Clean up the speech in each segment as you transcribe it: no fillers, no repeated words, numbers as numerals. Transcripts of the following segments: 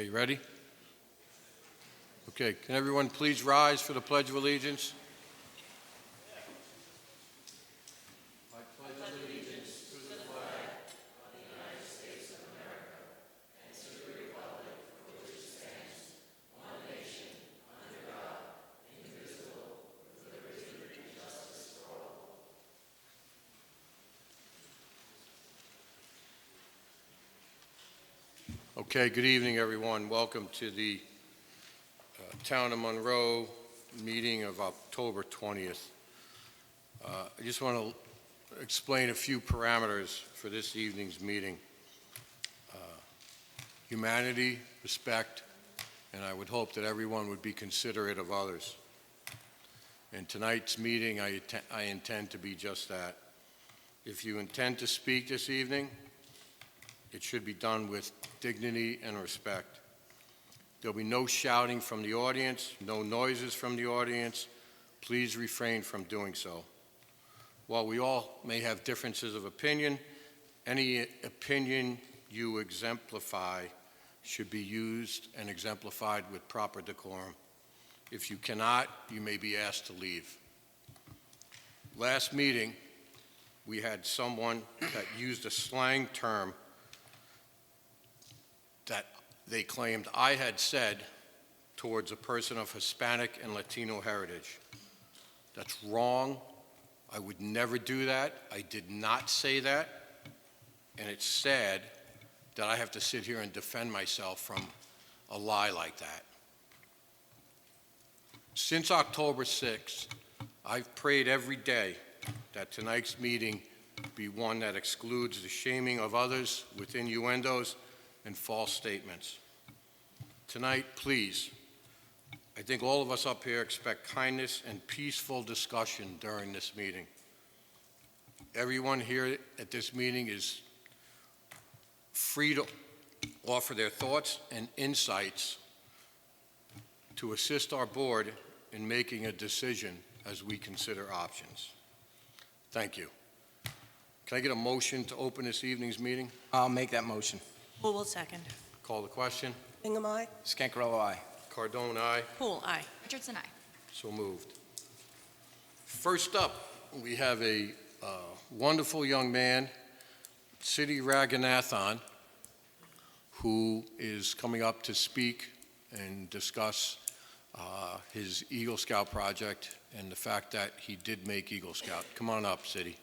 Okay, you ready? Okay, can everyone please rise for the Pledge of Allegiance? I pledge allegiance to the flag of the United States of America and to the republic for which it stands, one nation, under God, indivisible, with liberty and justice for all. Okay, good evening, everyone. Welcome to the Town of Monroe meeting of October 20th. I just want to explain a few parameters for this evening's meeting. Humanity, respect, and I would hope that everyone would be considerate of others. In tonight's meeting, I intend to be just that. If you intend to speak this evening, it should be done with dignity and respect. There'll be no shouting from the audience, no noises from the audience. Please refrain from doing so. While we all may have differences of opinion, any opinion you exemplify should be used and exemplified with proper decorum. If you cannot, you may be asked to leave. Last meeting, we had someone that used a slang term that they claimed I had said towards a person of Hispanic and Latino heritage. That's wrong. I would never do that. I did not say that. And it's sad that I have to sit here and defend myself from a lie like that. Since October 6th, I've prayed every day that tonight's meeting be one that excludes the shaming of others with innuendos and false statements. Tonight, please, I think all of us up here expect kindness and peaceful discussion during this meeting. Everyone here at this meeting is free to offer their thoughts and insights to assist our board in making a decision as we consider options. Thank you. Can I get a motion to open this evening's meeting? I'll make that motion. Poole will second. Call the question. Bingham, aye. Scancarello, aye. Cardone, aye. Poole, aye. Richardson, aye. So moved. First up, we have a wonderful young man, Siddhi Raghunathan, who is coming up to speak and discuss his Eagle Scout project and the fact that he did make Eagle Scout. Come on up, Siddhi.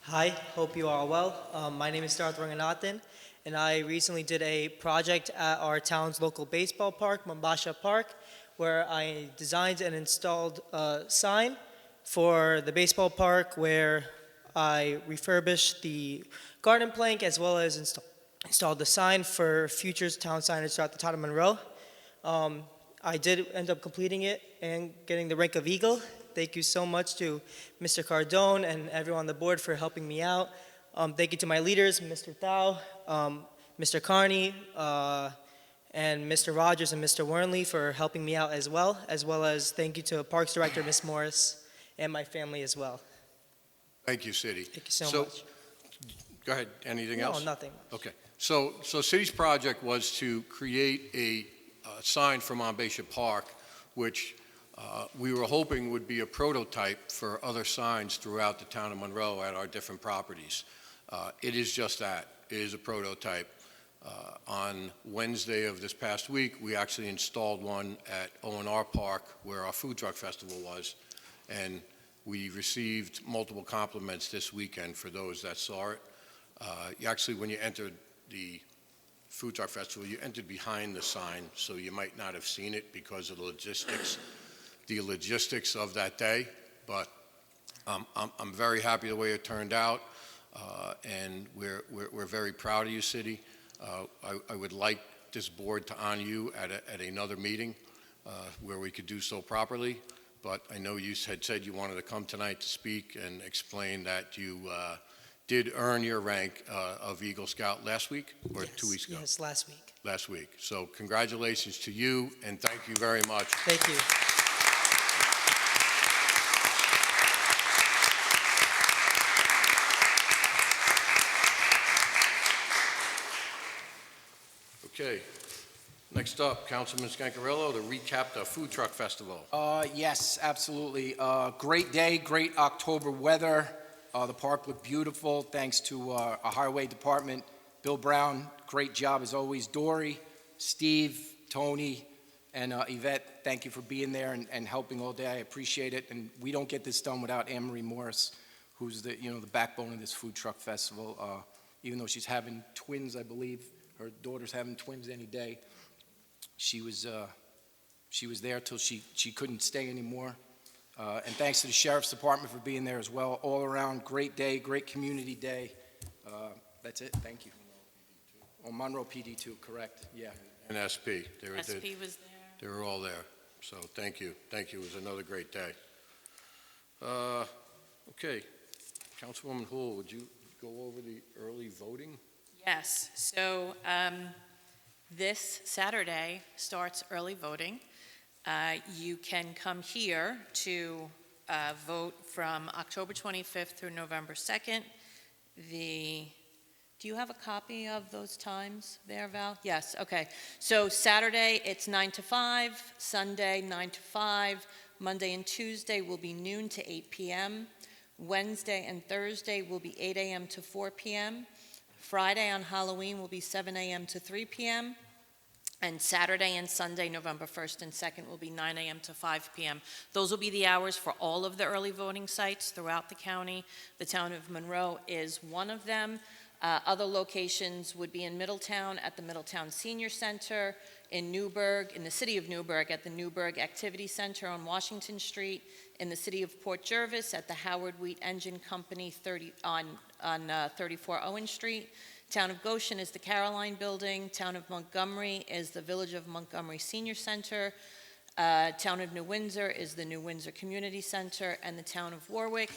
Hi, hope you are all well. My name is Siddharth Raghunathan, and I recently did a project at our town's local baseball park, Mombasa Park, where I designed and installed a sign for the baseball park where I refurbished the garden plank as well as installed the sign for future town signage throughout the town of Monroe. I did end up completing it and getting the rank of Eagle. Thank you so much to Mr. Cardone and everyone on the board for helping me out. Thank you to my leaders, Mr. Thao, Mr. Carney, and Mr. Rogers and Mr. Wernley for helping me out as well as thank you to Parks Director, Ms. Morris, and my family as well. Thank you, Siddhi. Thank you so much. Go ahead. Anything else? No, nothing. Okay. So Siddhi's project was to create a sign for Mombasa Park, which we were hoping would be a prototype for other signs throughout the town of Monroe at our different properties. It is just that. It is a prototype. On Wednesday of this past week, we actually installed one at O&R Park where our food truck festival was, and we received multiple compliments this weekend for those that saw it. Actually, when you entered the food truck festival, you entered behind the sign, so you might not have seen it because of the logistics of that day, but I'm very happy the way it turned out, and we're very proud of you, Siddhi. I would like this board to honor you at another meeting where we could do so properly, but I know you had said you wanted to come tonight to speak and explain that you did earn your rank of Eagle Scout last week or 2 weeks ago? Yes, last week. Last week. So congratulations to you, and thank you very much. Thank you. Okay. Next up, Councilman Scancarello to recap the Food Truck Festival. Yes, absolutely. Great day, great October weather. The park looked beautiful, thanks to our highway department. Bill Brown, great job as always. Dory, Steve, Tony, and Yvette, thank you for being there and helping all day. I appreciate it. And we don't get this done without Anne Marie Morris, who's the backbone of this Food Truck Festival. Even though she's having twins, I believe, her daughter's having twins any day. She was there till she couldn't stay anymore. And thanks to the Sheriff's Department for being there as well. All around, great day, great community day. That's it, thank you. Oh, Monroe PD too, correct, yeah. And SP. SP was there. They were all there. So thank you. Thank you. It was another great day. Okay. Councilwoman Hull, would you go over the early voting? Yes, so this Saturday starts early voting. You can come here to vote from October 25th through November 2nd. Do you have a copy of those times there, Val? Yes, okay. So Saturday, it's 9 to 5, Sunday, 9 to 5, Monday and Tuesday will be noon to 8 p.m., Wednesday and Thursday will be 8 a.m. to 4 p.m., Friday on Halloween will be 7 a.m. to 3 p.m., and Saturday and Sunday, November 1st and 2nd, will be 9 a.m. to 5 p.m. Those will be the hours for all of the early voting sites throughout the county. The town of Monroe is one of them. Other locations would be in Middletown at the Middletown Senior Center, in Newburgh, in the city of Newburgh at the Newburgh Activity Center on Washington Street, in the city of Port Jervis at the Howard Wheat Engine Company on 34 Owen Street. Town of Goshen is the Caroline Building. Town of Montgomery is the Village of Montgomery Senior Center. Town of New Windsor is the New Windsor Community Center, and the town of Warwick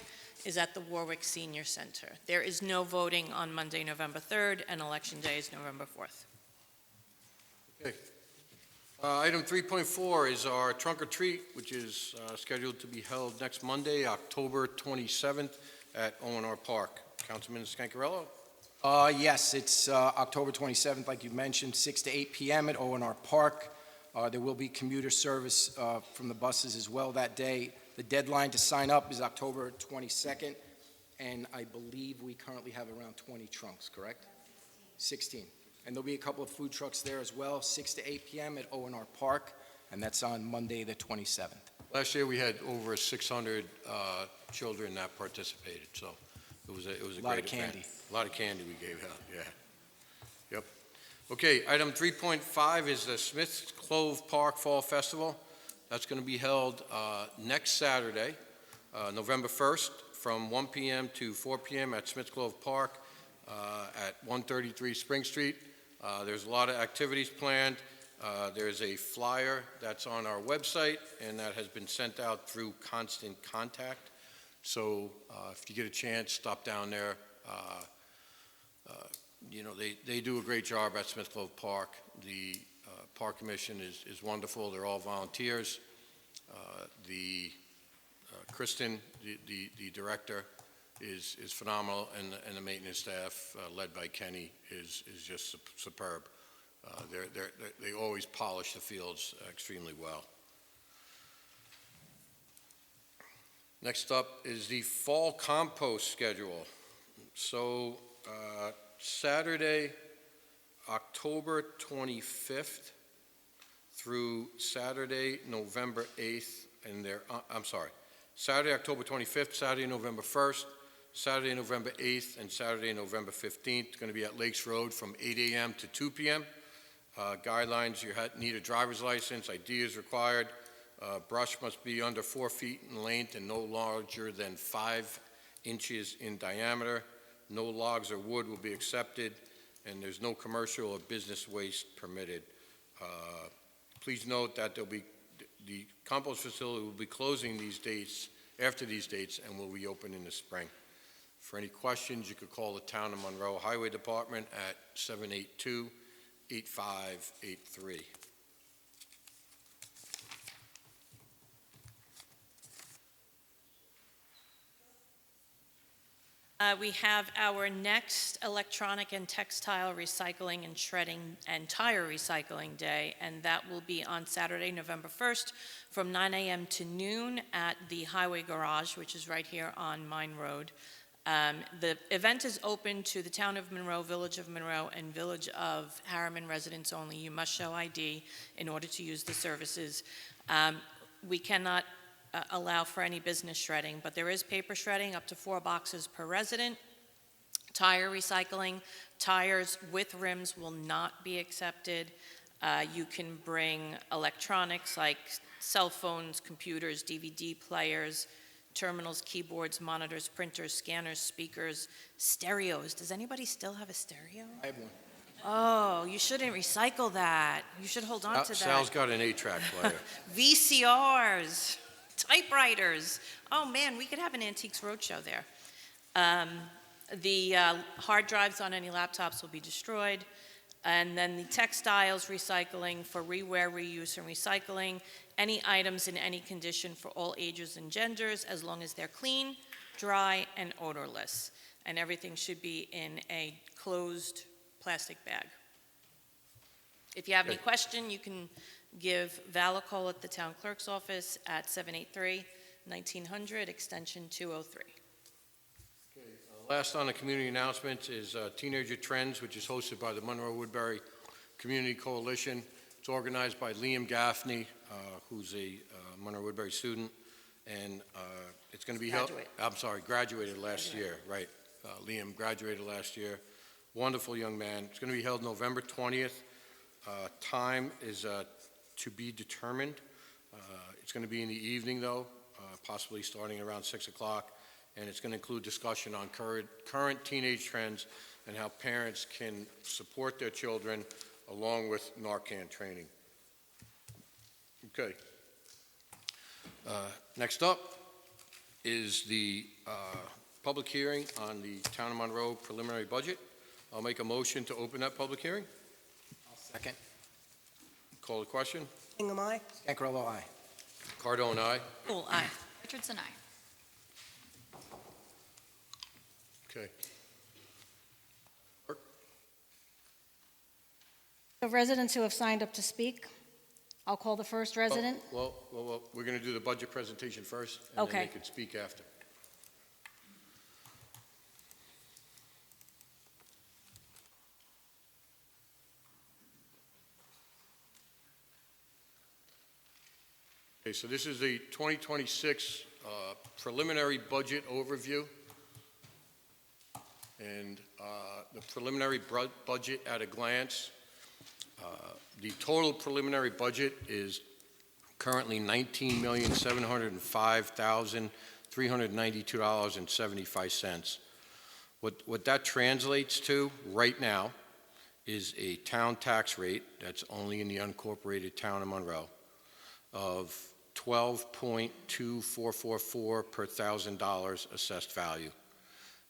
is at the Warwick Senior Center. There is no voting on Monday, November 3rd, and Election Day is November 4th. Okay. Item 3.4 is our trunk or treat, which is scheduled to be held next Monday, October 27th at O&R Park. Councilman Scancarello? Yes, it's October 27th, like you mentioned, 6 to 8 p.m. at O&R Park. There will be commuter service from the buses as well that day. The deadline to sign up is October 22nd, and I believe we currently have around 20 trunks, correct? 16. And there'll be a couple of food trucks there as well, 6 to 8 p.m. at O&R Park, and that's on Monday the 27th. Last year, we had over 600 children that participated, so it was a great event. A lot of candy. A lot of candy we gave out, yeah. Yep. Okay, item 3.5 is the Smith's Clove Park Fall Festival. That's going to be held next Saturday, November 1st, from 1 p.m. to 4 p.m. at Smith's Clove Park at 133 Spring Street. There's a lot of activities planned. There's a flyer that's on our website, and that has been sent out through Constant Contact. So if you get a chance, stop down there. They do a great job at Smith Clove Park. The Park Commission is wonderful. They're all volunteers. Kristen, the director, is phenomenal, and the maintenance staff, led by Kenny, is just superb. They always polish the fields extremely well. Next up is the fall compost schedule. So Saturday, October 25th through Saturday, November 8th, Saturday, October 25th, Saturday, November 1st, Saturday, November 8th, and Saturday, November 15th. It's going to be at Lakes Road from 8 a.m. to 2 p.m. Guidelines: you need a driver's license, ID is required, brush must be under 4 feet in length and no larger than 5 inches in diameter. No logs or wood will be accepted, and there's no commercial or business waste permitted. Please note that the compost facility will be closing after these dates and will reopen in the spring. For any questions, you could call the Town of Monroe Highway Department at 782-8583. We have our next electronic and textile recycling and shredding and tire recycling day, and that will be on Saturday, November 1st, from 9 a.m. to noon at the Highway Garage, which is right here on Mine Road. The event is open to the Town of Monroe, Village of Monroe, and Village of Harriman residents only. You must show ID in order to use the services. We cannot allow for any business shredding, but there is paper shredding up to 4 boxes per resident. Tire recycling, tires with rims will not be accepted. You can bring electronics like cell phones, computers, DVD players, terminals, keyboards, monitors, printers, scanners, speakers, stereos. Does anybody still have a stereo? I have one. Oh, you shouldn't recycle that. You should hold on to that. Sal's got an 8-track player. VCRs, typewriters. Oh, man, we could have an Antiques Roadshow there. The hard drives on any laptops will be destroyed. And then the textiles recycling for rewear, reuse, and recycling. Any items in any condition for all ages and genders, as long as they're clean, dry, and odorless. And everything should be in a closed plastic bag. If you have any question, you can give Val a call at the town clerk's office at 783-1900, extension 203. Last on the community announcements is Teenager Trends, which is hosted by the Monroe-Woodbury Community Coalition. It's organized by Liam Gaffney, who's a Monroe-Woodbury student, and it's going to be held. Graduated last year, right. Liam graduated last year. Wonderful young man. It's going to be held November 20th. Time is to be determined. It's going to be in the evening, though, possibly starting around 6 o'clock. And it's going to include discussion on current teenage trends and how parents can support their children along with Narcan training. Okay. Next up is the public hearing on the Town of Monroe preliminary budget. I'll make a motion to open that public hearing. I'll second. Call the question. Hingham, aye. Scancarello, aye. Cardone, aye. Cool, aye. Richardson, aye. Okay. The residents who have signed up to speak, I'll call the first resident. Well, we're going to do the budget presentation first, and then Okay. they can speak after. Okay, so this is the 2026 preliminary budget overview. And the preliminary budget at a glance, the total preliminary budget is currently $19,705,392.75. What that translates to right now is a town tax rate, that's only in the unincorporated town of Monroe, of 12.2444 per $1,000 assessed value.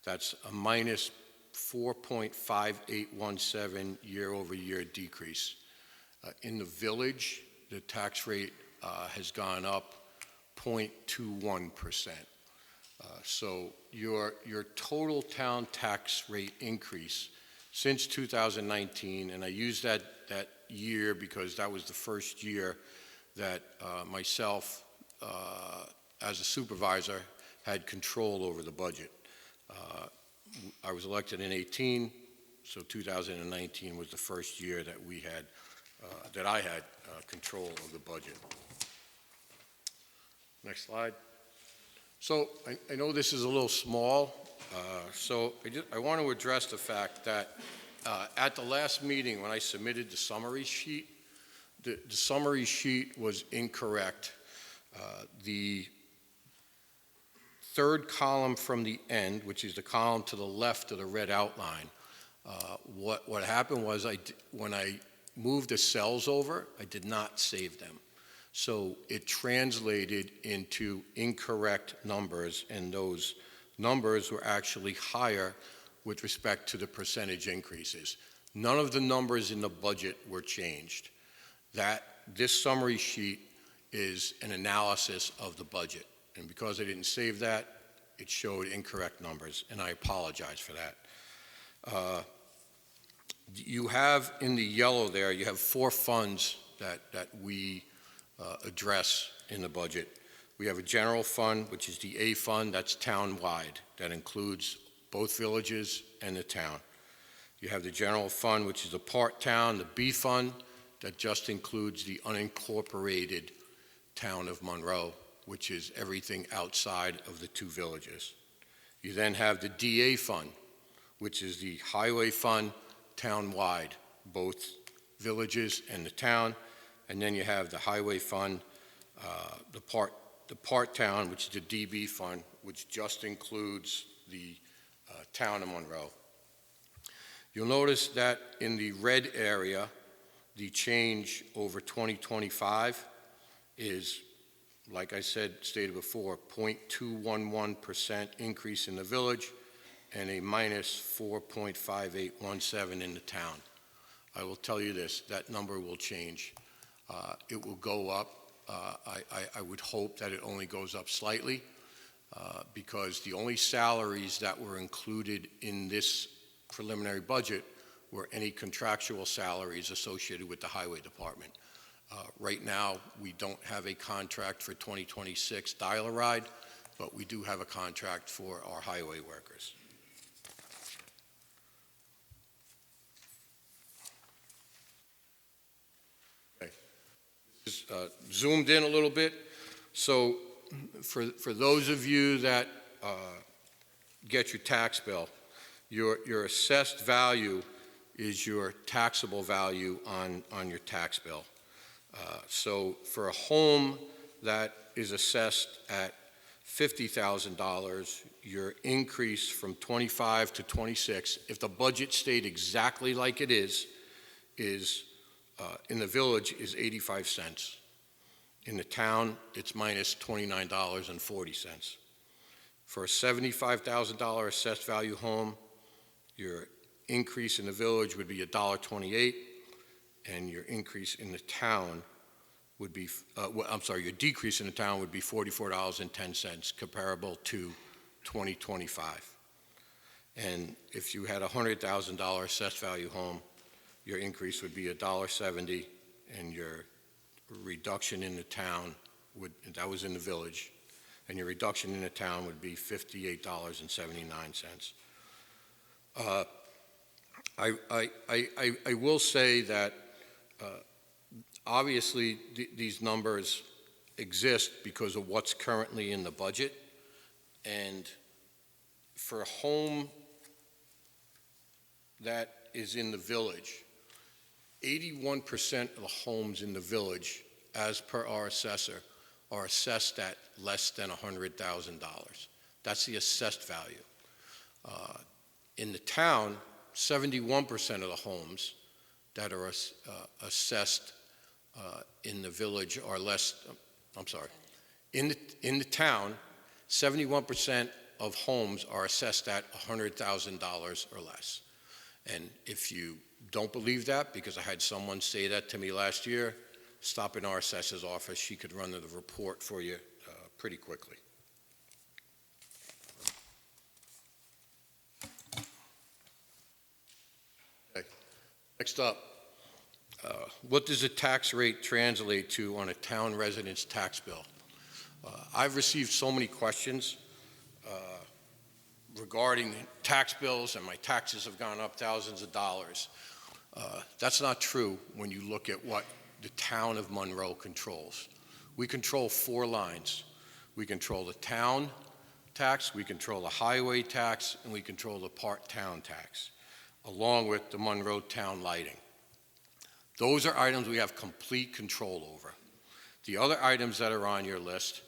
That's a minus 4.5817 year-over-year decrease. In the village, the tax rate has gone up 0.21%. So your total town tax rate increase since 2019, and I use that year because that was the first year that myself, as a supervisor, had control over the budget. I was elected in 18, so 2019 was the first year that we had, that I had control of the budget. Next slide. So I know this is a little small, so I want to address the fact that at the last meeting when I submitted the summary sheet, the summary sheet was incorrect. The third column from the end, which is the column to the left of the red outline, what happened was when I moved the cells over, I did not save them. So it translated into incorrect numbers, and those numbers were actually higher with respect to the percentage increases. None of the numbers in the budget were changed. This summary sheet is an analysis of the budget. And because I didn't save that, it showed incorrect numbers, and I apologize for that. You have in the yellow there, you have 4 funds that we address in the budget. We have a general fund, which is the A fund, that's town-wide. That includes both villages and the town. You have the general fund, which is the part town, the B fund, that just includes the unincorporated town of Monroe, which is everything outside of the 2 villages. You then have the DA fund, which is the highway fund, town-wide, both villages and the town. And then you have the highway fund, the part town, which is the DB fund, which just includes the town of Monroe. You'll notice that in the red area, the change over 2025 is, like I stated before, 0.211% increase in the village and a minus 4.5817 in the town. I will tell you this, that number will change. It will go up. I would hope that it only goes up slightly because the only salaries that were included in this preliminary budget were any contractual salaries associated with the highway department. Right now, we don't have a contract for 2026 dial-a-ride, but we do have a contract for our highway workers. Okay. This is, zoomed in a little bit. So for those of you that get your tax bill, your assessed value is your taxable value on your tax bill. So for a home that is assessed at $50,000, your increase from 25 to 26, if the budget stayed exactly like it is in the village is 85 cents. In the town, it's minus $29.40. For a $75,000 assessed value home, your increase in the village would be $1.28, and your increase in the town would be, your decrease in the town would be $44.10, comparable to 2025. And if you had a $100,000 assessed value home, your increase would be $1.70, and your reduction in the town would, that was in the village, and your reduction in the town would be $58.79. I will say that obviously these numbers exist because of what's currently in the budget, and for a home that is in the village, 81% of the homes in the village, as per our assessor, are assessed at less than $100,000. That's the assessed value. In the town, 71% of the homes that are assessed in the village are less, in the town, 71% of homes are assessed at $100,000 or less. And if you don't believe that, because I had someone say that to me last year, stop in our assessor's office. She could run the report for you pretty quickly. Okay. Next up, what does a tax rate translate to on a town resident's tax bill? I've received so many questions regarding tax bills, and my taxes have gone up thousands of dollars. That's not true when you look at what the town of Monroe controls. We control 4 lines. We control the town tax, we control the highway tax, and we control the part town tax, along with the Monroe town lighting. Those are items we have complete control over. The other items that are on your list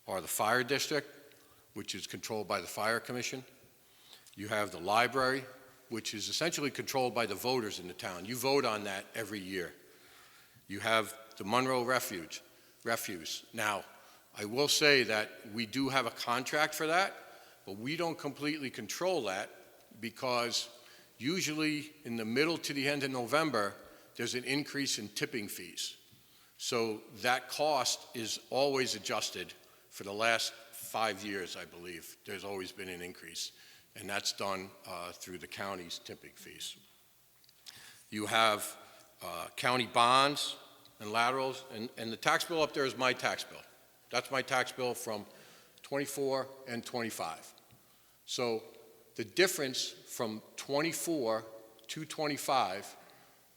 are the fire district, which is controlled by the Fire Commission. You have the library, which is essentially controlled by the voters in the town. You vote on that every year. You have the Monroe refuse. Now, I will say that we do have a contract for that, but we don't completely control that because usually in the middle to the end of November, there's an increase in tipping fees. So that cost is always adjusted for the last 5 years, I believe, there's always been an increase, and that's done through the county's tipping fees. You have county bonds and laterals, and the tax bill up there is my tax bill. That's my tax bill from 24 and 25. So the difference from 24 to 25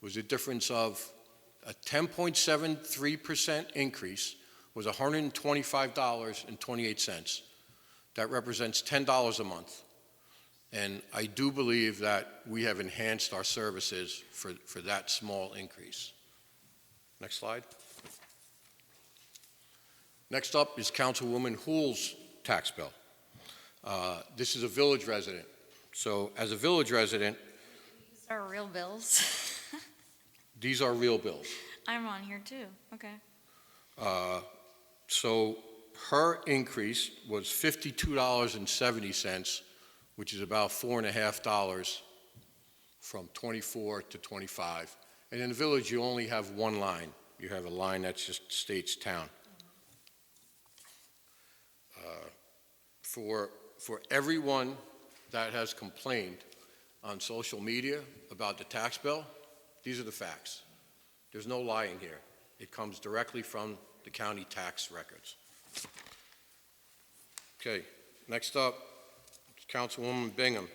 was a difference of a 10.73% increase was $125.28. That represents $10 a month. And I do believe that we have enhanced our services for that small increase. Next slide. Next up is Councilwoman Hoole's tax bill. This is a village resident. So as a village resident, These are real bills. these are real bills. I'm on here too. Okay. So her increase was $52.70, which is about $4.50 from 24 to 25. And in the village, you only have one line. You have a line that just states town. For everyone that has complained on social media about the tax bill, these are the facts. There's no lying here. It comes directly from the county tax records. Okay, next up is Councilwoman Bingham.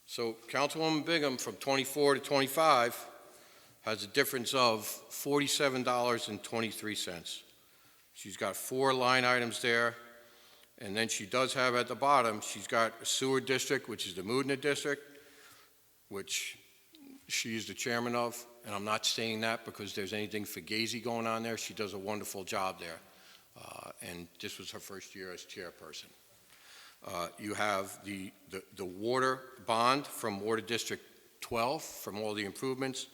So Councilwoman Bingham from 24 to 25 has a difference of $47.23. She's got 4 line items there, and then she does have at the bottom, she's got a sewer district, which is the Moodna District, which she's the chairman of, and I'm not saying that because there's anything fugazi going on there. She does a wonderful job there, and this was her first year as chairperson. You have the water bond from Water District 12 from all the improvements,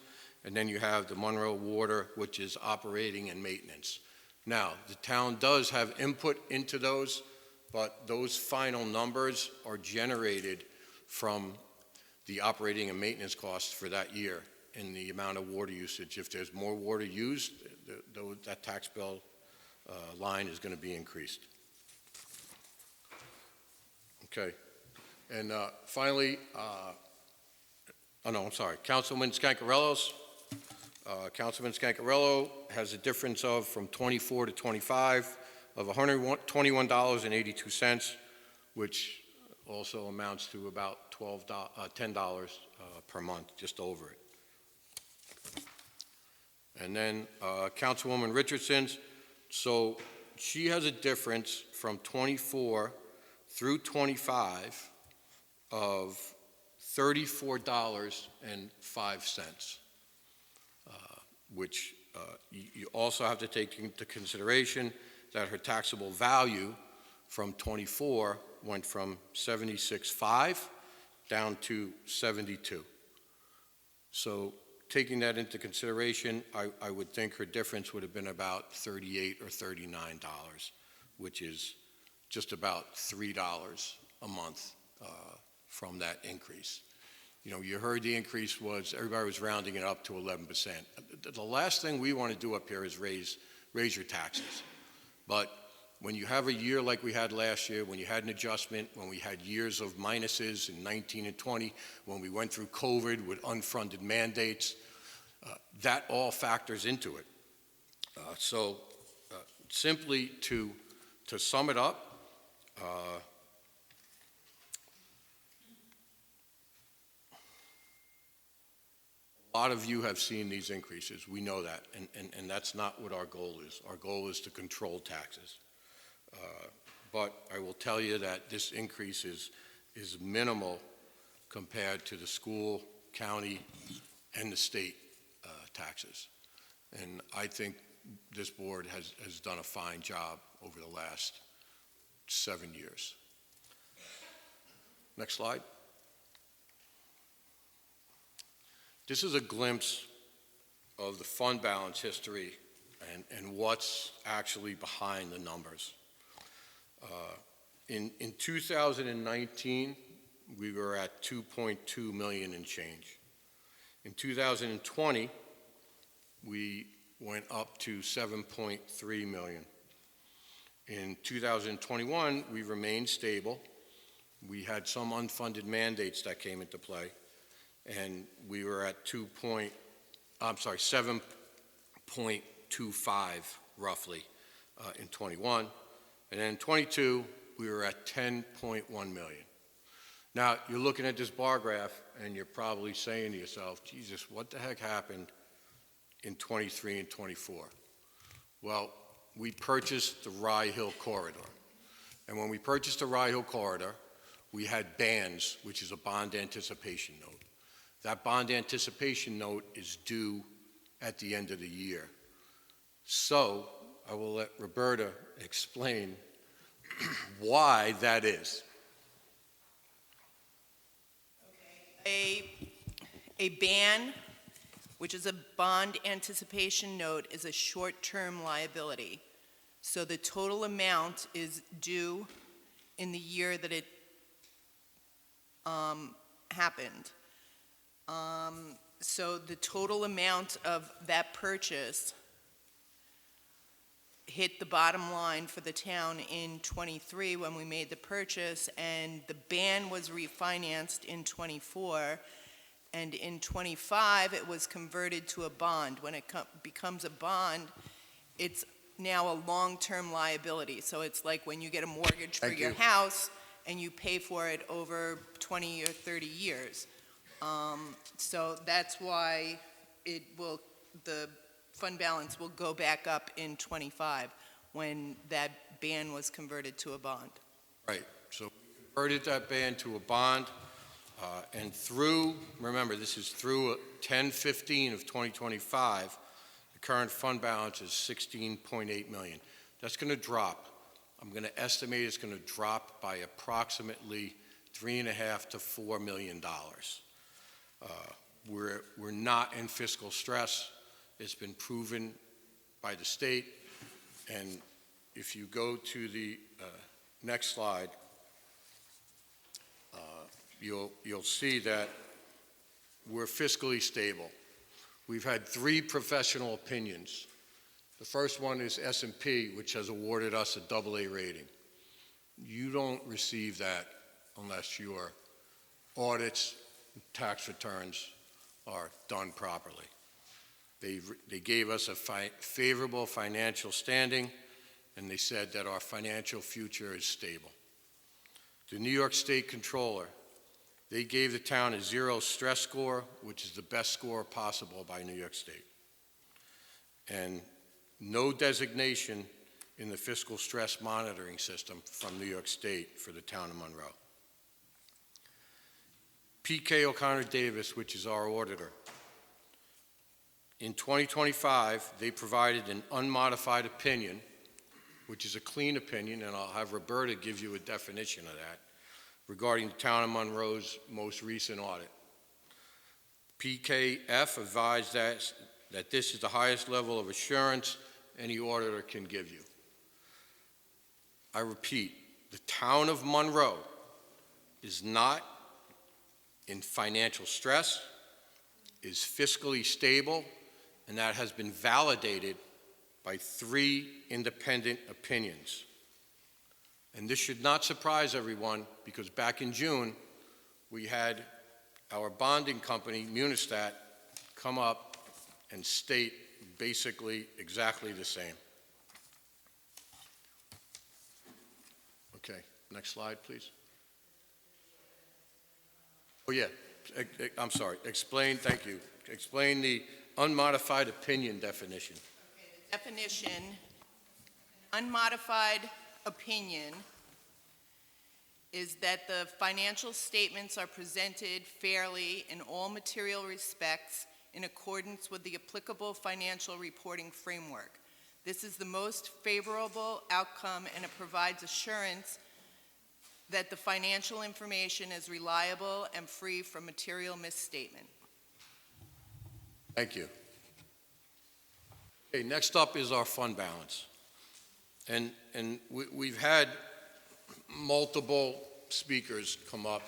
and then you have the Monroe Water, which is operating and maintenance. Now, the town does have input into those, but those final numbers are generated from the operating and maintenance costs for that year and the amount of water usage. If there's more water used, that tax bill line is going to be increased. Okay. And finally, Councilman Scancarello's. Councilman Scancarello has a difference of from 24 to 25 of $121.82, which also amounts to about $10 per month, just over it. And then Councilwoman Richardson's, so she has a difference from 24 through 25 of $34.05, which you also have to take into consideration that her taxable value from 24 went from 76.5 down to 72. So taking that into consideration, I would think her difference would have been about $38 or $39, which is just about $3 a month from that increase. You know, you heard the increase was, everybody was rounding it up to 11%. The last thing we want to do up here is raise your taxes. But when you have a year like we had last year, when you had an adjustment, when we had years of minuses in 19 and 20, when we went through COVID with unfunded mandates, that all factors into it. So simply to sum it up, a lot of you have seen these increases. We know that, and that's not what our goal is. Our goal is to control taxes. But I will tell you that this increase is minimal compared to the school, county, and the state taxes. And I think this board has done a fine job over the last 7 years. Next slide. This is a glimpse of the fund balance history and what's actually behind the numbers. In 2019, we were at 2.2 million and change. In 2020, we went up to 7.3 million. In 2021, we remained stable. We had some unfunded mandates that came into play, and we were at 7.25 roughly in 21. And then in 22, we were at 10.1 million. Now, you're looking at this bar graph, and you're probably saying to yourself, Jesus, what the heck happened in 23 and 24? Well, we purchased the Rye Hill Corridor. And when we purchased the Rye Hill Corridor, we had bands, which is a bond anticipation note. That bond anticipation note is due at the end of the year. So I will let Roberta explain why that is. A ban, which is a bond anticipation note, is a short-term liability. So the total amount is due in the year that it happened. So the total amount of that purchase hit the bottom line for the town in '23 when we made the purchase, and the ban was refinanced in '24, and in '25 it was converted to a bond. When it becomes a bond, it's now a long-term liability. So it's like when you get a mortgage for Thank your you. house and you pay for it over 20 or 30 years. So that's why the fund balance will go back up in '25 when that ban was converted to a bond. Right, so we converted that ban to a bond, and through, remember, this is through 10/15 of 2025, the current fund balance is 16.8 million. That's going to drop. I'm going to estimate it's going to drop by approximately $3.5 to $4 million. We're not in fiscal stress. It's been proven by the state. And if you go to the next slide, you'll see that we're fiscally stable. We've had 3 professional opinions. The first one is S&P, which has awarded us a AA rating. You don't receive that unless your audits, tax returns are done properly. They gave us a favorable financial standing, and they said that our financial future is stable. The New York State Controller, they gave the town a 0 stress score, which is the best score possible by New York State. And no designation in the fiscal stress monitoring system from New York State for the town of Monroe. P.K. O'Connor Davis, which is our auditor, in 2025, they provided an unmodified opinion, which is a clean opinion, and I'll have Roberta give you a definition of that, regarding the town of Monroe's most recent audit. PKF advised that this is the highest level of assurance any auditor can give you. I repeat, the town of Monroe is not in financial stress, is fiscally stable, and that has been validated by 3 independent opinions. And this should not surprise everyone, because back in June, we had our bonding company, Munistat, come up and state basically exactly the same. Okay, next slide, please. Oh, yeah, I'm sorry, explain, thank you. Explain the unmodified opinion definition. The definition, unmodified opinion, is that the financial statements are presented fairly in all material respects in accordance with the applicable financial reporting framework. This is the most favorable outcome, and it provides assurance that the financial information is reliable and free from material misstatement. Thank you. Okay, next up is our fund balance. And we've had multiple speakers come up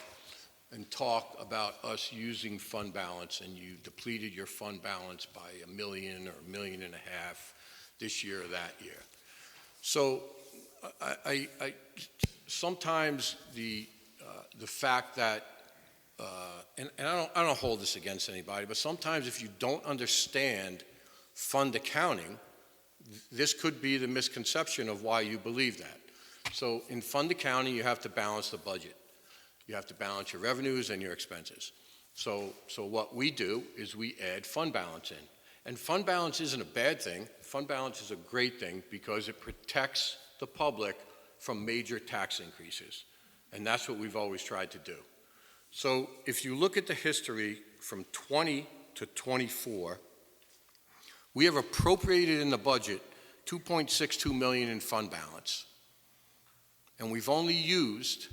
and talk about us using fund balance, and you depleted your fund balance by $1 million or $1.5 million this year or that year. So Sometimes the fact that, and I don't hold this against anybody, but sometimes if you don't understand fund accounting, this could be the misconception of why you believe that. So in fund accounting, you have to balance the budget. You have to balance your revenues and your expenses. So what we do is we add fund balance in. And fund balance isn't a bad thing. Fund balance is a great thing because it protects the public from major tax increases. And that's what we've always tried to do. So if you look at the history from 20 to 24, we have appropriated in the budget $2.62 million in fund balance. And we've only used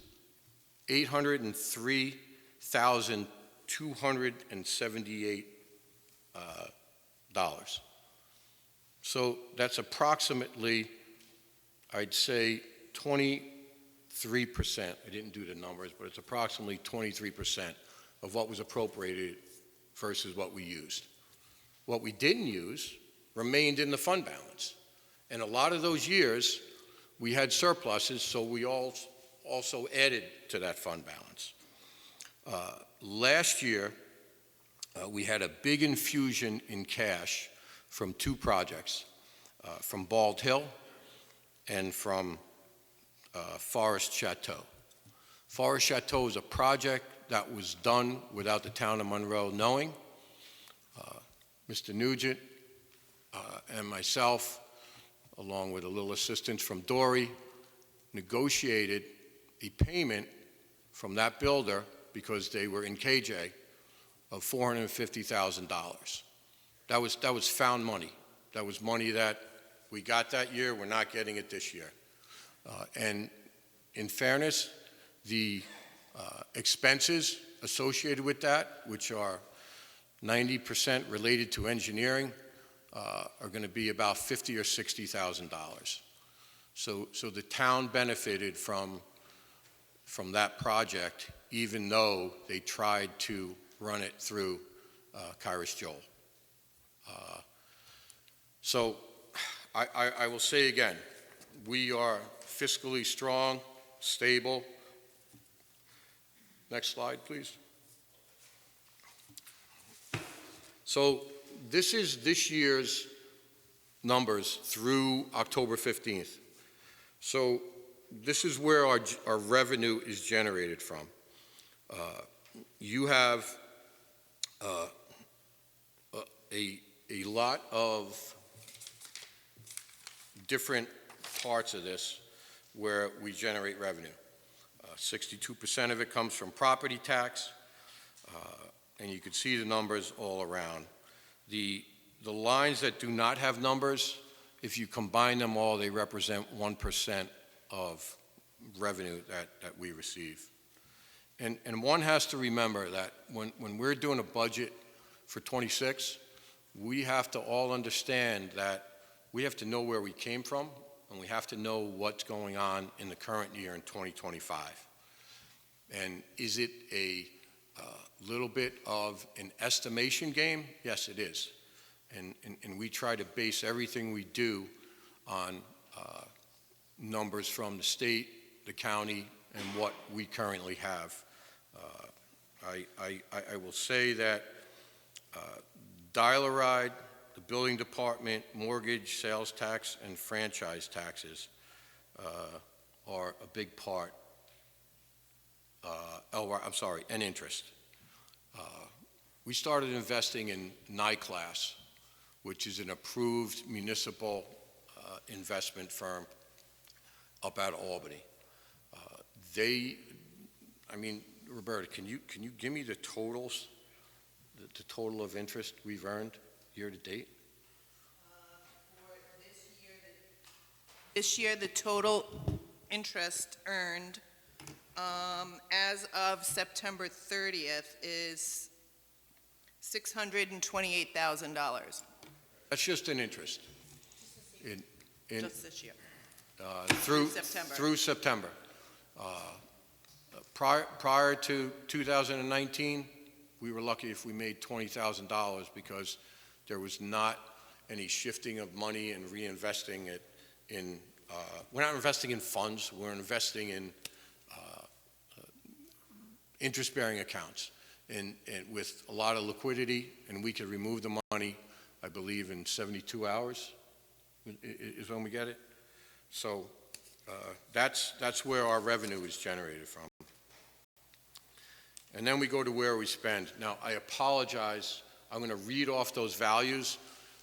$803,278. So that's approximately, I'd say, 23%. I didn't do the numbers, but it's approximately 23% of what was appropriated versus what we used. What we didn't use remained in the fund balance. And a lot of those years, we had surpluses, so we also added to that fund balance. Last year, we had a big infusion in cash from two projects, from Bald Hill and from Forest Chateau. Forest Chateau is a project that was done without the town of Monroe knowing. Mr. Nugent and myself, along with a little assistance from Dory, negotiated a payment from that builder, because they were in KJ, of $450,000. That was found money. That was money that we got that year. We're not getting it this year. And in fairness, the expenses associated with that, which are 90% related to engineering, are going to be about $50,000 or $60,000. So the town benefited from that project, even though they tried to run it through Kairos Joel. So I will say again, we are fiscally strong, stable. Next slide, please. So this is this year's numbers through October 15th. So this is where our revenue is generated from. You have a lot of different parts of this where we generate revenue. 62% of it comes from property tax, and you can see the numbers all around. The lines that do not have numbers, if you combine them all, they represent 1% of revenue that we receive. And one has to remember that when we're doing a budget for 26, we have to all understand that we have to know where we came from, and we have to know what's going on in the current year in 2025. And is it a little bit of an estimation game? Yes, it is. And we try to base everything we do on numbers from the state, the county, and what we currently have. I will say that dial-a-ride, the building department, mortgage, sales tax, and franchise taxes are a big part. And interest. We started investing in NICLAS, which is an approved municipal investment firm up out of Albany. Roberta, can you give me the totals, the total of interest we've earned year to date? For this year, the total interest earned as of September 30th is $628,000. That's just an interest. Just this year. Through September. Through September. Prior to 2019, we were lucky if we made $20,000 because there was not any shifting of money and reinvesting it in we're not investing in funds, we're investing in interest-bearing accounts and with a lot of liquidity, and we could remove the money, I believe, in 72 hours is when we get it. So that's where our revenue is generated from. And then we go to where we spend. Now, I apologize. I'm going to read off those values.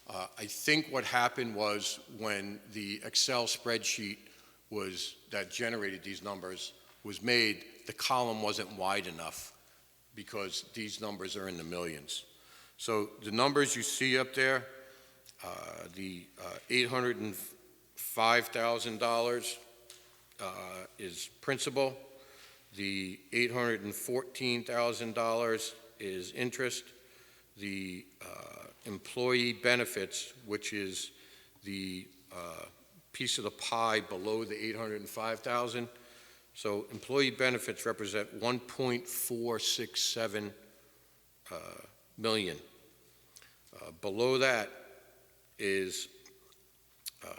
I think what happened was when the Excel spreadsheet that generated these numbers was made, the column wasn't wide enough because these numbers are in the millions. So the numbers you see up there, the $805,000 is principal. The $814,000 is interest. The employee benefits, which is the piece of the pie below the $805,000. So employee benefits represent 1.467 million. Below that is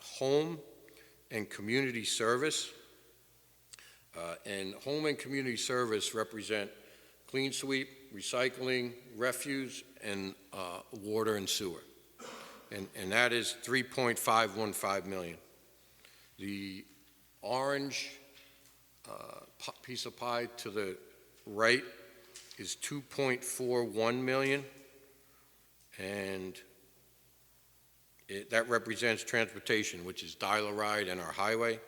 home and community service. And home and community service represent clean sweep, recycling, refuse, and water and sewer. And that is 3.515 million. The orange piece of pie to the right is 2.41 million, and that represents transportation, which is dial-a-ride and our highway.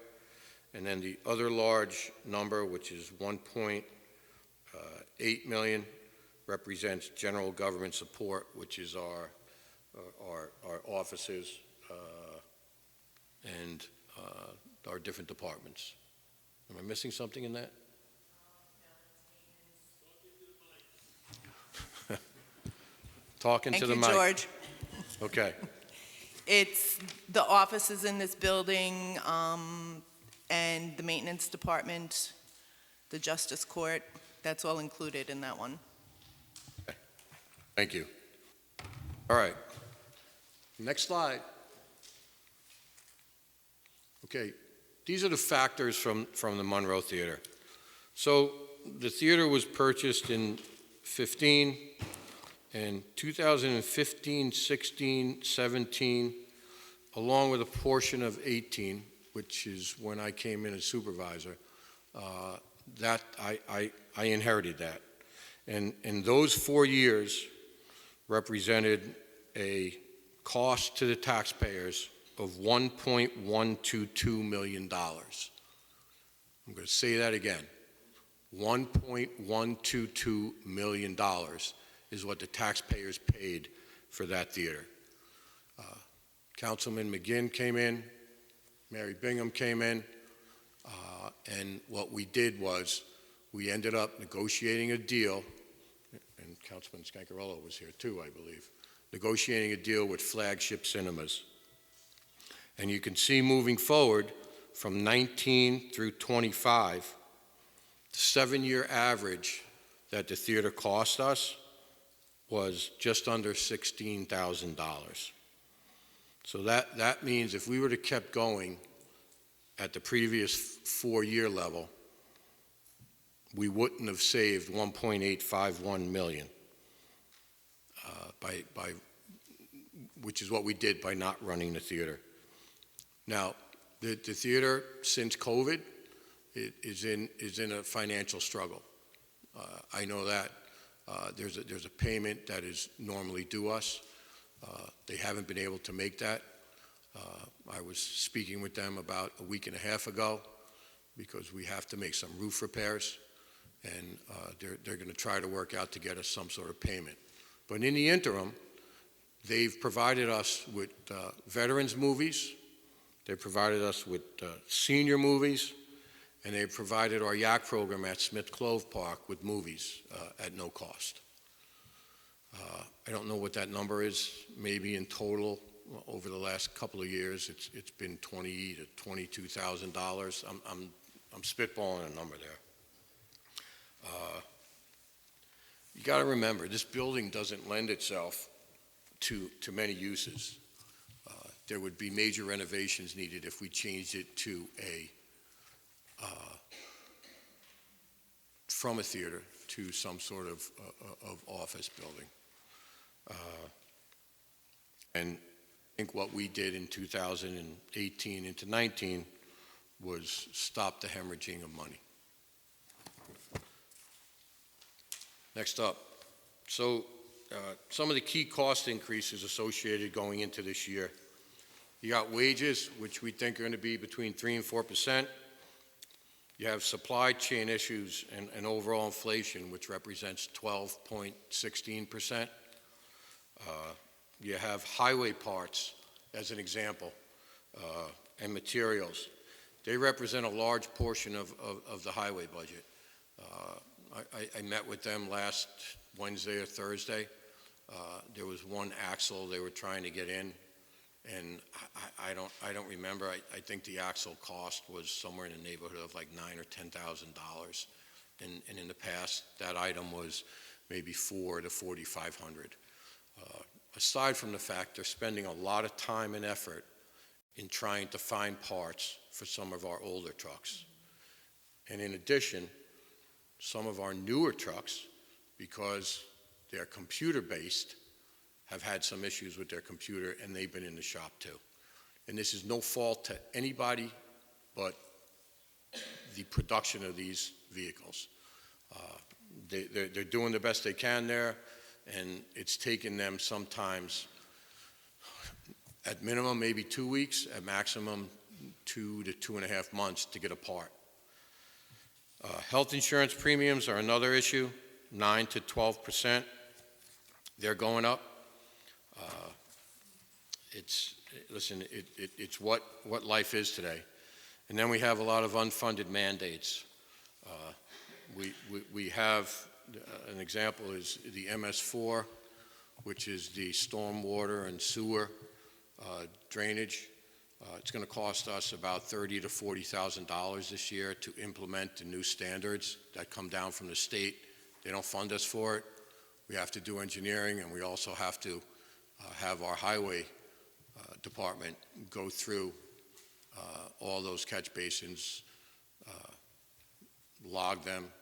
And then the other large number, which is 1.8 million, represents general government support, which is our offices and our different departments. Am I missing something in that? Talking to the mic. Thank you, George. Okay. It's the offices in this building, and the maintenance department, the justice court, that's all included in that one. Thank you. All right. Next slide. Okay, these are the factors from the Monroe Theater. So the theater was purchased in 15, and 2015, 16, 17, along with a portion of 18, which is when I came in as supervisor, that I inherited that. And those 4 years represented a cost to the taxpayers of $1.122 million. I'm going to say that again. $1.122 million is what the taxpayers paid for that theater. Councilman McGinn came in, Mary Bingham came in, and what we did was we ended up negotiating a deal, and Councilman Scancarello was here too, I believe, negotiating a deal with Flagship Cinemas. And you can see moving forward from 19 through 25, the 7-year average that the theater cost us was just under $16,000. So that means if we were to kept going at the previous 4-year level, we wouldn't have saved $1.851 million, which is what we did by not running the theater. Now, the theater, since COVID, is in a financial struggle. I know that. There's a payment that is normally due us. They haven't been able to make that. I was speaking with them about a week and a half ago because we have to make some roof repairs, and they're going to try to work out to get us some sort of payment. But in the interim, they've provided us with veterans movies, they've provided us with senior movies, and they've provided our yak program at Smith Clove Park with movies at no cost. I don't know what that number is. Maybe in total, over the last couple of years, it's been $20,000 to $22,000. I'm spitballing a number there. You got to remember, this building doesn't lend itself to many uses. there would be major renovations needed if we changed it to from a theater to some sort of office building. And I think what we did in 2018 into 19 was stop the hemorrhaging of money. Next up. So some of the key cost increases associated going into this year. You got wages, which we think are going to be between 3% and 4%. You have supply chain issues and overall inflation, which represents 12.16%. You have highway parts, as an example, and materials. They represent a large portion of the highway budget. I met with them last Wednesday or Thursday. There was one axle they were trying to get in, and I don't remember. I think the axle cost was somewhere in the neighborhood of like $9,000 or $10,000, and in the past that item was maybe $4,000 to $4,500. Aside from the fact they're spending a lot of time and effort in trying to find parts for some of our older trucks, and in addition, some of our newer trucks, because they're computer-based, have had some issues with their computer, and they've been in the shop too. And this is no fault to anybody but the production of these vehicles. They're doing the best they can there, and it's taken them sometimes, at minimum, maybe 2 weeks, at maximum 2 to 2.5 months to get a part. Health insurance premiums are another issue, 9 to 12%. They're going up. It's what life is today. And then we have a lot of unfunded mandates. We have, an example is the MS4, which is the stormwater and sewer drainage. It's going to cost us about $30,000 to $40,000 this year to implement the new standards that come down from the state. They don't fund us for it. We have to do engineering, and we also have to have our highway department go through all those catch basins, log them,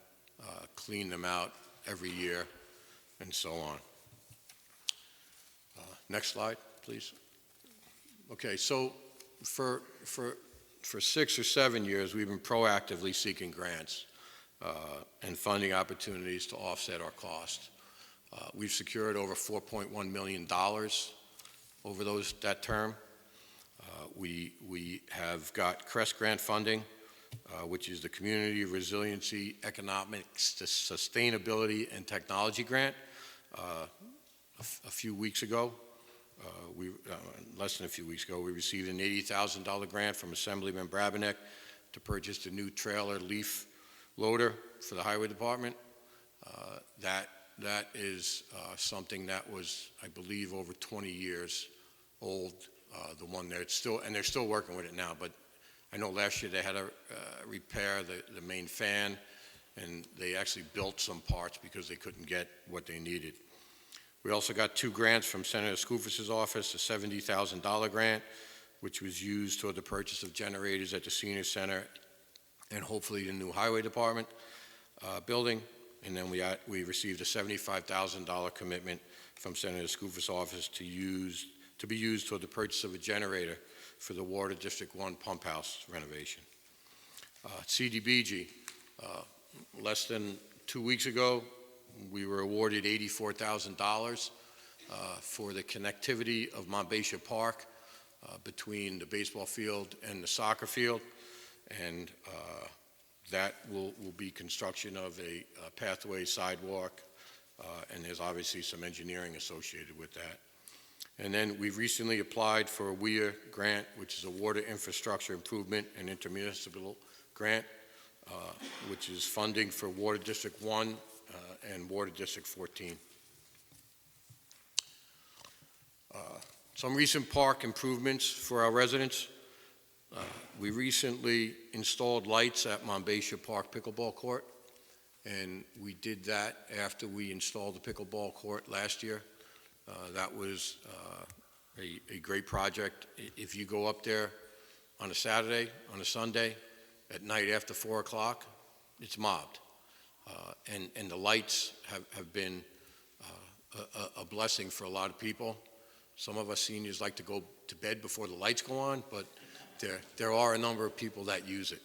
clean them out every year, and so on. Next slide, please. Okay, so for 6 or 7 years, we've been proactively seeking grants and funding opportunities to offset our costs. We've secured over $4.1 million over that term. We have got CREST grant funding, which is the Community Resiliency, Economic Sustainability, and Technology Grant. A few weeks ago, less than a few weeks ago, we received an $80,000 grant from Assemblyman Brabenec to purchase the new trailer leaf loader for the Highway Department. That is something that was, I believe, over 20 years old. The one there, they're still working with it now. But I know last year they had to repair the main fan, and they actually built some parts because they couldn't get what they needed. We also got 2 grants from Senator Skoufis's office, a $70,000 grant, which was used toward the purchase of generators at the Senior Center and hopefully the new Highway Department building. And then we received a $75,000 commitment from Senator Skoufis's office to be used toward the purchase of a generator for the Water District 1 pump house renovation. CDBG, less than 2 weeks ago, we were awarded $84,000 for the connectivity of Monbassia Park between the baseball field and the soccer field, and that will be construction of a pathway sidewalk, and there's obviously some engineering associated with that. And then we've recently applied for a WIA grant, which is a Water Infrastructure Improvement and Intermunicipal Grant, which is funding for Water District 1 and Water District 14. Some recent park improvements for our residents. We recently installed lights at Monbassia Park Pickleball Court, and we did that after we installed the pickleball court last year. That was a great project. If you go up there on a Saturday, on a Sunday, at night after 4 o'clock, it's mobbed. And the lights have been a blessing for a lot of people. Some of us seniors like to go to bed before the lights go on, but there are a number of people that use it.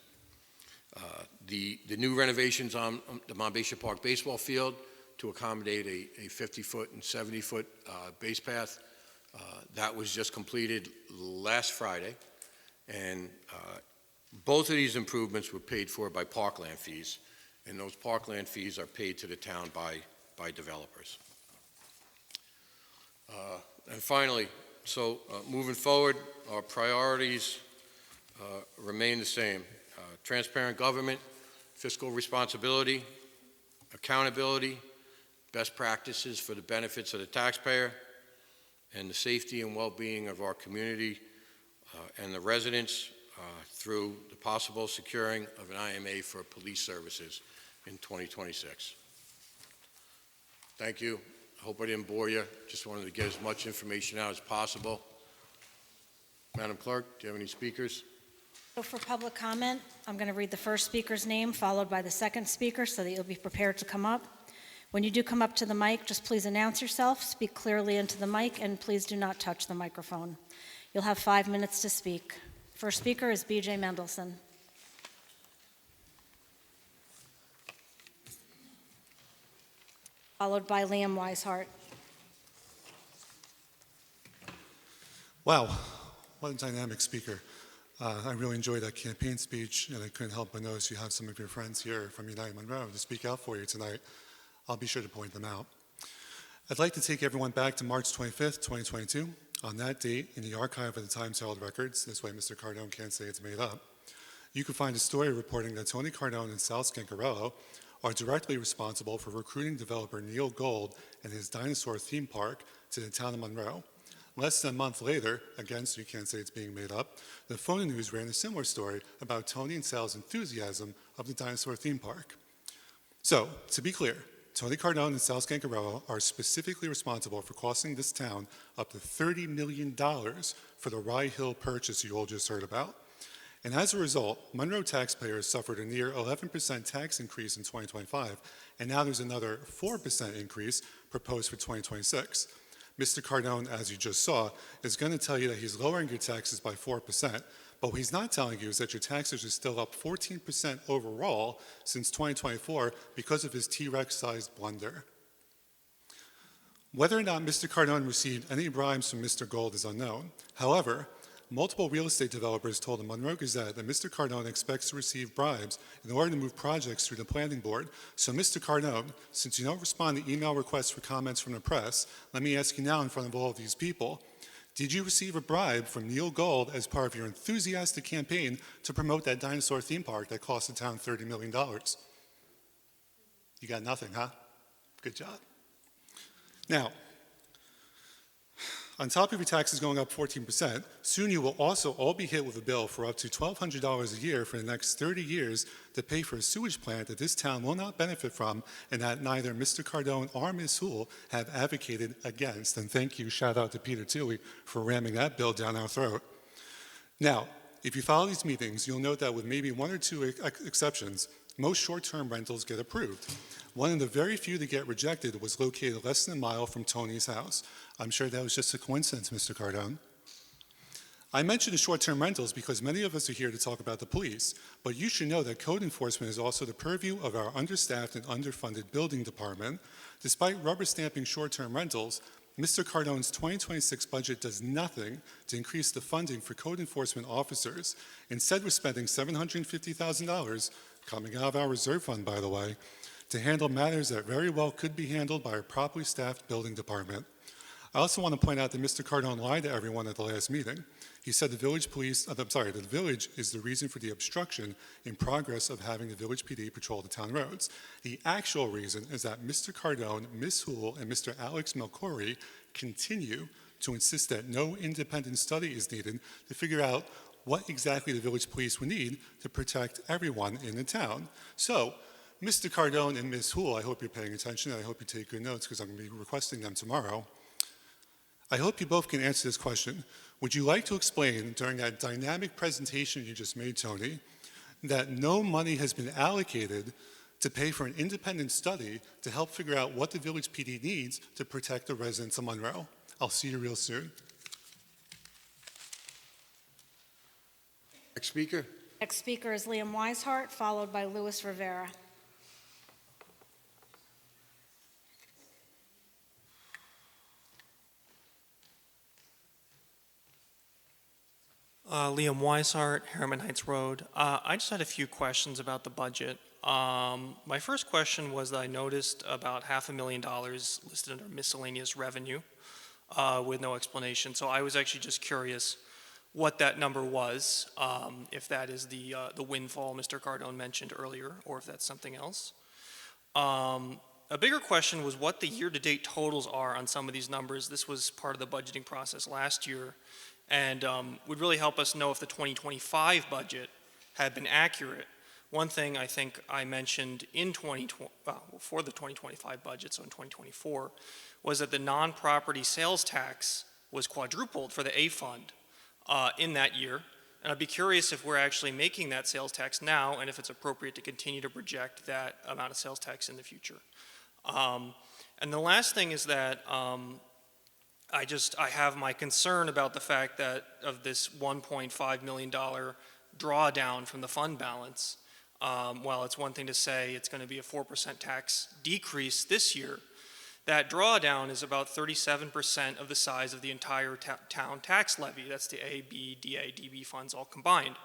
The new renovations on the Monbassia Park baseball field to accommodate a 50-foot and 70-foot base path, that was just completed last Friday. And both of these improvements were paid for by parkland fees, and those parkland fees are paid to the town by developers. And finally, moving forward, our priorities remain the same. Transparent government, fiscal responsibility, accountability, best practices for the benefits of the taxpayer, and the safety and well-being of our community and the residents through the possible securing of an IMA for police services in 2026. Thank you. I hope I didn't bore you. Just wanted to get as much information out as possible. Madam Clerk, do you have any speakers? So for public comment, I'm going to read the first speaker's name, followed by the second speaker, so that you'll be prepared to come up. When you do come up to the mic, just please announce yourself, speak clearly into the mic, and please do not touch the microphone. You'll have 5 minutes to speak. First speaker is B.J. Mendelson. Followed by Liam Weishart. Wow, what a dynamic speaker. I really enjoyed that campaign speech, and I couldn't help but notice you have some of your friends here from United Monroe to speak out for you tonight. I'll be sure to point them out. I'd like to take everyone back to March 25th, 2022. On that date, in the archive of the Times Herald records, this way Mr. Cardone can't say it's made up, you can find a story reporting that Tony Cardone and Sal Scancarello are directly responsible for recruiting developer Neil Gold and his dinosaur theme park to the town of Monroe. Less than a month later, again, so you can't say it's being made up, the Phone News ran a similar story about Tony and Sal's enthusiasm of the dinosaur theme park. So, to be clear, Tony Cardone and Sal Scancarello are specifically responsible for costing this town up to $30 million for the Rye Hill purchase you all just heard about. And as a result, Monroe taxpayers suffered a near 11% tax increase in 2025, and now there's another 4% increase proposed for 2026. Mr. Cardone, as you just saw, is going to tell you that he's lowering your taxes by 4%, but what he's not telling you is that your taxes are still up 14% overall since 2024 because of his T-Rex-sized blunder. Whether or not Mr. Cardone received any bribes from Mr. Gold is unknown. However, multiple real estate developers told the Monroe Gazette that Mr. Cardone expects to receive bribes in order to move projects through the planning board. So, Mr. Cardone, since you don't respond to email requests for comments from the press, let me ask you now in front of all of these people, did you receive a bribe from Neil Gold as part of your enthusiastic campaign to promote that dinosaur theme park that cost the town $30 million? You got nothing, huh? Good job. Now, on top of your taxes going up 14%, soon you will also all be hit with a bill for up to $1,200 a year for the next 30 years to pay for a sewage plant that this town will not benefit from and that neither Mr. Cardone or Ms. Houle have advocated against. And thank you, shout out to Peter Tilley for ramming that bill down our throat. Now, if you follow these meetings, you'll note that with maybe one or two exceptions, most short-term rentals get approved. One of the very few that get rejected was located less than a mile from Tony's house. I'm sure that was just a coincidence, Mr. Cardone. I mentioned the short-term rentals because many of us are here to talk about the police, but you should know that code enforcement is also the purview of our understaffed and underfunded building department. Despite rubber stamping short-term rentals, Mr. Cardone's 2026 budget does nothing to increase the funding for code enforcement officers. Instead, we're spending $750,000, coming out of our reserve fund, by the way, to handle matters that very well could be handled by a properly staffed building department. I also want to point out that Mr. Cardone lied to everyone at the last meeting. He said the village is the reason for the obstruction in progress of having the village PD patrol the town roads. The actual reason is that Mr. Cardone, Ms. Houle, and Mr. Alex Melcori continue to insist that no independent study is needed to figure out what exactly the village police would need to protect everyone in the town. So, Mr. Cardone and Ms. Houle, I hope you're paying attention, and I hope you take good notes because I'm going to be requesting them tomorrow. I hope you both can answer this question. Would you like to explain during that dynamic presentation you just made, Tony, that no money has been allocated to pay for an independent study to help figure out what the Village PD needs to protect the residents of Monroe? I'll see you real soon. Next speaker? Next speaker is Liam Weishart, followed by Louis Rivera. Liam Weishart, Harriman Heights Road. I just had a few questions about the budget. My first question was that I noticed about $500,000 listed under miscellaneous revenue with no explanation. So I was actually just curious what that number was, if that is the windfall Mr. Cardone mentioned earlier, or if that's something else. A bigger question was what the year-to-date totals are on some of these numbers. This was part of the budgeting process last year, and would really help us know if the 2025 budget had been accurate. One thing I think I mentioned in for the 2025 budget, so in 2024, was that the non-property sales tax was quadrupled for the A fund in that year. And I'd be curious if we're actually making that sales tax now and if it's appropriate to continue to project that amount of sales tax in the future. And the last thing is that I have my concern about the fact that of this $1.5 million drawdown from the fund balance. While it's one thing to say it's going to be a 4% tax decrease this year, that drawdown is about 37% of the size of the entire town tax levy. That's the A, B, DA, DB funds all combined.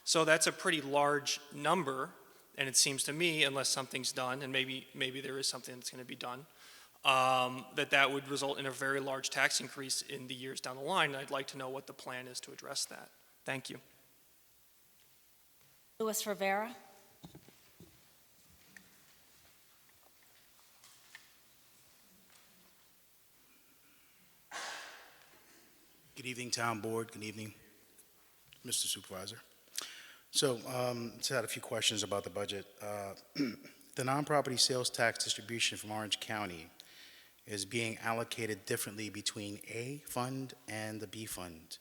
So that's a pretty large number, and it seems to me, unless something's done, and maybe there is something that's going to be done, that would result in a very large tax increase in the years down the line, and I'd like to know what the plan is to address that. Thank you. Louis Rivera. Good evening, Town Board. Good evening, Mr. Supervisor. So, just had a few questions about the budget. The non-property sales tax distribution from Orange County is being allocated differently between A fund and the B fund.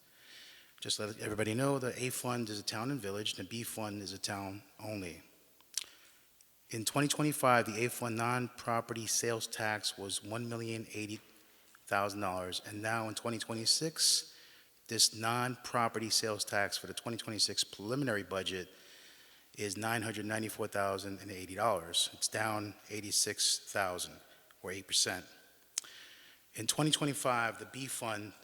Just let everybody know, the A fund is a town and village, and the B fund is a town only. In 2025, the A fund non-property sales tax was $1,080,000, and now in 2026, this non-property sales tax for the 2026 preliminary budget is $994,080. It's down $86,000, or 8%. In 2025, the B fund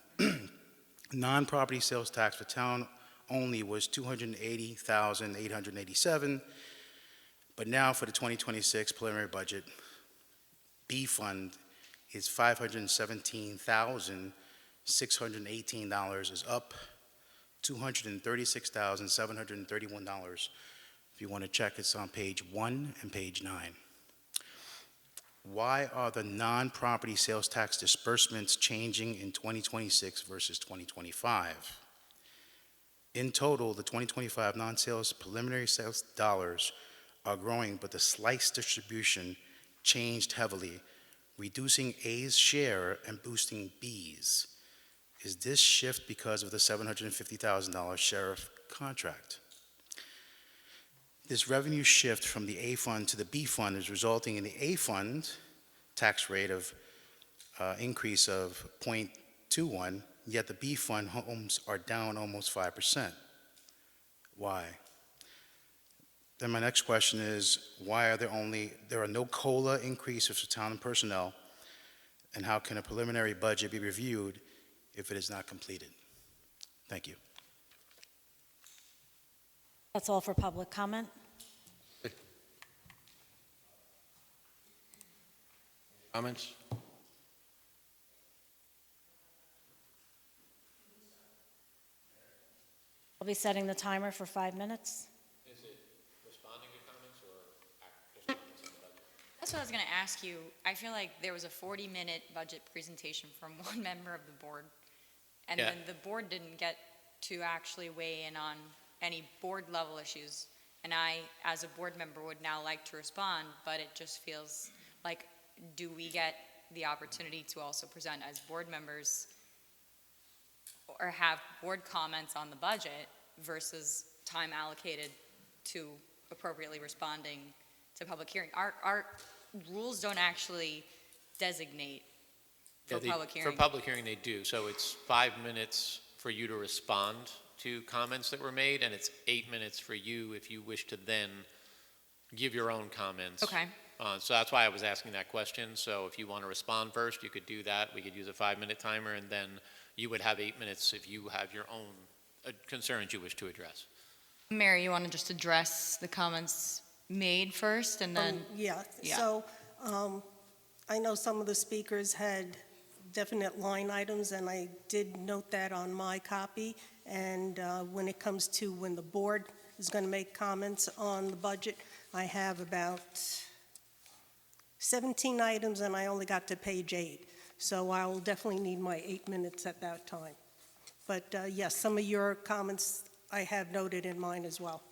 non-property sales tax for town only was $280,887, but now for the 2026 preliminary budget, B fund is $517,618, is up $236,731. If you want to check, it's on page 1 and page 9. Why are the non-property sales tax disbursements changing in 2026 versus 2025? In total, the 2025 non-sales preliminary sales dollars are growing, but the slice distribution changed heavily, reducing A's share and boosting B's. Is this shift because of the $750,000 sheriff contract? This revenue shift from the A fund to the B fund is resulting in the A fund tax rate of increase of 0.21, yet the B fund homes are down almost 5%. Why? Then my next question is, why are there are no COLA increases for town and personnel, and how can a preliminary budget be reviewed if it is not completed? Thank you. That's all for public comment. Comments? I'll be setting the timer for 5 minutes. Is it responding to comments or just comments on the budget? That's what I was going to ask you. I feel like there was a 40-minute budget presentation from one member of the board, and then the board didn't get to actually weigh in on any board-level issues. And I, as a board member, would now like to respond, but it just feels like, do we get the opportunity to also present as board members or have board comments on the budget versus time allocated to appropriately responding to public hearing. Our rules don't actually designate for Yeah, public hearing. For public hearing, they do. So it's 5 minutes for you to respond to comments that were made, and it's 8 minutes for you if you wish to then give your own comments. Okay. So that's why I was asking that question. So if you want to respond first, you could do that. We could use a 5-minute timer, and then you would have 8 minutes if you have your own concerns you wish to address. Mary, you want to just address the comments made first, and then? Yeah, Yeah. so I know some of the speakers had definite line items, and I did note that on my copy. And when it comes to when the board is going to make comments on the budget, I have about 17 items, and I only got to page 8. So I will definitely need my 8 minutes at that time. But yes, some of your comments I have noted in mine as well.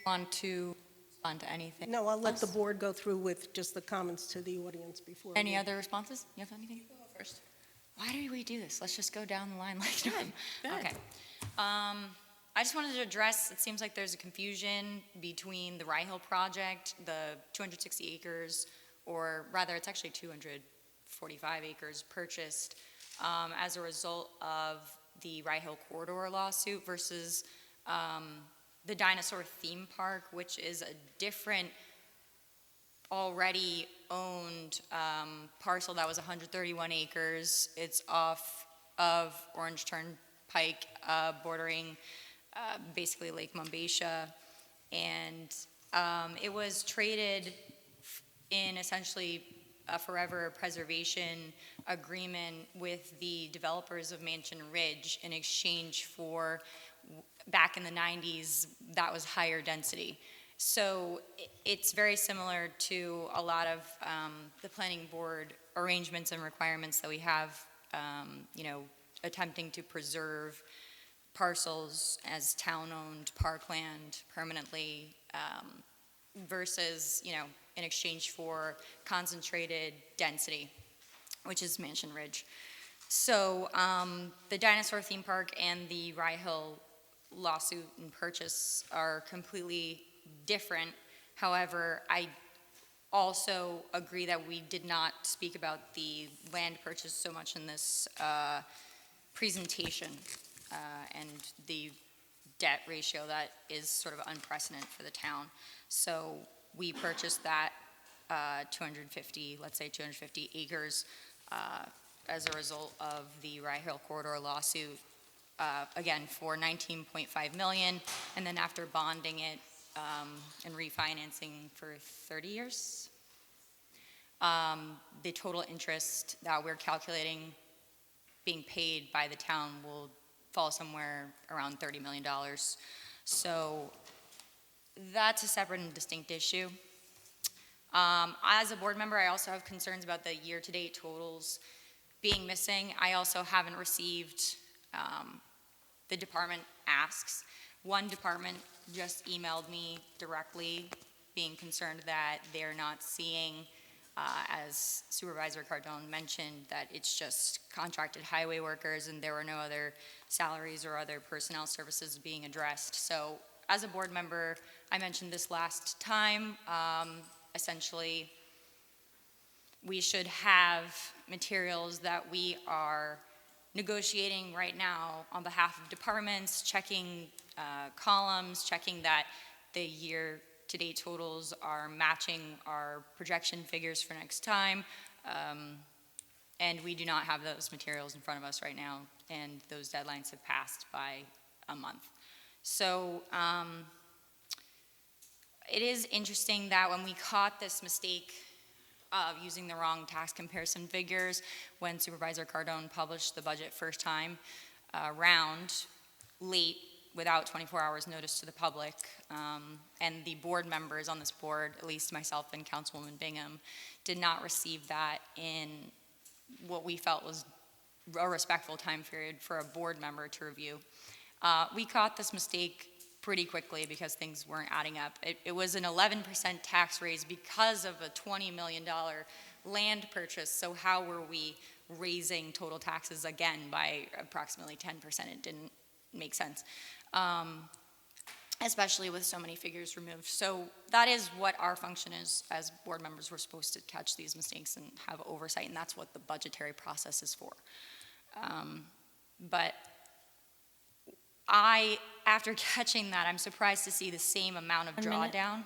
Want to respond to anything? No, I'll let the else? board go through with just the comments to the audience before. Any we- other responses? You have anything? First. Why do we do this? Let's just go down the line like that. Okay. I just wanted to address, it seems like there's a confusion between the Rye Hill project, the 260 acres, or rather, it's actually 245 acres purchased as a result of the Rye Hill corridor lawsuit versus the dinosaur theme park, which is a different already owned parcel that was 131 acres. It's off of Orange Turnpike, bordering basically Lake Mumbaisha. And it was traded in essentially a forever preservation agreement with the developers of Mansion Ridge in exchange for, back in the 90s, that was higher density. So it's very similar to a lot of the planning board arrangements and requirements that we have, attempting to preserve parcels as town-owned parkland permanently versus, in exchange for concentrated density, which is Mansion Ridge. So the dinosaur theme park and the Rye Hill lawsuit and purchase are completely different. However, I also agree that we did not speak about the land purchase so much in this presentation and the debt ratio that is sort of unprecedented for the town. So we purchased that 250 acres as a result of the Rye Hill corridor lawsuit, again, for $19.5 million, and then after bonding it and refinancing for 30 years, the total interest that we're calculating being paid by the town will fall somewhere around $30 million. So that's a separate and distinct issue. As a board member, I also have concerns about the year-to-date totals being missing. I also haven't received the department asks. One department just emailed me directly being concerned that they're not seeing, as Supervisor Cardone mentioned, that it's just contracted highway workers and there were no other salaries or other personnel services being addressed. So as a board member, I mentioned this last time, essentially we should have materials that we are negotiating right now on behalf of departments, checking columns, checking that the year-to-date totals are matching our projection figures for next time. And we do not have those materials in front of us right now, and those deadlines have passed by a month. So it is interesting that when we caught this mistake of using the wrong tax comparison figures when Supervisor Cardone published the budget first time round late without 24 hours notice to the public, and the board members on this board, at least myself and Councilwoman Bingham, did not receive that in what we felt was a respectful time period for a board member to review. We caught this mistake pretty quickly because things weren't adding up. It was an 11% tax raise because of a $20 million land purchase, so how were we raising total taxes again by approximately 10%. It didn't make sense, especially with so many figures removed. So that is what our function is as board members. We're supposed to catch these mistakes and have oversight, and that's what the budgetary process is for. But after catching that, I'm surprised to see the same amount of 1 minute. drawdown.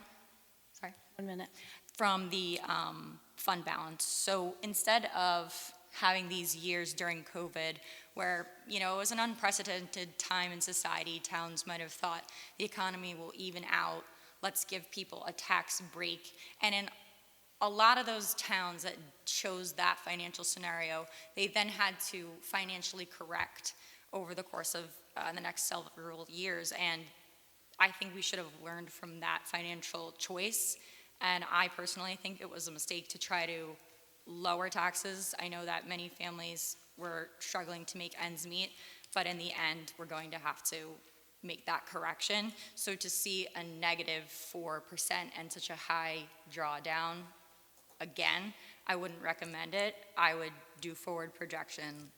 Sorry? 1 minute. From the fund balance. So instead of having these years during COVID where, it was an unprecedented time in society, towns might have thought the economy will even out, let's give people a tax break. And in a lot of those towns that chose that financial scenario, they then had to financially correct over the course of the next several years. And I think we should have learned from that financial choice. And I personally think it was a mistake to try to lower taxes. I know that many families were struggling to make ends meet, but in the end, we're going to have to make that correction. So to see a negative 4% and such a high drawdown, again, I wouldn't recommend it. I would do forward projection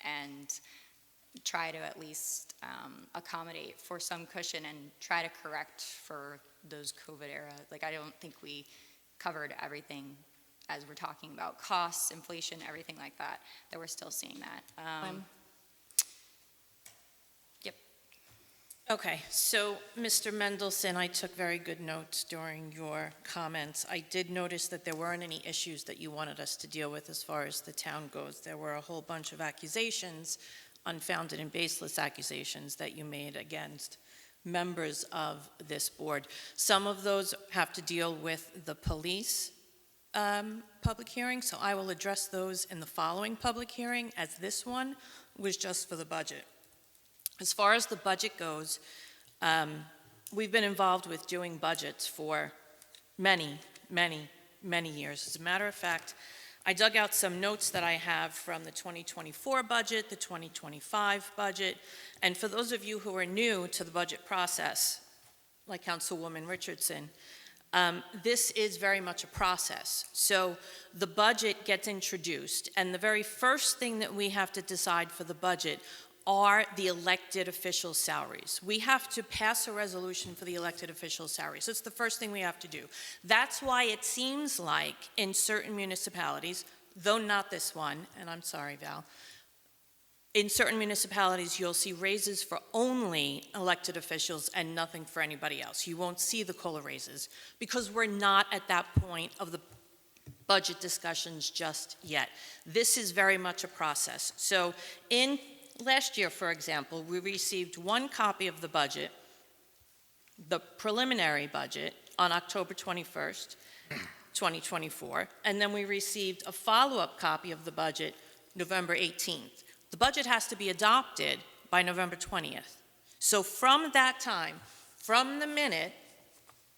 and try to at least accommodate for some cushion and try to correct for those COVID era. Like, I don't think we covered everything as we're talking about costs, inflation, everything like that, that we're still seeing that. Yep. Okay, so Mr. Mendelson, I took very good notes during your comments. I did notice that there weren't any issues that you wanted us to deal with as far as the town goes. There were a whole bunch of accusations, unfounded and baseless accusations that you made against members of this board. Some of those have to deal with the police public hearing, so I will address those in the following public hearing, as this one was just for the budget. As far as the budget goes, we've been involved with doing budgets for many, many, many years. As a matter of fact, I dug out some notes that I have from the 2024 budget, the 2025 budget, and for those of you who are new to the budget process, like Councilwoman Richardson, this is very much a process. So the budget gets introduced, and the very first thing that we have to decide for the budget are the elected official salaries. We have to pass a resolution for the elected official salaries. It's the first thing we have to do. That's why it seems like in certain municipalities, though not this one, and I'm sorry, Val, in certain municipalities, you'll see raises for only elected officials and nothing for anybody else. You won't see the COLA raises because we're not at that point of the budget discussions just yet. This is very much a process. So in last year, for example, we received one copy of the budget, the preliminary budget, on October 21st, 2024, and then we received a follow-up copy of the budget November 18th. The budget has to be adopted by November 20th. So from that time, from the minute,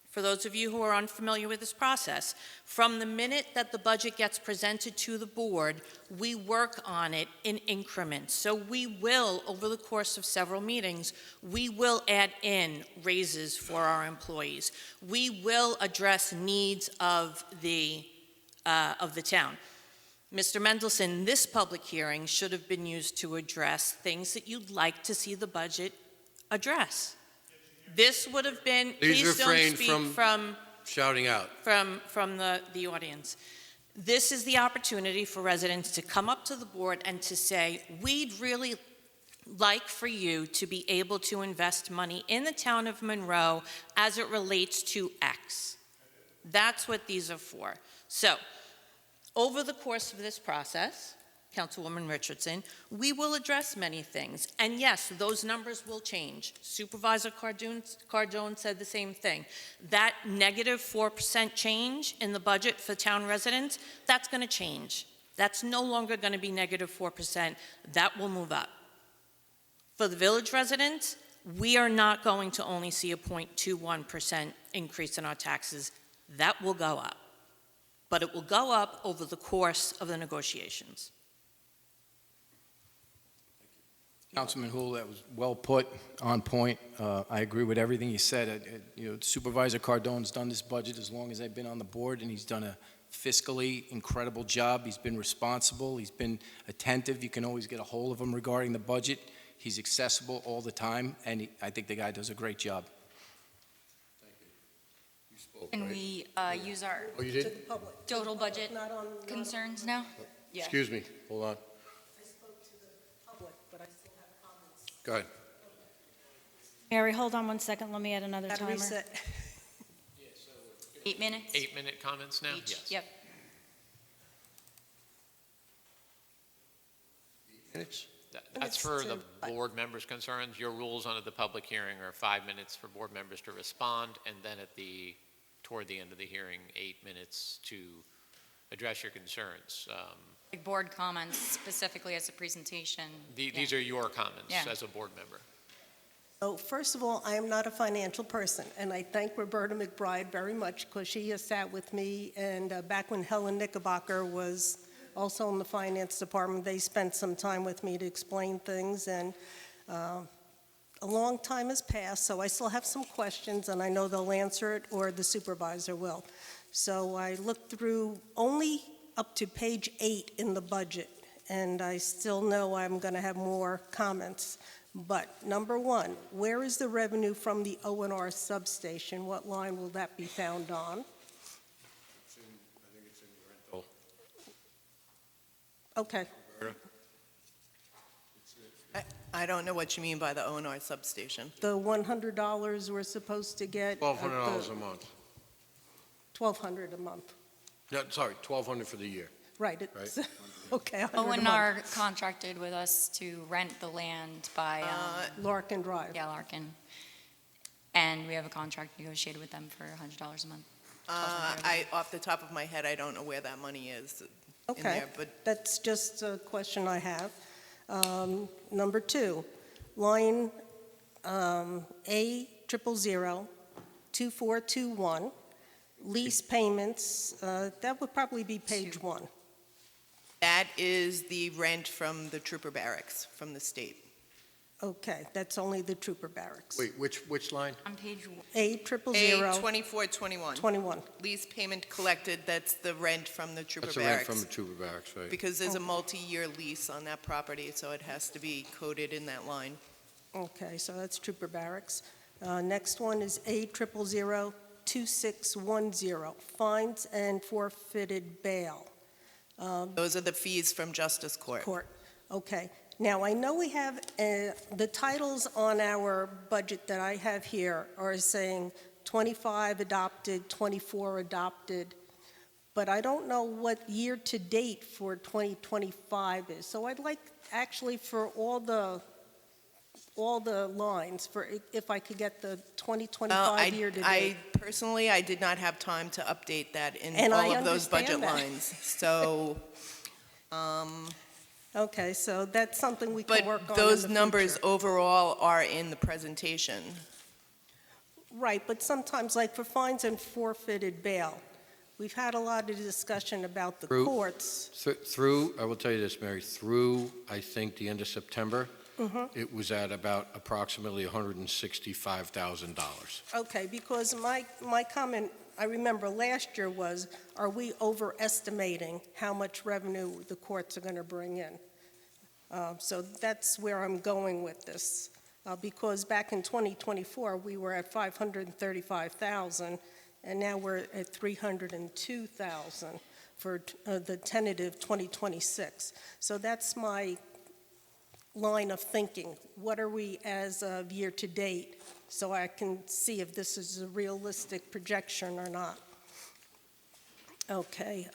for those of you who are unfamiliar with this process, from the minute that the budget gets presented to the board, we work on it in increments. So we will, over the course of several meetings, we will add in raises for our employees. We will address needs of the town. Mr. Mendelson, this public hearing should have been used to address things that you'd like to see the budget address. This would have been, Please don't refrain speak from shouting out. from the audience. This is the opportunity for residents to come up to the board and to say, we'd really like for you to be able to invest money in the town of Monroe as it relates to X. That's what these are for. So, over the course of this process, Councilwoman Richardson, we will address many things. And yes, those numbers will change. Supervisor Cardone said the same thing. That negative 4% change in the budget for town residents, that's going to change. That's no longer going to be negative 4%. That will move up. For the village residents, we are not going to only see a 0.21% increase in our taxes. That will go up. But it will go up over the course of the negotiations. Councilman Hool, that was well put, on point. I agree with everything you said. Supervisor Cardone's done this budget as long as I've been on the board, and he's done a fiscally incredible job. He's been responsible, he's been attentive. You can always get a hold of him regarding the budget. He's accessible all the time, and I think the guy does a great job. You spoke, Can right? we use our Oh, you To did? the public. total budget Not on- not on- concerns now? Yeah. Excuse me, hold on. I spoke to the public, but I still have comments. Go ahead. Mary, hold on one second, let me add another Gotta timer. reset. 8 minutes? 8-minute comments now? Each. Yes. Yep. Minutes? That's for the board members' concerns. Your rules under the public hearing are 5 minutes for board members to respond, and then toward the end of the hearing, 8 minutes to address your concerns. Like board comments specifically as a presentation. These are your comments Yeah. as a board member. So first of all, I am not a financial person, and I thank Roberta McBride very much because she has sat with me, and back when Helen Knickerbocker was also in the finance department, they spent some time with me to explain things, and a long time has passed, so I still have some questions, and I know they'll answer it, or the supervisor will. So I looked through only up to page 8 in the budget, and I still know I'm going to have more comments. But number one, where is the revenue from the O&R substation? What line will that be found on? I think it's in rental. Okay, I don't know what you mean by the O&R substation. the $100 we're supposed to get. $1,200 a month. $1,200 a month, No, sorry, $1,200 for the year. right. It's okay, $100 a month. O&R contracted with us to rent the land by, Larkin Drive. yeah, Larkin. And we have a contract negotiated with them for $100 a month. Off the top of my head, I don't know where that money is in Okay, there, but that's just a question I have. Number 2, line A0002421, lease payments, that would probably be page 1. that is the rent from the trooper barracks from the state. Okay, that's only the trooper barracks. Wait, which line? On page 1. A2421, A2421. lease payment collected, that's the rent from the trooper That's the rent from barracks. the trooper barracks, right? Because there's a multi-year lease on that property, so it has to be coded in that line. Okay, so that's trooper barracks. Next one is A0002610, fines and forfeited bail. Those are the fees from Justice Court. Okay. Now, I know we have, the titles on our budget that I have here are saying 25 adopted, 24 adopted, but I don't know what year-to-date for 2025 is. So I'd like, actually, for all the lines, for if I could get the 2025 year-to-date. Personally, I did not have time to update that in And I all of those budget understand that. lines. So, Okay, so that's something we can work on but in those the numbers future. overall are in the presentation. Right, but sometimes, like for fines and forfeited bail, we've had a lot of discussion about the Through- courts. Through, I will tell you this, Mary, through, I think, the end of September, it was at about approximately $165,000. Okay, because my comment, I remember last year was, are we overestimating how much revenue the courts are going to bring in? So that's where I'm going with this. Because back in 2024, we were at 535,000, and now we're at 302,000 for the tentative 2026. So that's my line of thinking. What are we as of year-to-date, so I can see if this is a realistic projection or not. Okay.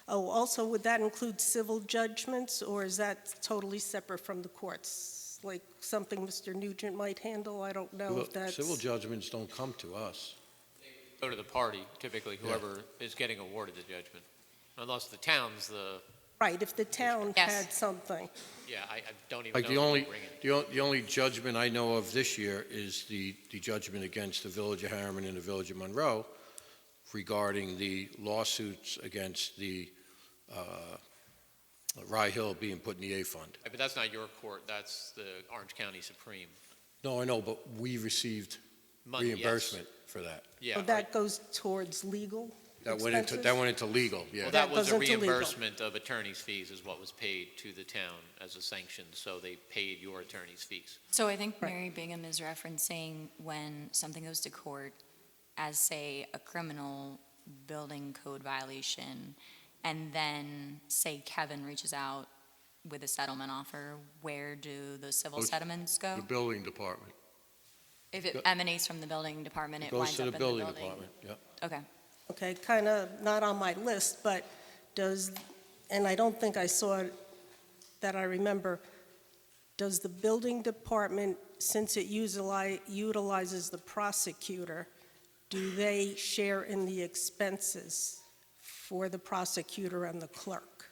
Also, would that include civil judgments, or is that totally separate from the courts? Like something Mr. Nugent might handle? I don't know if that's... Civil judgments don't come to us. Go to the party, typically, whoever is getting awarded the judgment. Unless the town's Right, if the town Yes. had something. yeah, I don't even Like know who to bring it. the only judgment I know of this year is the judgment against the Village of Harriman and the Village of Monroe regarding the lawsuits against the Rye Hill being put in the A fund. But that's not your court, that's the Orange County Supreme. No, I know, but we received Money, yes. reimbursement for that. Yeah, So right. that goes towards legal? expenses? That went into legal, yeah. Well, That that was a goes into legal. reimbursement of attorney's fees is what was paid to the town as a sanction, so they paid your attorney's fees. So I think Right. Mary Bingham is referencing when something goes to court as, say, a criminal building code violation, and then, say, Kevin reaches out with a settlement offer, where do the civil Goes- settlements go? The building department. If it emanates from the building department, It it goes winds to up the in building department, yeah. Okay. Okay, kind of not on my list, but and I don't think I saw it, that I remember, does the building department, since it utilizes the prosecutor, do they share in the expenses for the prosecutor and the clerk?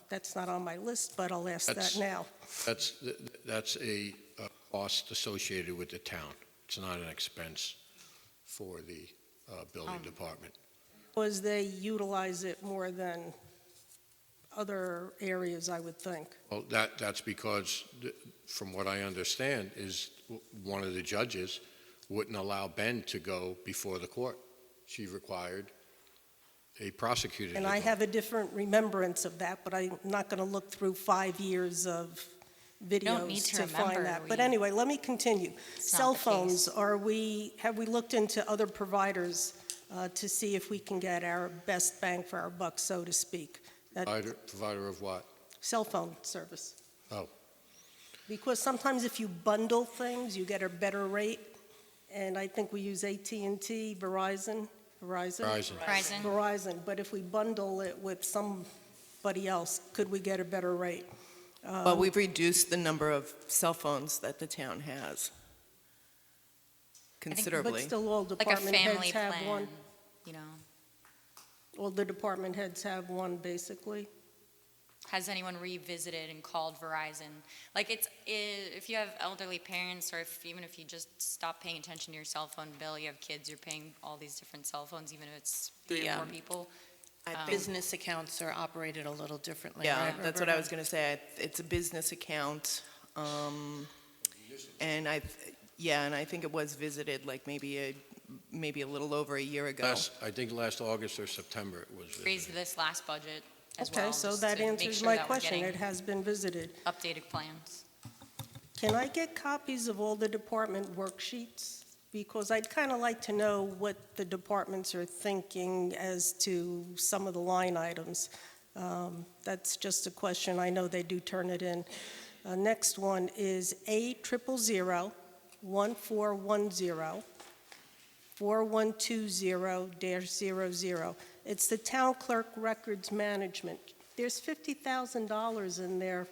That's not on my list, but I'll ask that That's- now. That's a cost associated with the town. It's not an expense for the building department. Was they utilize it more than other areas, I would think. Well, that's because, from what I understand, is one of the judges wouldn't allow Ben to go before the court. She required a prosecutor to And go. I have a different remembrance of that, but I'm not going to look through 5 years of don't need videos to to find remember. that. But We- anyway, let me continue. It's not Cell the phones, case. have we looked into other providers to see if we can get our best bang for our buck, so to speak? That Provider of what? cell phone service. Oh. Because sometimes if you bundle things, you get a better rate. And I think we use AT&T, Verizon. Verizon. Verizon, but if we bundle it with somebody else, could we get a better rate? Well, we've reduced the number of cell phones that the town has But considerably. still, all Like a department family heads have plan, one. you know? All the department heads have one, basically. Has anyone revisited and called Verizon? Like, if you have elderly parents, or even if you just stop paying attention to your cell phone bill, you have kids, you're paying all these different cell phones, even if it's 3 or 4 people. Business accounts are operated a little differently, Yeah, right, that's what I Roberta? was going to say. It's a business account. And I think it was visited like maybe a little over a year ago. I think last August or September it was visited. Raised this last budget as well. Okay, so just that to make answers sure my that we're question. getting It has been visited. updated plans. Can I get copies of all the department worksheets? Because I'd kind of like to know what the departments are thinking as to some of the line items. That's just a question. I know they do turn it in. Next one is A000-1410, 4120-00. It's the town clerk records management. There's $50,000 in there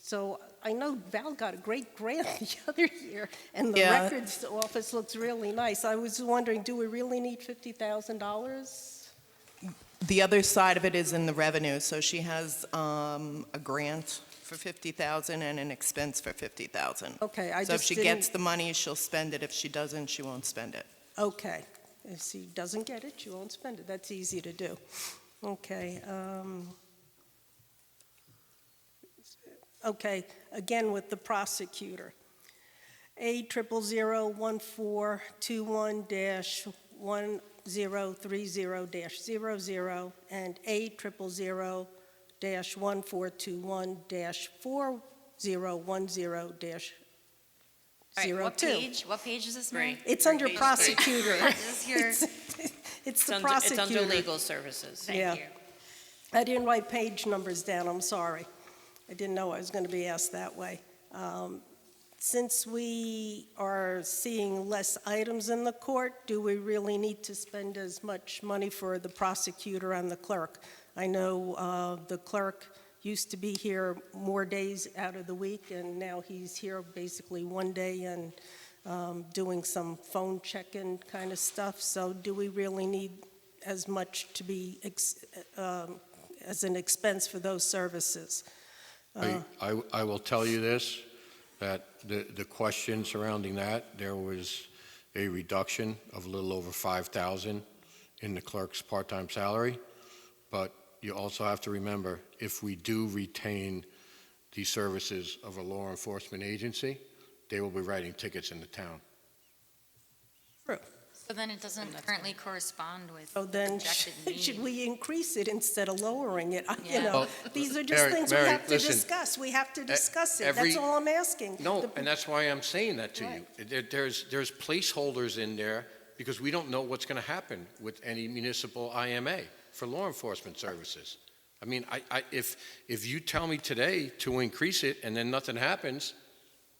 so I know Val got a great grant the other year, and the Yeah. records office looks really nice. I was wondering, do we really need $50,000? The other side of it is in the revenue. So she has a grant for $50,000 and an expense for $50,000. Okay, I So if just she didn't... gets the money, she'll spend it. If she doesn't, she won't spend it. Okay. If she doesn't get it, she won't spend it. That's easy to do. Okay. Okay, again with the prosecutor. A000-1030-00 and A000-1421-4010-02. All right, what page is this now? Great. It's under Page prosecutor. This is your, It's the it's prosecutor. under legal services. Yeah. Thank you. I didn't write page numbers down, I'm sorry. I didn't know I was going to be asked that way. Since we are seeing less items in the court, do we really need to spend as much money for the prosecutor and the clerk? I know the clerk used to be here more days out of the week, and now he's here basically one day and doing some phone check-in kind of stuff. So do we really need as much to be as an expense for those services? I will tell you this, that the question surrounding that, there was a reduction of a little over $5,000 in the clerk's part-time salary, but you also have to remember, if we do retain the services of a law enforcement agency, they will be writing tickets in the town. True. So then it doesn't currently correspond with So then, projected should need. we increase it instead of lowering it? You Yeah. know, Well, these are just Mary- things we Mary, have to listen, discuss. We have to discuss it. every- That's all I'm asking. No, The- and that's why I'm saying that to you. There's placeholders in there because we don't know what's going to happen with any municipal IMA for law enforcement services. I mean, if you tell me today to increase it and then nothing happens,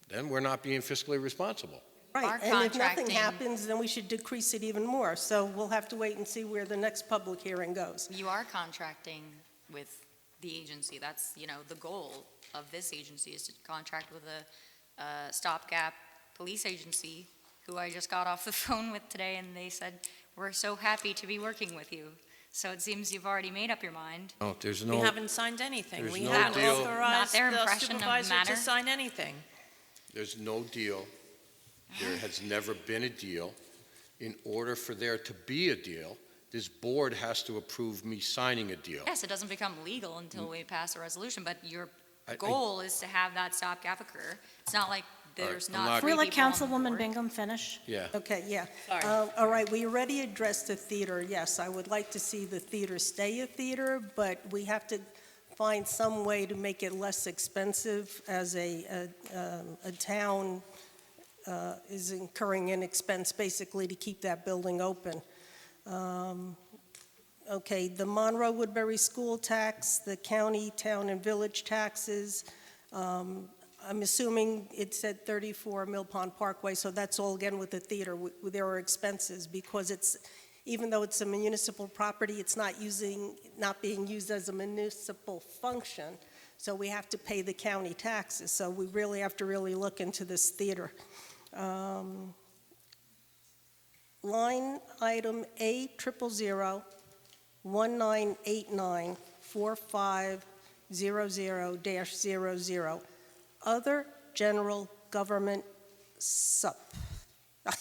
then we're not being fiscally responsible. Right, Our and if nothing contracting- happens, then we should decrease it even more. So we'll have to wait and see where the next public hearing goes. You are contracting with the agency. That's, the goal of this agency is to contract with a stopgap police agency who I just got off the phone with today, and they said, we're so happy to be working with you. So it seems you've already made up your mind. No, there's We no, haven't signed anything. There's We no haven't deal. Not authorized their the impression of supervisor matter. to sign anything. there's no deal. There has never been a deal. In order for there to be a deal, this board has to approve me signing a deal. Yes, it doesn't become legal until we pass a resolution, but your I- goal is to have that stopgap occur. It's not like there's I'm not not- three Can we let people on the Councilwoman board. Bingham finish? Yeah. Okay, yeah. Sorry. All right, we already addressed the theater. Yes, I would like to see the theater stay a theater, but we have to find some way to make it less expensive as a town is incurring an expense basically to keep that building open. Okay, the Monroe Woodbury school tax, the county, town, and village taxes. I'm assuming it said 34 Mill Pond Parkway, so that's all again with the theater. There are expenses because even though it's a municipal property, it's not being used as a municipal function. So we have to pay the county taxes. So we really have to look into this theater. Line item A000 1989-4500-00, other general government sup. I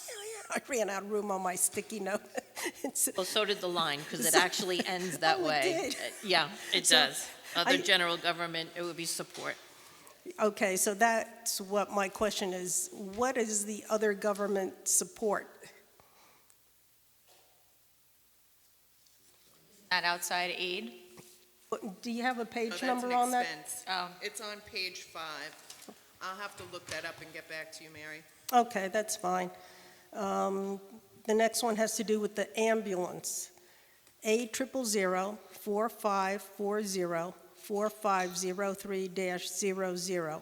ran out of room on my sticky note. Well, so did the line, because it actually ends that Oh, it way. did. Yeah, it So, does. Other I- general government, it would be support. Okay, so that's what my question is. What is the other government support? That outside aid? Do you have a Oh, page that's number an on that? expense. Oh. It's on page 5. I'll have to look that up and get back to you, Mary. Okay, that's fine. The next one has to do with the ambulance. A000-4540-4503-00.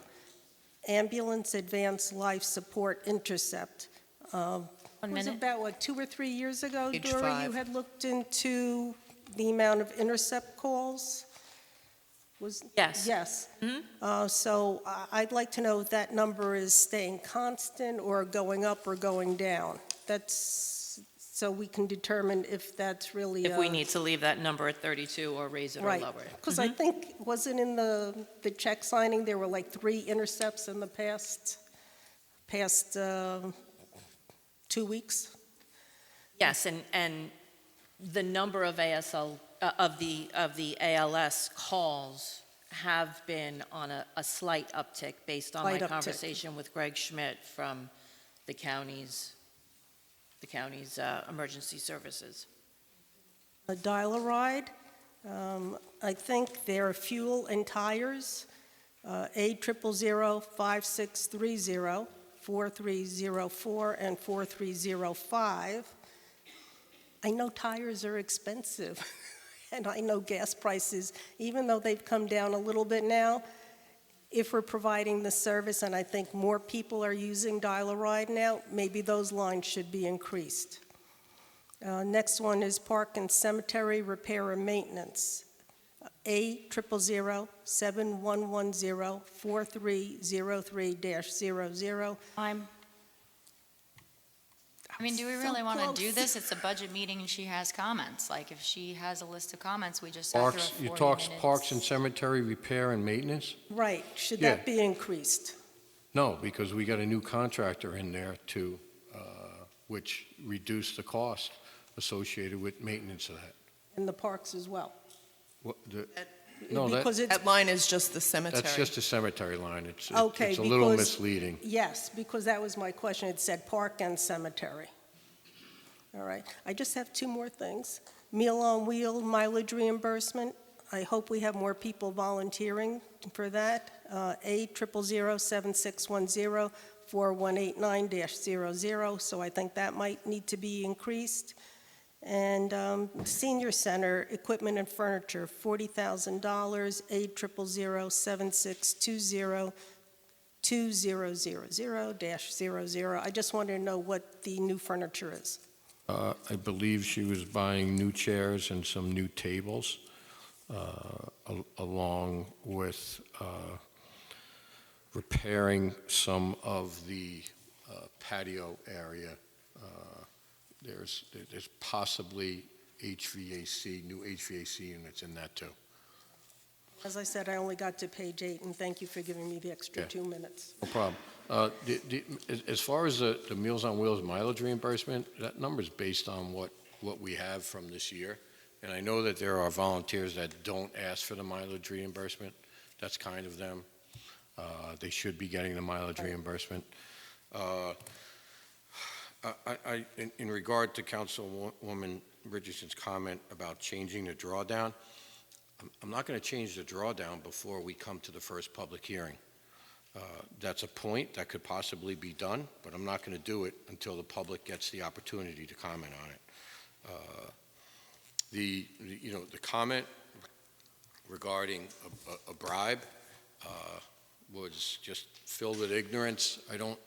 Ambulance Advanced Life Support Intercept. One Was minute. about, 2 or 3 years ago, Page Dory, you 5. had looked into the amount of intercept calls? Yes. Yes. Mhm. So I'd like to know if that number is staying constant or going up or going down. That's, so we can determine if that's really. If we need to leave that number at 32 or raise it or Right. lower it. Because I think, wasn't in the check signing, there were like 3 intercepts in the past 2 weeks? Yes, and the number of of the ALS calls have been on a slight uptick based on my Slight uptick. conversation with Greg Schmidt from the county's emergency services. A dial-a-ride, I think their fuel and tires, A000-5630, 4304, and 4305. I know tires are expensive, and I know gas prices, even though they've come down a little bit now, if we're providing the service, and I think more people are using dial-a-ride now, maybe those lines should be increased. Next one is park and cemetery repair and maintenance. A000-7110, 4303-00. I mean, do we So really want to do close. this? It's a budget meeting and she has comments. Like, if she has a list of comments, we just sat through a Parks, 40 you minutes. talk parks and cemetery repair and maintenance? Right, should Yeah. that be increased? No, because we got a new contractor in there to, which reduced the cost associated with maintenance of that. In the parks as well? No, Because it's, That line is just the cemetery. that's just a cemetery line. It's Okay, a little because- misleading. yes, because that was my question, it said park and cemetery. All right. I just have two more things. Meal on Wheel mileage reimbursement. I hope we have more people volunteering for that. A007610-4189-00, so I think that might need to be increased. And Senior Center, equipment and furniture, $40,000, A007620-2000-00. I just wanted to know what the new furniture is. I believe she was buying new chairs and some new tables, along with repairing some of the patio area. There's possibly new HVAC units in that too. As I said, I only got to page 8, and thank you for giving me the extra Yeah. 2 minutes. No problem. As far as the Meals on Wheels mileage reimbursement, that number's based on what we have from this year. And I know that there are volunteers that don't ask for the mileage reimbursement. That's kind of them. They should be getting the mileage reimbursement. In regard to Councilwoman Richardson's comment about changing the drawdown, I'm not going to change the drawdown before we come to the first public hearing. That's a point that could possibly be done, but I'm not going to do it until the public gets the opportunity to comment on it. The comment regarding a bribe was just filled with ignorance. I don't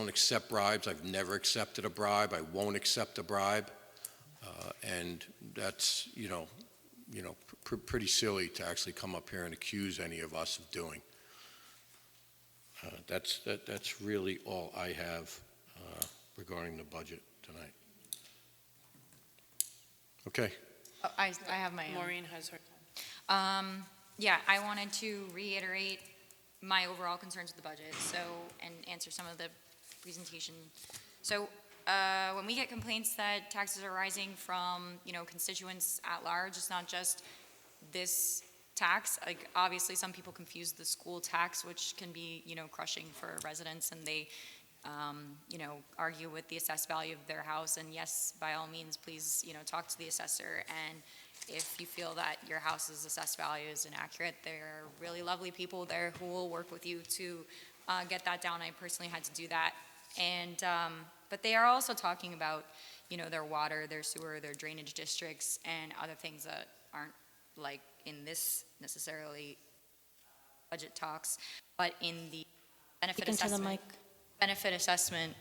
accept bribes. I've never accepted a bribe. I won't accept a bribe. And that's, pretty silly to actually come up here and accuse any of us of doing. That's really all I have regarding the budget tonight. Okay. Oh, I have my own. Maureen has her. Yeah, I wanted to reiterate my overall concerns with the budget, and answer some of the presentation. So, when we get complaints that taxes are rising from, constituents at large, it's not just this tax. Like, obviously, some people confuse the school tax, which can be, crushing for residents, and they, argue with the assessed value of their house. And yes, by all means, please, talk to the assessor. And if you feel that your house's assessed value is inaccurate, there are really lovely people there who will work with you to get that down. I personally had to do that. And, but they are also talking about, their water, their sewer, their drainage districts, and other things that aren't like in this necessarily budget talks, but in the benefit Speak into the assessment. mic. Benefit assessment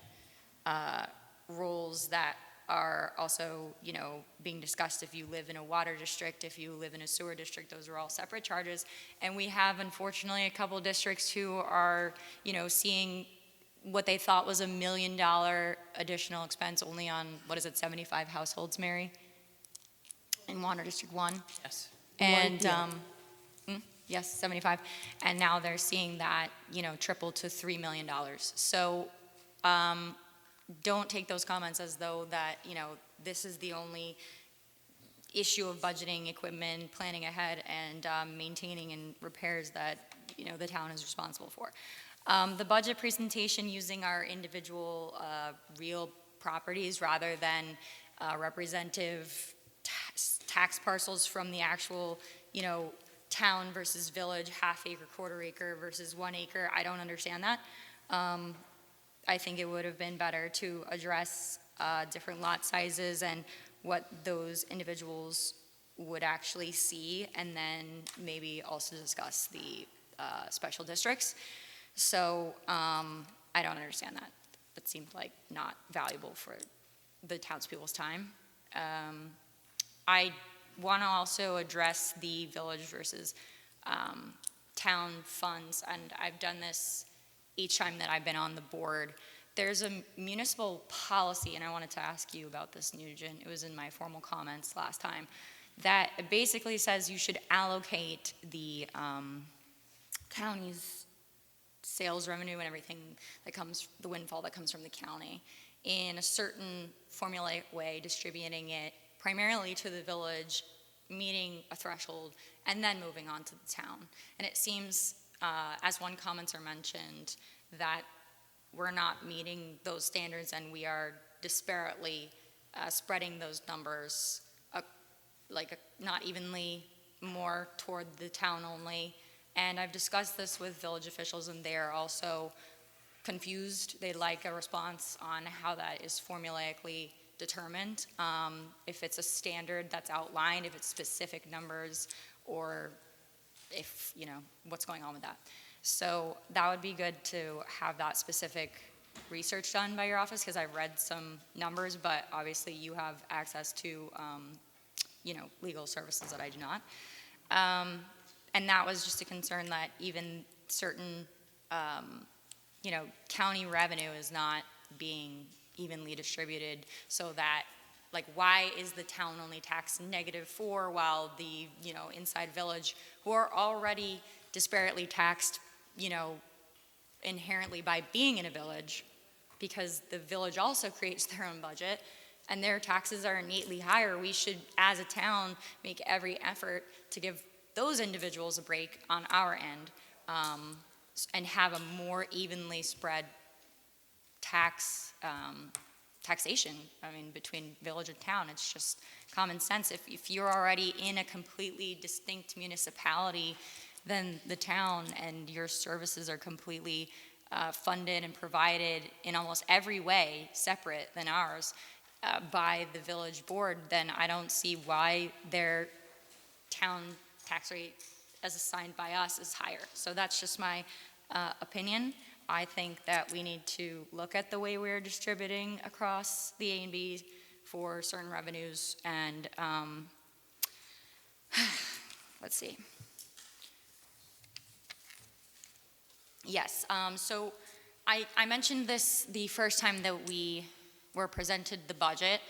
rules that are also, being discussed. If you live in a water district, if you live in a sewer district, those are all separate charges. And we have, unfortunately, a couple districts who are, seeing what they thought was $1 million additional expense only on, 75 households, Mary? In Water District 1? Yes. And, yes, 75. And now they're seeing that, triple to $3 million. So, don't take those comments as though that, this is the only issue of budgeting, equipment, planning ahead, and maintaining and repairs that, the town is responsible for. The budget presentation using our individual real properties rather than representative tax parcels from the actual, town versus village, half acre, quarter acre versus 1 acre. I don't understand that. I think it would have been better to address different lot sizes and what those individuals would actually see, and then maybe also discuss the special districts. So I don't understand that. That seemed like not valuable for the townspeople's time. I want to also address the village versus town funds, and I've done this each time that I've been on the board. There's a municipal policy, and I wanted to ask you about this, Nugent. It was in my formal comments last time, that basically says you should allocate the county's sales revenue and everything that comes, the windfall that comes from the county, in a certain formulaic way, distributing it primarily to the village, meeting a threshold, and then moving on to the town. And it seems, as one commenter mentioned, that we're not meeting those standards, and we are disparately spreading those numbers, not evenly, more toward the town only. And I've discussed this with village officials, and they are also confused. They'd like a response on how that is formulaically determined, if it's a standard that's outlined, if it's specific numbers, or if, what's going on with that. So that would be good to have that specific research done by your office, because I've read some numbers, but obviously you have access to, legal services that I do not. And that was just a concern that even certain, county revenue is not being evenly distributed, so that, why is the town only taxed -4 while the, inside village, who are already disparately taxed, inherently by being in a village, because the village also creates their own budget, and their taxes are innately higher. We should, as a town, make every effort to give those individuals a break on our end, and have a more evenly spread taxation, between village and town. It's just common sense. If you're already in a completely distinct municipality than the town, and your services are completely funded and provided in almost every way separate than ours by the village board, then I don't see why their town tax rate as assigned by us is higher. So that's just my opinion. I think that we need to look at the way we're distributing across the A and B for certain revenues, and let's see. Yes, so I mentioned this the first time that we were presented the budget,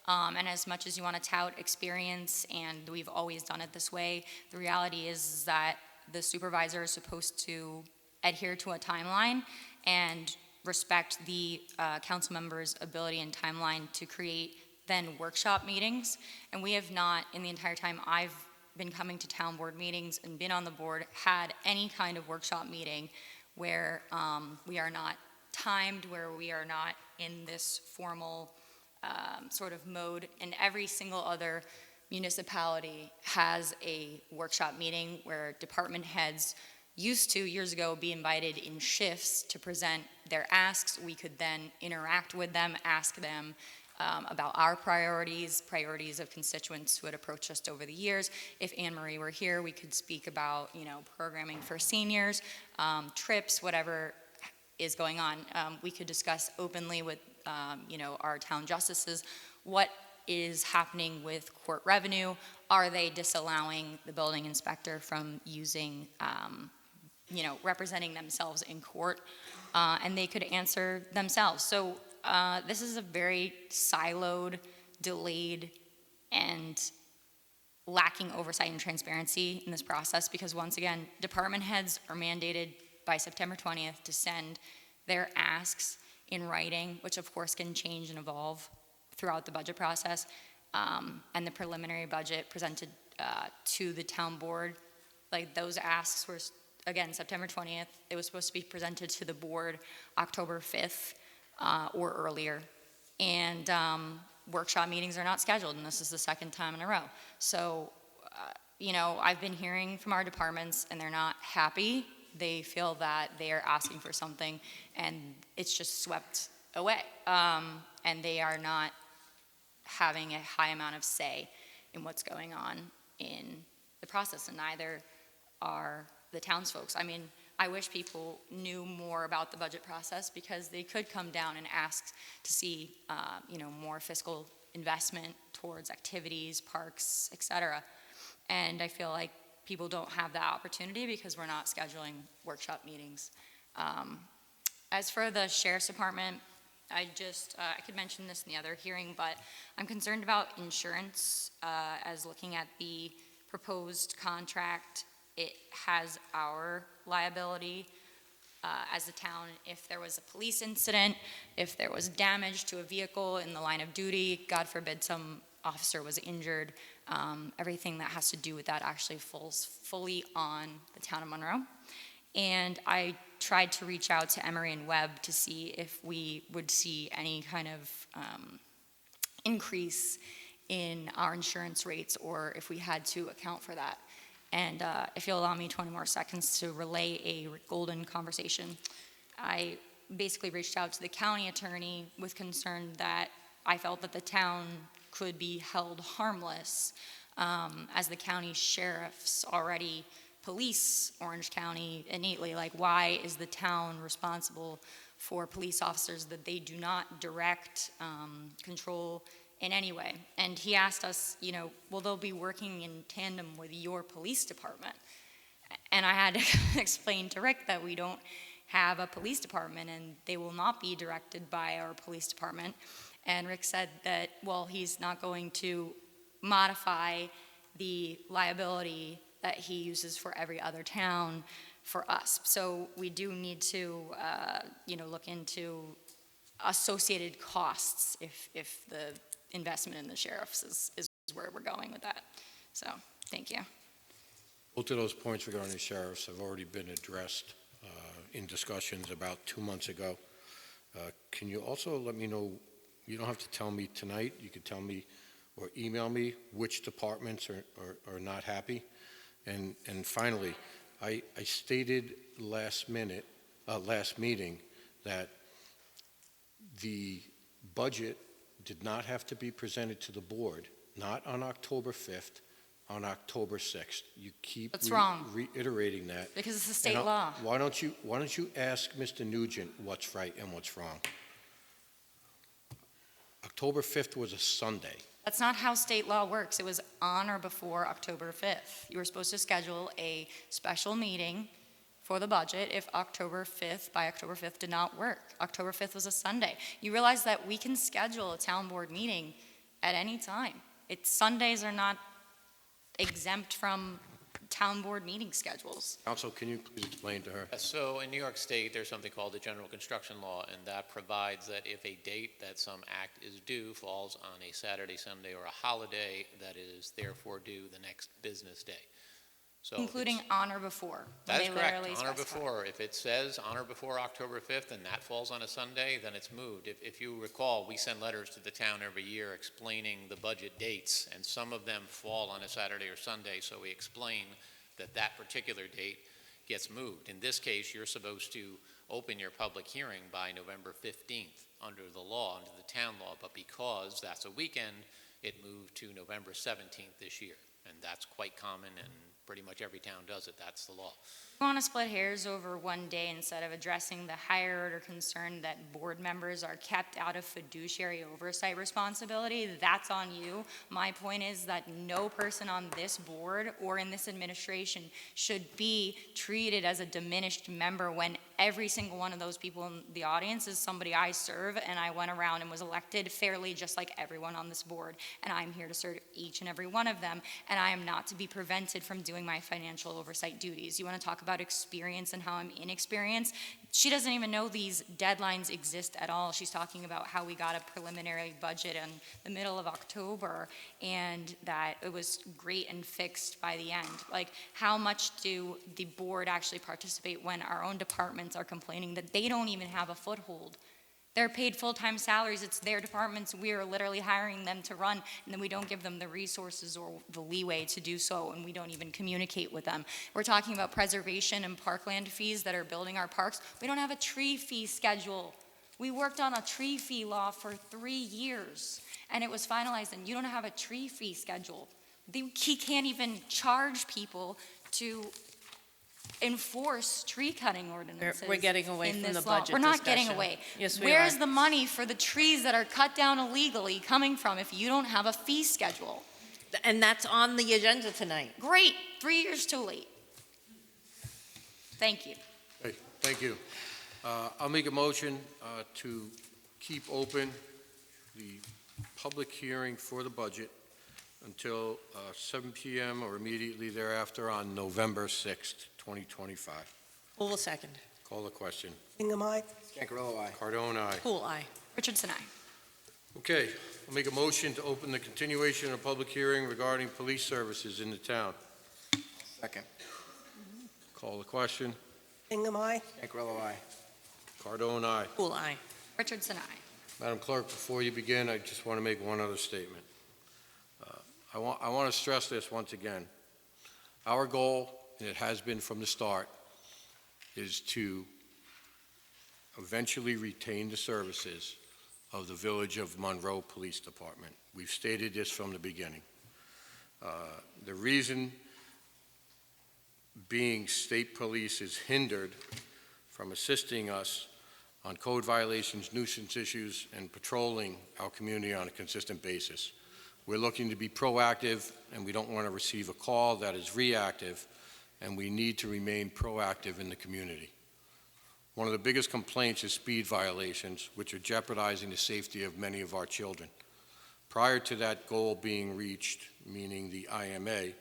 and as much as you want to tout experience, and we've always done it this way, the reality is that the supervisor is supposed to adhere to a timeline and respect the council members' ability and timeline to create then workshop meetings. And we have not, in the entire time I've been coming to town board meetings and been on the board, had any kind of workshop meeting where we are not timed, where we are not in this formal sort of mode. And every single other municipality has a workshop meeting where department heads used to, years ago, be invited in shifts to present their asks. We could then interact with them, ask them about our priorities of constituents who had approached us over the years. If Anne Marie were here, we could speak about, programming for seniors, trips, whatever is going on. We could discuss openly with, our town justices what is happening with court revenue. Are they disallowing the building inspector from using, representing themselves in court? And they could answer themselves. So this is a very siloed, delayed, and lacking oversight and transparency in this process, because once again, department heads are mandated by September 20th to send their asks in writing, which of course can change and evolve throughout the budget process, and the preliminary budget presented to the town board. Those asks were, again, September 20th. It was supposed to be presented to the board October 5th or earlier. And workshop meetings are not scheduled, and this is the second time in a row. So, I've been hearing from our departments, and they're not happy. They feel that they are asking for something, and it's just swept away. And they are not having a high amount of say in what's going on in the process, and neither are the townsfolk. I wish people knew more about the budget process, because they could come down and ask to see, more fiscal investment towards activities, parks, etc. And I feel like people don't have that opportunity because we're not scheduling workshop meetings. As for the sheriff's department, I could mention this in the other hearing, but I'm concerned about insurance, as looking at the proposed contract. It has our liability as a town if there was a police incident, if there was damage to a vehicle in the line of duty, God forbid some officer was injured. Everything that has to do with that actually falls fully on the town of Monroe. And I tried to reach out to Emory and Webb to see if we would see any kind of increase in our insurance rates or if we had to account for that. And if you'll allow me 20 more seconds to relay a golden conversation, I basically reached out to the county attorney with concern that I felt that the town could be held harmless as the county sheriffs already police Orange County innately. Like, why is the town responsible for police officers that they do not direct, control in any way? And he asked us, well, they'll be working in tandem with your police department. And I had to explain to Rick that we don't have a police department and they will not be directed by our police department. And Rick said that, well, he's not going to modify the liability that he uses for every other town for us. So we do need to, look into associated costs if the investment in the sheriffs is where we're going with that. So, thank you. Both of those points regarding the sheriffs have already been addressed in discussions about 2 months ago. Can you also let me know, you don't have to tell me tonight, you could tell me or email me which departments are not happy? And finally, I stated last meeting that the budget did not have to be presented to the board, not on October 5th, on October 6th. You keep That's wrong. reiterating that. Because it's a state And law. Why don't you ask Mr. Nugent what's right and what's wrong? October 5th was a Sunday. That's not how state law works. It was on or before October 5th. You were supposed to schedule a special meeting for the budget if by October 5th did not work. October 5th was a Sunday. You realize that we can schedule a town board meeting at any time. Sundays are not exempt from town board meeting schedules. Counsel, can you please explain to her? So in New York State, there's something called the General Construction Law, and that provides that if a date that some act is due falls on a Saturday, Sunday, or a holiday, that is therefore due the next business day. So Including on or before. That is They correct, literally on or specify. before. If it says on or before October 5th and that falls on a Sunday, then it's moved. If you recall, we send letters to the town every year explaining the budget dates, and some of them fall on a Saturday or Sunday, so we explain that that particular date gets moved. In this case, you're supposed to open your public hearing by November 15th under the law, under the town law, but because that's a weekend, it moved to November 17th this year, and that's quite common, and pretty much every town does it. That's the law. We want to split hairs over one day instead of addressing the higher order concern that board members are kept out of fiduciary oversight responsibility. That's on you. My point is that no person on this board or in this administration should be treated as a diminished member when every single one of those people in the audience is somebody I serve, and I went around and was elected fairly just like everyone on this board, and I'm here to serve each and every one of them, and I am not to be prevented from doing my financial oversight duties. You want to talk about experience and how I'm inexperienced? She doesn't even know these deadlines exist at all. She's talking about how we got a preliminary budget in the middle of October and that it was great and fixed by the end. Like, how much do the board actually participate when our own departments are complaining that they don't even have a foothold? They're paid full-time salaries. It's their departments. We are literally hiring them to run, and then we don't give them the resources or the leeway to do so, and we don't even communicate with them. We're talking about preservation and parkland fees that are building our parks. We don't have a tree fee schedule. We worked on a tree fee law for 3 years, and it was finalized, and you don't have a tree fee schedule. He can't even charge people to enforce tree cutting ordinances. We're getting away in from this the law. budget We're not discussion. getting away. Yes, we Where's are. the money for the trees that are cut down illegally coming from if you don't have a fee schedule? And that's on the agenda tonight. Great, 3 years too late. Thank you. Hey, thank you. I'll make a motion to keep open the public hearing for the budget until 7 p.m. or immediately thereafter on November 6th, 2025. Who will second? Call the question. Hingham, aye. Scancarello, aye. Cardone, aye. Pool eye. Richardson, aye. Okay, I'll make a motion to open the continuation of public hearing regarding police services in the town. Second. Call the question. Bingham, aye. Grillo, aye. Cardone, aye. Pool eye. Richardson, aye. Madam Clerk, before you begin, I just want to make one other statement. I want to stress this once again. Our goal, and it has been from the start, is to eventually retain the services of the Village of Monroe Police Department. We've stated this from the beginning. The reason being state police is hindered from assisting us on code violations, nuisance issues, and patrolling our community on a consistent basis. We're looking to be proactive, and we don't want to receive a call that is reactive, and we need to remain proactive in the community. One of the biggest complaints is speed violations, which are jeopardizing the safety of many of our children. Prior to that goal being reached, meaning the IMA,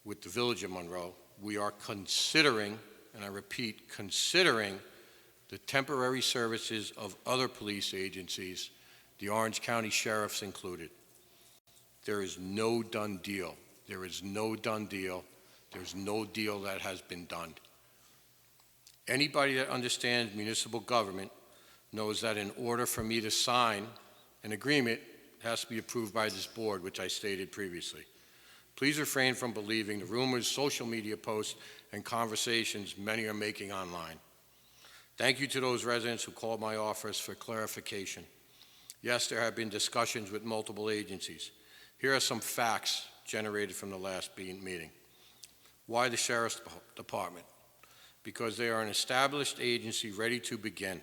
with the Village of Monroe, we are considering, and I repeat, considering the temporary services of other police agencies, the Orange County Sheriff's included. There is no done deal. There is no done deal. There's no deal that has been done. Anybody that understands municipal government knows that in order for me to sign an agreement, it has to be approved by this board, which I stated previously. Please refrain from believing the rumors, social media posts, and conversations many are making online. Thank you to those residents who called my office for clarification. Yes, there have been discussions with multiple agencies. Here are some facts generated from the last meeting. Why the Sheriff's Department? Because they are an established agency ready to begin.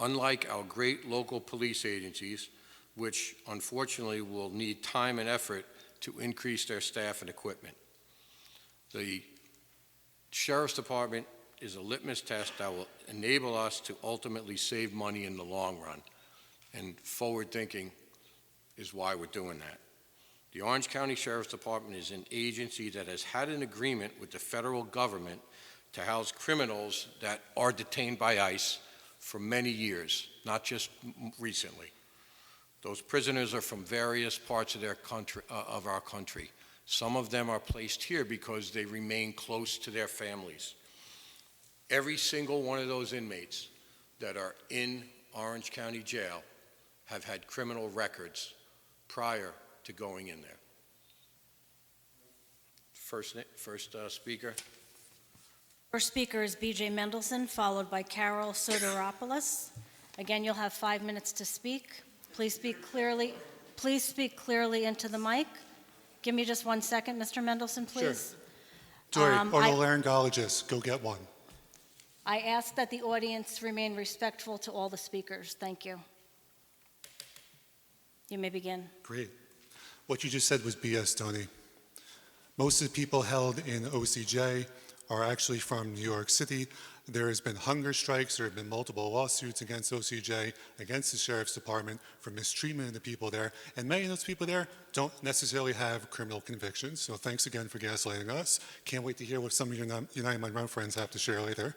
Unlike our great local police agencies, which unfortunately will need time and effort to increase their staff and equipment. The Sheriff's Department is a litmus test that will enable us to ultimately save money in the long run. And forward thinking is why we're doing that. The Orange County Sheriff's Department is an agency that has had an agreement with the federal government to house criminals that are detained by ICE for many years, not just recently. Those prisoners are from various parts of of our country. Some of them are placed here because they remain close to their families. Every single one of those inmates that are in Orange County Jail have had criminal records prior to going in there. First speaker. First speaker is B.J. Mendelson, followed by Carol Soteropoulos. Again, you'll have 5 minutes to speak. Please speak clearly. Please speak clearly into the mic. Give me just 1 second, Mr. Mendelson, please. Sure. Dory, otolaryngologist, go get one. I ask that the audience remain respectful to all the speakers. Thank you. You may begin. Great. What you just said was BS, Tony. Most of the people held in OCJ are actually from New York City. There has been hunger strikes. There have been multiple lawsuits against OCJ, against the Sheriff's Department for mistreatment of the people there. And many of those people there don't necessarily have criminal convictions. So thanks again for gaslighting us. Can't wait to hear what some of your United Monroe friends have to share later.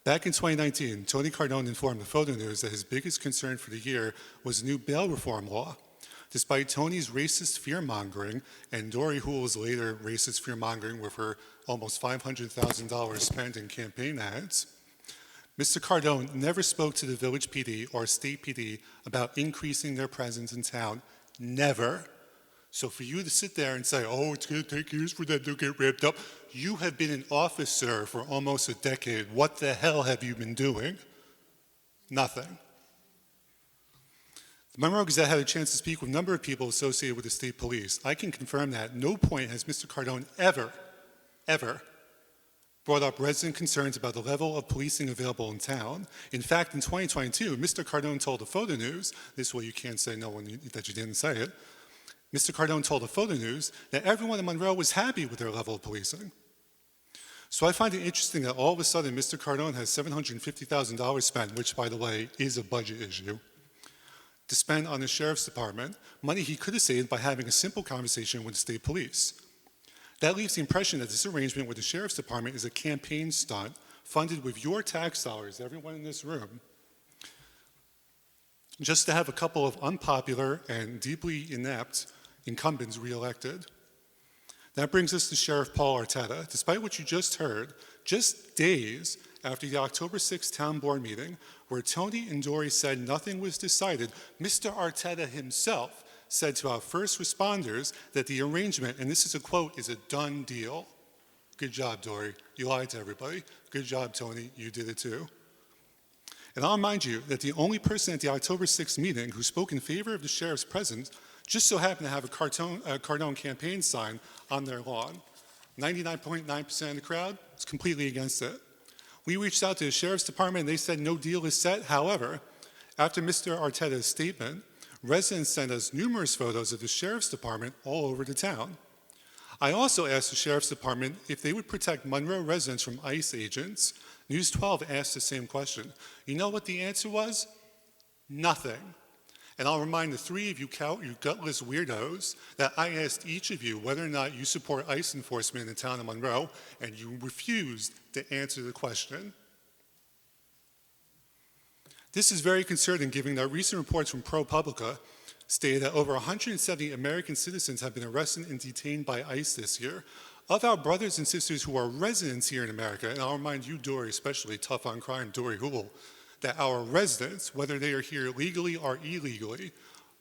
Back in 2019, Tony Cardone informed the Photo News that his biggest concern for the year was the new bail reform law. Despite Tony's racist fear-mongering and Dory Hoole's later racist fear-mongering with her almost $500,000 spent in campaign ads, Mr. Cardone never spoke to the village PD or state PD about increasing their presence in town. Never. So for you to sit there and say, oh, it's going to take years for that to get ramped up, you have been in office, sir, for almost a decade. What the hell have you been doing? Nothing. The Monroe Gazette had a chance to speak with a number of people associated with the state police. I can confirm that at no point has Mr. Cardone ever brought up resident concerns about the level of policing available in town. In fact, in 2022, Mr. Cardone told the Photo News, this way you can't say no one that you didn't say it, Mr. Cardone told the Photo News that everyone in Monroe was happy with their level of policing. So I find it interesting that all of a sudden Mr. Cardone has $750,000 spent, which, by the way, is a budget issue, to spend on the Sheriff's Department, money he could have saved by having a simple conversation with the state police. That leaves the impression that this arrangement with the Sheriff's Department is a campaign stunt funded with your tax dollars, everyone in this room, just to have a couple of unpopular and deeply inept incumbents reelected. That brings us to Sheriff Paul Arteta. Despite what you just heard, just days after the October 6th town board meeting, where Tony and Dory said nothing was decided, Mr. Arteta himself said to our first responders that the arrangement, and this is a quote, is a done deal. Good job, Dory. You lied to everybody. Good job, Tony. You did it too. And I'll remind you that the only person at the October 6th meeting who spoke in favor of the sheriff's presence just so happened to have a Cardone campaign sign on their lawn. 99.9% of the crowd is completely against it. We reached out to the sheriff's department and they said no deal is set. However, after Mr. Arteta's statement, residents sent us numerous photos of the sheriff's department all over the town. I also asked the sheriff's department if they would protect Monroe residents from ICE agents. News 12 asked the same question. You know what the answer was? Nothing. And I'll remind the three of you gutless weirdos that I asked each of you whether or not you support ICE enforcement in the town of Monroe, and you refused to answer the question. This is very concerning given that recent reports from ProPublica stated that over 170 American citizens have been arrested and detained by ICE this year. Of our brothers and sisters who are residents here in America, and I'll remind you, Dory, especially tough on crime, Dory Hoole, that our residents, whether they are here legally or illegally,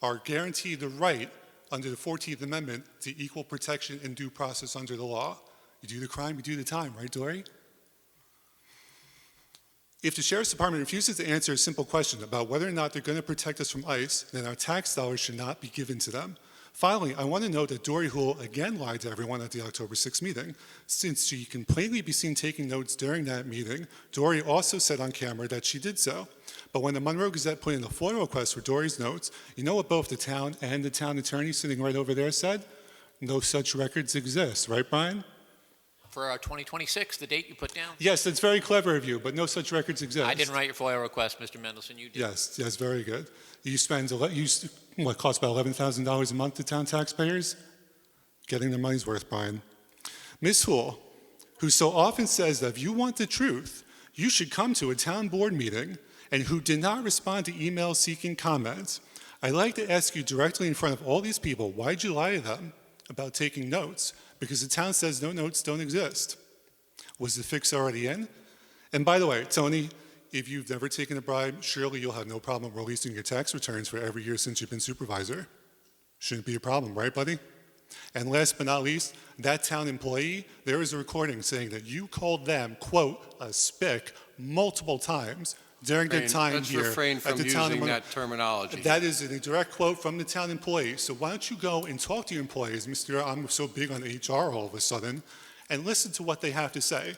are guaranteed the right under the 14th Amendment to equal protection and due process under the law. You do the crime, you do the time, right, Dory? If the Sheriff's Department refuses to answer a simple question about whether or not they're going to protect us from ICE, then our tax dollars should not be given to them. Finally, I want to note that Dory Hoole again lied to everyone at the October 6th meeting. Since she can plainly be seen taking notes during that meeting, Dory also said on camera that she did so. But when the Monroe Gazette put in a FOIA request for Dory's notes, you know what both the town and the town attorney sitting right over there said? No such records exist, right, Brian? For 2026, the date you put down? Yes, that's very clever of you, but no such records exist. I didn't write your FOIA request, Mr. Mendelson, you did. Yes, very good. You spend, what costs about $11,000 a month to town taxpayers? Getting their money's worth, Brian. Ms. Hoole, who so often says that if you want the truth, you should come to a town board meeting, and who did not respond to emails seeking comments, I'd like to ask you directly in front of all these people, why'd you lie to them about taking notes? Because the town says no notes don't exist. Was the fix already in? And by the way, Tony, if you've never taken a bribe, surely you'll have no problem releasing your tax returns for every year since you've been supervisor. Shouldn't be a problem, right, buddy? And last but not least, that town employee, there is a recording saying that you called them, quote, a spick multiple times during their time here Let's refrain at from the town using that terminology. That is a direct quote from the town employee. So why don't you go and talk to your employees, Mr. I'm so big on HR all of a sudden, and listen to what they have to say.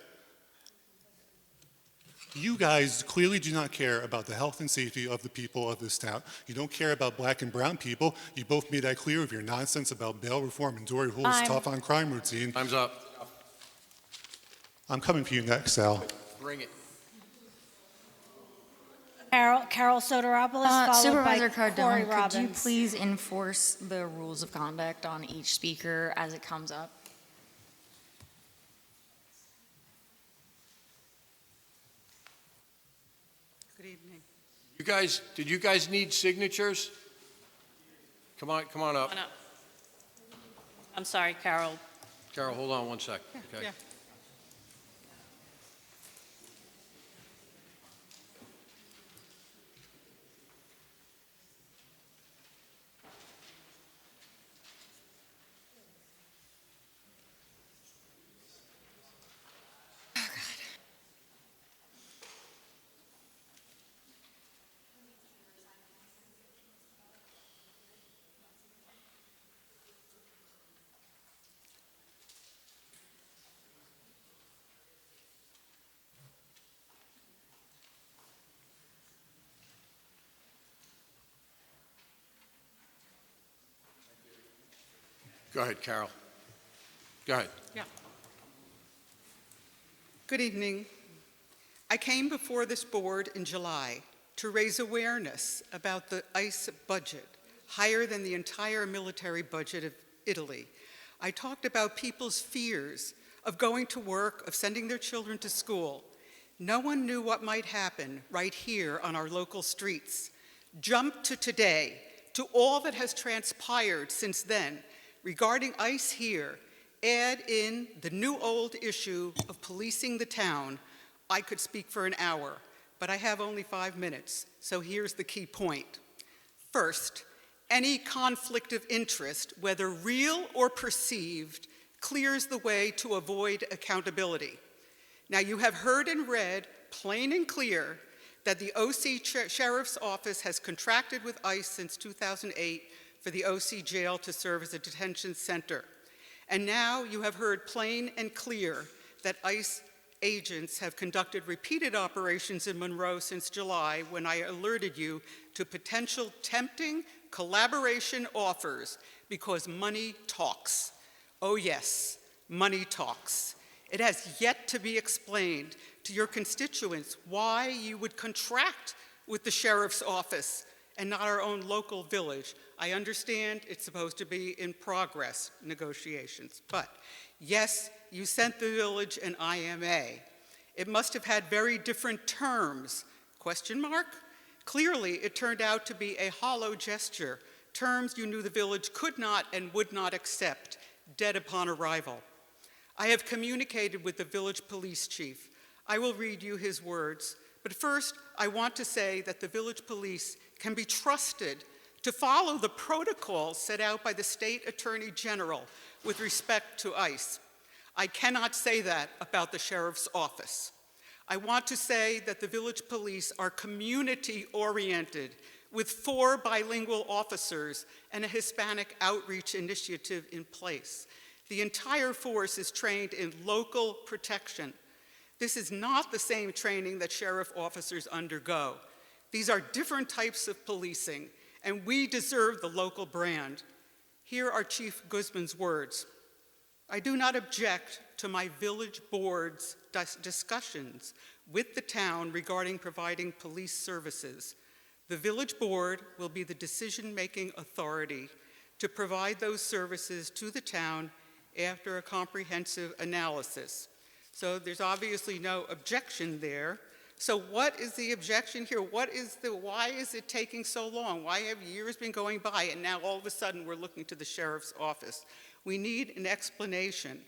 You guys clearly do not care about the health and safety of the people of this town. You don't care about black and brown people. You both made that clear with your nonsense about bail reform and Dory Hoole's tough on crime routine. Time's up. I'm coming for you next, Sal. Bring it. Carol Soteropoulos, followed Supervisor by Corey Cardone, Robbins. could you please enforce the rules of conduct on each speaker as it comes up? Good evening. Did you guys need signatures? Come on up. Come on up. I'm sorry, Carol. Carol, hold on one sec. Okay. Yeah. Go ahead, Carol. Go ahead. Yeah. Good evening. I came before this board in July to raise awareness about the ICE budget, higher than the entire military budget of Italy. I talked about people's fears of going to work, of sending their children to school. No one knew what might happen right here on our local streets. Jump to today, to all that has transpired since then regarding ICE here, Add in the new old issue of policing the town, I could speak for an hour, but I have only 5 minutes, so here's the key point. First, any conflict of interest, whether real or perceived, clears the way to avoid accountability. Now, you have heard and read plain and clear that the OC Sheriff's Office has contracted with ICE since 2008 for the OC jail to serve as a detention center. And now you have heard plain and clear that ICE agents have conducted repeated operations in Monroe since July, when I alerted you to potential tempting collaboration offers because money talks. Oh yes, money talks. It has yet to be explained to your constituents why you would contract with the sheriff's office and not our own local village. I understand it's supposed to be in progress negotiations, but yes, you sent the village an IMA. It must have had very different terms, question mark? Clearly, it turned out to be a hollow gesture, terms you knew the village could not and would not accept, dead upon arrival. I have communicated with the village police chief. I will read you his words, but first, I want to say that the village police can be trusted to follow the protocols set out by the state attorney general with respect to ICE. I cannot say that about the sheriff's office. I want to say that the village police are community-oriented with 4 bilingual officers and a Hispanic outreach initiative in place. The entire force is trained in local protection. This is not the same training that sheriff officers undergo. These are different types of policing, and we deserve the local brand. Here are Chief Guzman's words. I do not object to my village board's discussions with the town regarding providing police services. The village board will be the decision-making authority to provide those services to the town after a comprehensive analysis. So there's obviously no objection there. So what is the objection here? Why is it taking so long? Why have years been going by and now all of a sudden we're looking to the sheriff's office? We need an explanation.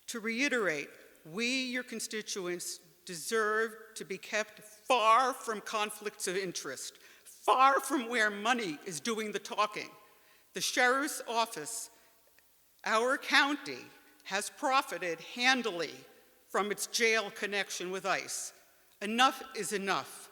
To reiterate, we, your constituents, deserve to be kept far from conflicts of interest, far from where money is doing the talking. The sheriff's office, our county, has profited handily from its jail connection with ICE. Enough is enough.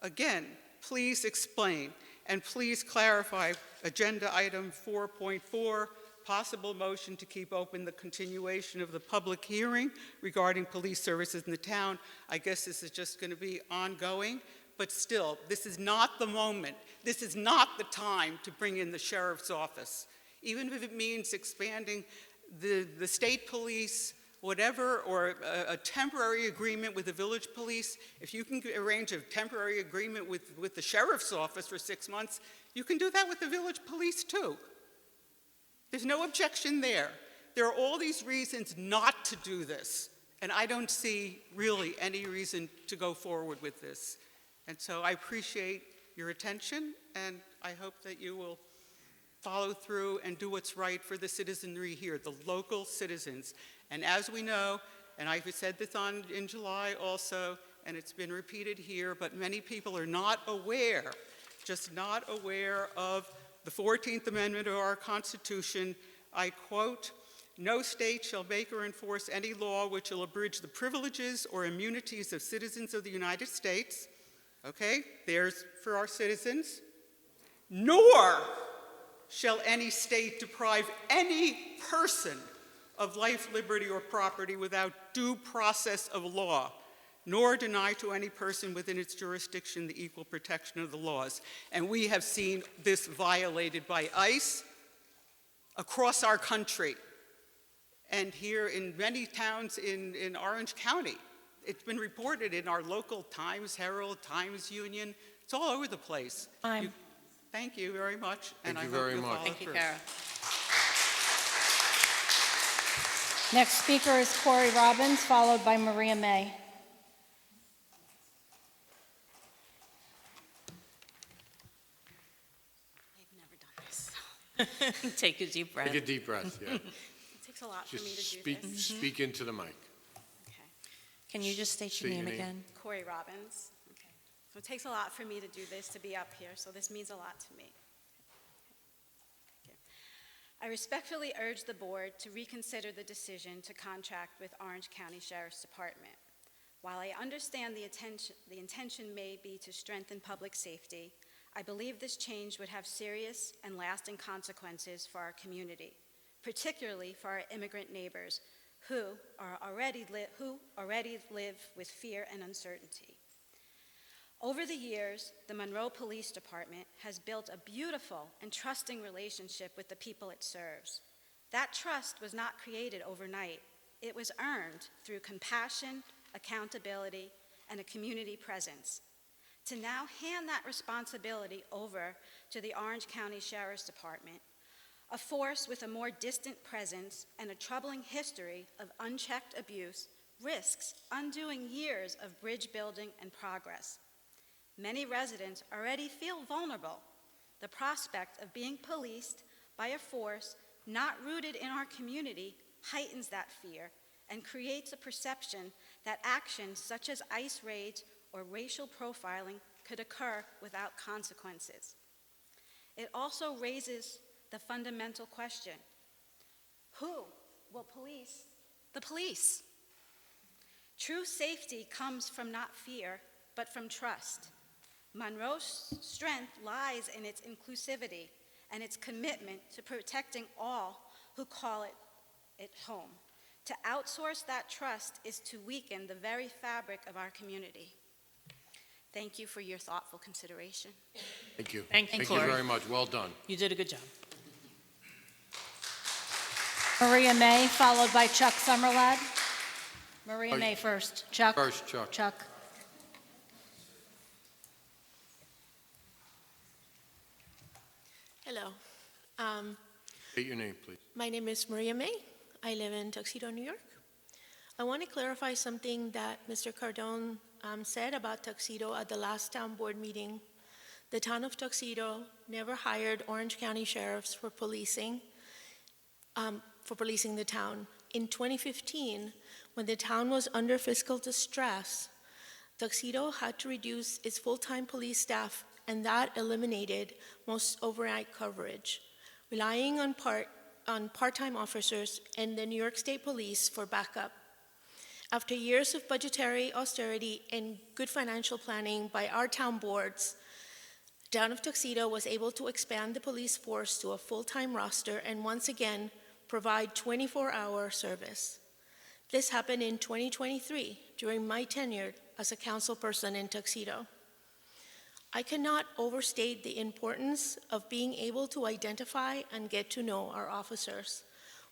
Again, please explain and please clarify agenda item 4.4, possible motion to keep open the continuation of the public hearing regarding police services in the town. I guess this is just going to be ongoing, but still, this is not the moment. This is not the time to bring in the sheriff's office. Even if it means expanding the state police, whatever, or a temporary agreement with the village police, if you can arrange a temporary agreement with the sheriff's office for 6 months, you can do that with the village police too. There's no objection there. There are all these reasons not to do this, and I don't see really any reason to go forward with this. And so I appreciate your attention, and I hope that you will follow through and do what's right for the citizenry here, the local citizens. And as we know, and I've said this in July also, and it's been repeated here, but many people are not aware, just not aware of the 14th Amendment of our Constitution. I quote, "No state shall make or enforce any law which will abridge the privileges or immunities of citizens of the United States." Okay, there's for our citizens. "Nor shall any state deprive any person of life, liberty, or property without due process of law, nor deny to any person within its jurisdiction the equal protection of the laws." And we have seen this violated by ICE across our country. And here in many towns in Orange County, it's been reported in our local Times Herald, Times Union. It's all over the place. Thank you very much. Thank you very much. Thank you, Kara. Next speaker is Corey Robbins, followed by Maria May. Take a deep breath. Take a deep breath, yeah. Take takes a lot for me to Just do this. speak into the mic. Okay. Can you just state your State your name name. again? Corey Robbins. Okay. So it takes a lot for me to do this, to be up here, so this means a lot to me. Thank you. I respectfully urge the board to reconsider the decision to contract with Orange County Sheriff's Department. While I understand the intention may be to strengthen public safety, I believe this change would have serious and lasting consequences for our community, particularly for our immigrant neighbors who already live with fear and uncertainty. Over the years, the Monroe Police Department has built a beautiful and trusting relationship with the people it serves. That trust was not created overnight. It was earned through compassion, accountability, and a community presence. To now hand that responsibility over to the Orange County Sheriff's Department, a force with a more distant presence and a troubling history of unchecked abuse, risks undoing years of bridge building and progress. Many residents already feel vulnerable. The prospect of being policed by a force not rooted in our community heightens that fear and creates a perception that actions such as ICE raids or racial profiling could occur without consequences. It also raises the fundamental question: who will police the police? True safety comes from not fear, but from trust. Monroe's strength lies in its inclusivity and its commitment to protecting all who call it home. To outsource that trust is to weaken the very fabric of our community. Thank you for your thoughtful consideration. Thank you. Thank you, Thank Corey. you very much. Well done. You did a good job. Maria May, followed by Chuck Summerlad. Maria Oh, May first. Chuck? First, Chuck. Chuck. Hello. State your name, please. My name is Maria May. I live in Tuxedo, New York. I want to clarify something that Mr. Cardone said about Tuxedo at the last town board meeting. The town of Tuxedo never hired Orange County sheriffs for policing the town. In 2015, when the town was under fiscal distress, Tuxedo had to reduce its full-time police staff, and that eliminated most overnight coverage, relying on part-time officers and the New York State Police for backup. After years of budgetary austerity and good financial planning by our town boards, the town of Tuxedo was able to expand the police force to a full-time roster and once again provide 24-hour service. This happened in 2023 during my tenure as a council person in Tuxedo. I cannot overstate the importance of being able to identify and get to know our officers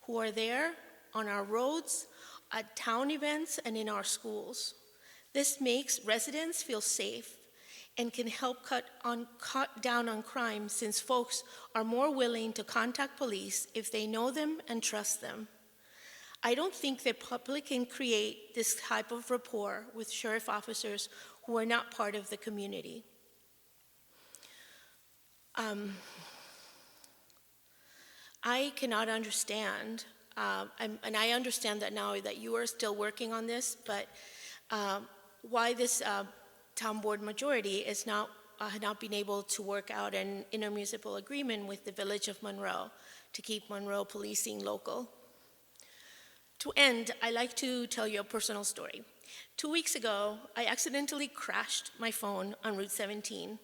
who are there on our roads, at town events, and in our schools. This makes residents feel safe and can help cut down on crime, since folks are more willing to contact police if they know them and trust them. I don't think the public can create this type of rapport with sheriff officers who are not part of the community. I cannot understand, and I understand that now that you are still working on this, but why this town board majority is not been able to work out an intermunicipal agreement with the Village of Monroe to keep Monroe policing local. To end, I'd like to tell you a personal story. 2 weeks ago, I accidentally crashed my phone on Route 17.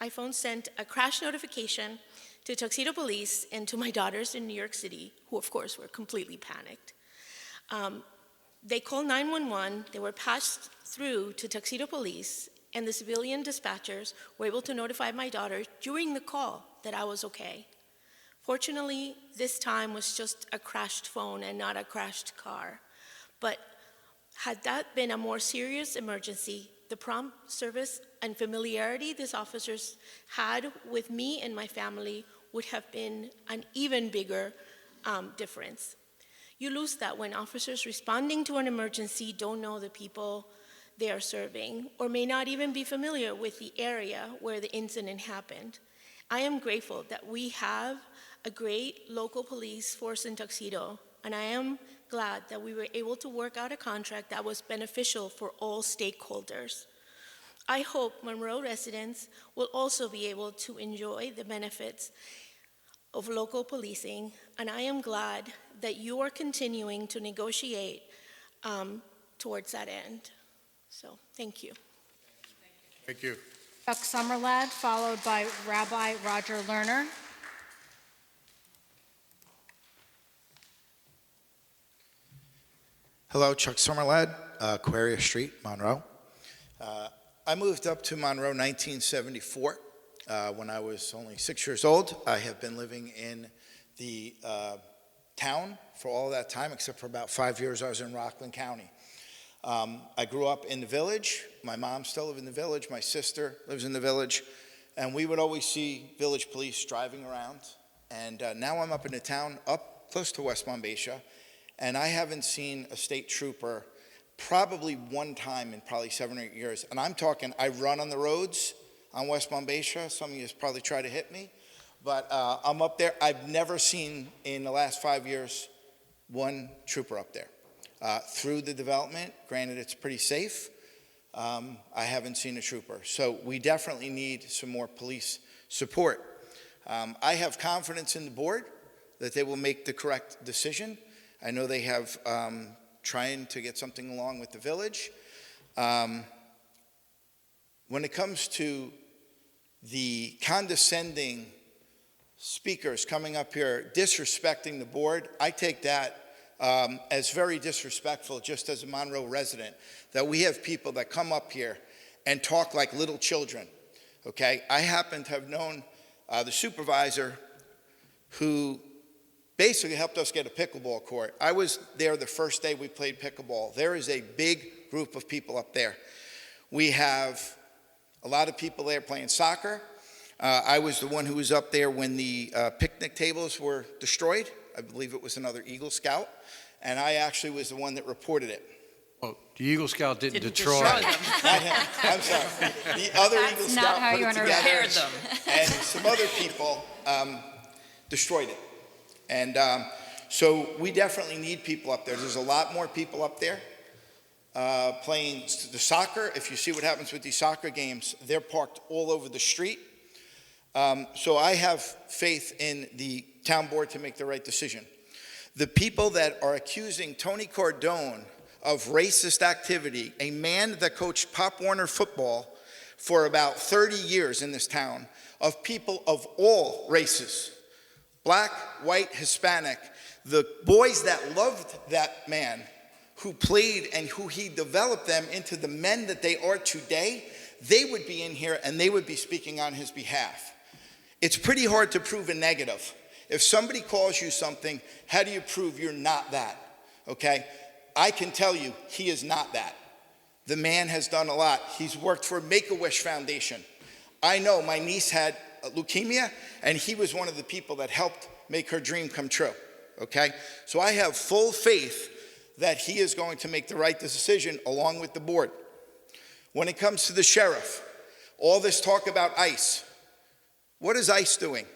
iPhone sent a crash notification to Tuxedo Police and to my daughters in New York City, who of course were completely panicked. They called 911, they were passed through to Tuxedo Police, and the civilian dispatchers were able to notify my daughter during the call that I was okay. Fortunately, this time was just a crashed phone and not a crashed car. But had that been a more serious emergency, the prompt service and familiarity these officers had with me and my family would have been an even bigger difference. You lose that when officers responding to an emergency don't know the people they are serving, or may not even be familiar with the area where the incident happened. I am grateful that we have a great local police force in Tuxedo and I am glad that we were able to work out a contract that was beneficial for all stakeholders. I hope Monroe residents will also be able to enjoy the benefits of local policing, and I am glad that you are continuing to negotiate towards that end. So, thank you. Thank you. Chuck Summerlad, followed by Rabbi Roger Lerner. Hello, Chuck Summerlad, Aquaria Street, Monroe. I moved up to Monroe 1974 when I was only 6 years old. I have been living in the town for all that time, except for about 5 years I was in Rockland County. I grew up in the village. My mom still lives in the village. My sister lives in the village. And we would always see village police driving around. And now I'm up in the town, up close to West Monbassia, and I haven't seen a state trooper probably one time in probably 7 or 8 years. And I'm talking, I run on the roads on West Monbassia. Some of you probably try to hit me. But I'm up there. I've never seen in the last 5 years one trooper up there. Through the development, granted it's pretty safe, I haven't seen a trooper. So we definitely need some more police support. I have confidence in the board that they will make the correct decision. I know they have trying to get something along with the village. When it comes to the condescending speakers coming up here disrespecting the board, I take that as very disrespectful, just as a Monroe resident, that we have people that come up here and talk like little children, okay? I happen to have known the supervisor who basically helped us get a pickleball court. I was there the first day we played pickleball. There is a big group of people up there. We have a lot of people there playing soccer. I was the one who was up there when the picnic tables were destroyed. I believe it was another Eagle Scout, and I actually was the one that reported it. Oh, the Eagle Scout didn't destroy them. Not him. I'm sorry. The other Eagle That's Scout not how put you it want to together, repair them. and some other people destroyed it. And so we definitely need people up there. There's a lot more people up there playing the soccer. If you see what happens with these soccer games, they're parked all over the street. So I have faith in the town board to make the right decision. The people that are accusing Tony Cardone of racist activity, a man that coached Pop Warner football for about 30 years in this town, of people of all races, black, white, Hispanic, the boys that loved that man, who played and who he developed them into the men that they are today, they would be in here and they would be speaking on his behalf. It's pretty hard to prove a negative. If somebody calls you something, how do you prove you're not that? Okay? I can tell you he is not that. The man has done a lot. He's worked for Make-A-Wish Foundation. I know my niece had leukemia, and he was one of the people that helped make her dream come true. Okay? So I have full faith that he is going to make the right decision along with the board. When it comes to the sheriff, all this talk about ICE, what is ICE doing?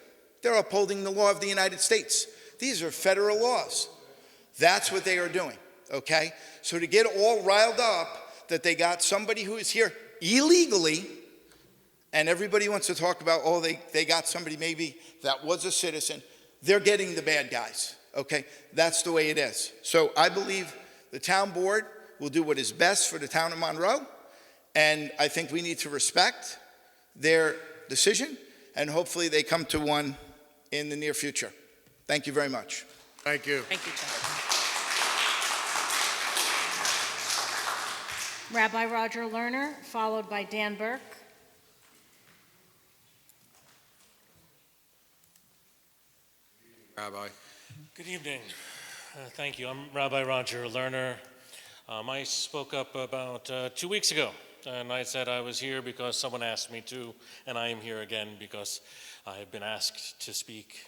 They're upholding the law of the United States. These are federal laws. That's what they are doing, okay? So to get all riled up that they got somebody who is here illegally, and everybody wants to talk about, oh, they got somebody maybe that was a citizen, they're getting the bad guys, okay? That's the way it is. So I believe the town board will do what is best for the town of Monroe, and I think we need to respect their decision, and hopefully they come to one in the near future. Thank you very much. Thank you. Thank you, Chuck. Rabbi Roger Lerner, followed by Dan Burke. Rabbi. Good evening. Thank you. I'm Rabbi Roger Lerner. I spoke up about 2 weeks ago, and I said I was here because someone asked me to, and I am here again because I have been asked to speak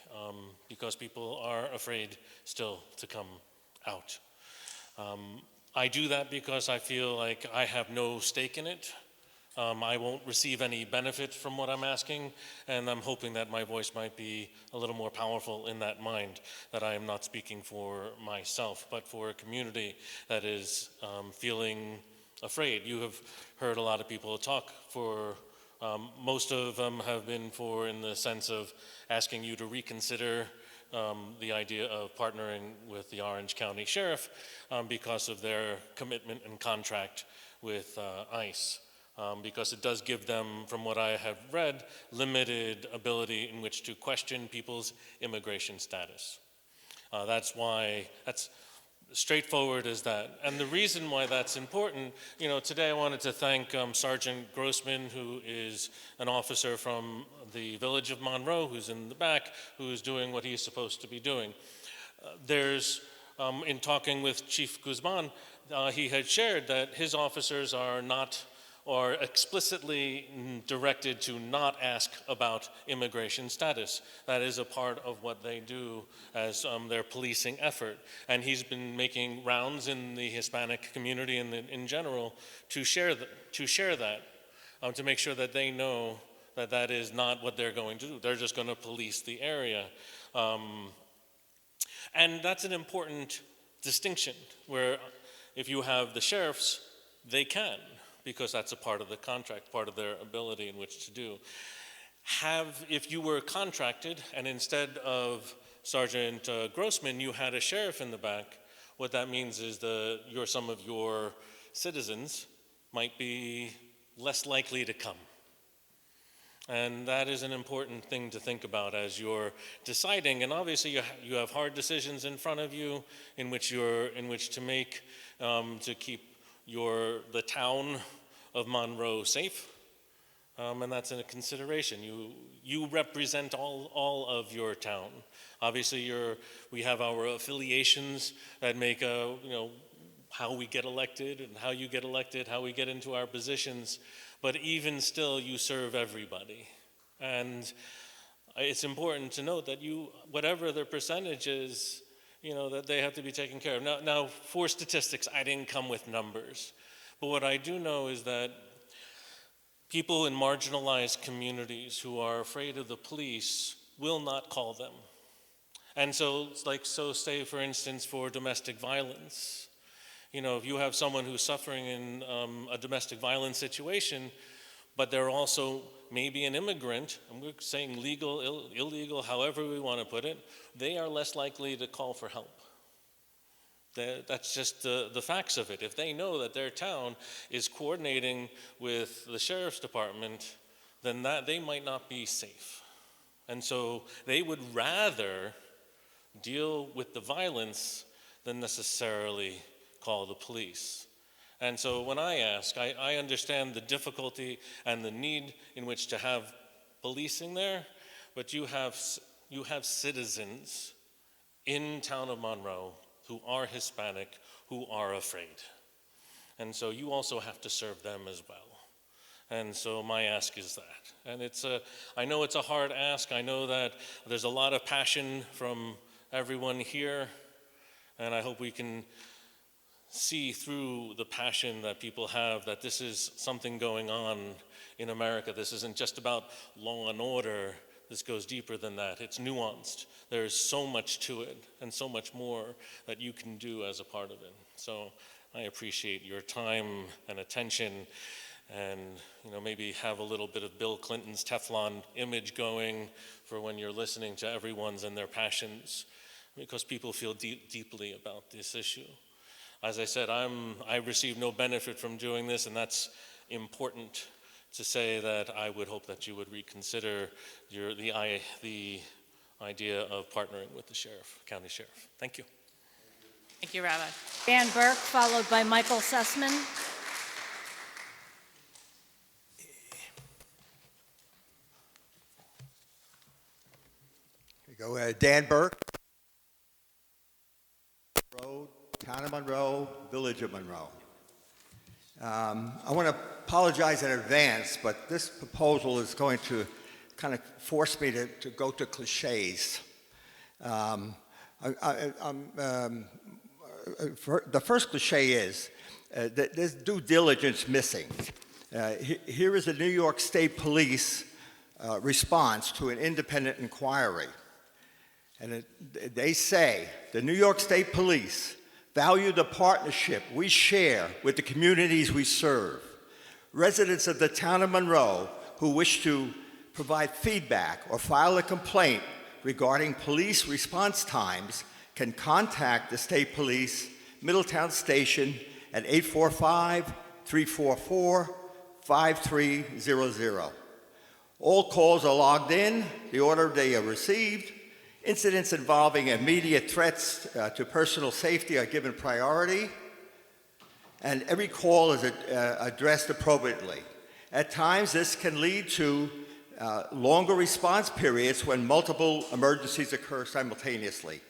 because people are afraid still to come out. I do that because I feel like I have no stake in it. I won't receive any benefit from what I'm asking, and I'm hoping that my voice might be a little more powerful in that mind, that I am not speaking for myself, but for a community that is feeling afraid. You have heard a lot of people talk for, most of them have been for in the sense of asking you to reconsider the idea of partnering with the Orange County Sheriff because of their commitment and contract with ICE. Because it does give them, from what I have read, limited ability in which to question people's immigration status. That's straightforward as that. And the reason why that's important, today I wanted to thank Sergeant Grossman, who is an officer from the village of Monroe, who's in the back, who is doing what he's supposed to be doing. In talking with Chief Guzman, he had shared that his officers are explicitly directed to not ask about immigration status. That is a part of what they do as their policing effort. And he's been making rounds in the Hispanic community and in general to share that, to make sure that they know that that is not what they're going to do. They're just going to police the area. And that's an important distinction, where if you have the sheriffs, they can, because that's a part of the contract, part of their ability in which to do. If you were contracted and instead of Sergeant Grossman, you had a sheriff in the back, what that means is some of your citizens might be less likely to come. And that is an important thing to think about as you're deciding. And obviously you have hard decisions in front of you in which to make to keep the town of Monroe safe, and that's a consideration. You represent all of your town. Obviously, we have our affiliations that make how we get elected and how you get elected, how we get into our positions. But even still, you serve everybody, and it's important to note that whatever the percentage is, that they have to be taken care of. Now, for statistics, I didn't come with numbers. But what I do know is that people in marginalized communities who are afraid of the police will not call them. And so say for instance for domestic violence, if you have someone who's suffering in a domestic violence situation, but they're also maybe an immigrant, and we're saying legal, illegal, however we want to put it, they are less likely to call for help. That's just the facts of it. If they know that their town is coordinating with the sheriff's department, then they might not be safe. And so they would rather deal with the violence than necessarily call the police. And so when I ask, I understand the difficulty and the need in which to have policing there, but you have citizens in town of Monroe who are Hispanic, who are afraid. And so you also have to serve them as well. And so my ask is that. And I know it's a hard ask. I know that there's a lot of passion from everyone here, and I hope we can see through the passion that people have that this is something going on in America. This isn't just about law and order. This goes deeper than that. It's nuanced. There's so much to it and so much more that you can do as a part of it. So I appreciate your time and attention, and maybe have a little bit of Bill Clinton's Teflon image going for when you're listening to everyone's and their passions, because people feel deeply about this issue. As I said, I receive no benefit from doing this, and that's important to say that I would hope that you would reconsider the idea of partnering with the county sheriff. Thank you. Thank you, Rabbi. Dan Burke, followed by Michael Sussman. Here we go. Dan Burke, Road, Town of Monroe, Village of Monroe. I want to apologize in advance, but this proposal is going to kind of force me to go to cliches. The first cliche is that there's due diligence missing. Here is a New York State Police response to an independent inquiry. And they say, the New York State Police value the partnership we share with the communities we serve. Residents of the town of Monroe who wish to provide feedback or file a complaint regarding police response times can contact the State Police Middletown Station at 845-344-5300. All calls are logged in, the order they are received. Incidents involving immediate threats to personal safety are given priority, and every call is addressed appropriately. At times, this can lead to longer response periods when multiple emergencies occur simultaneously.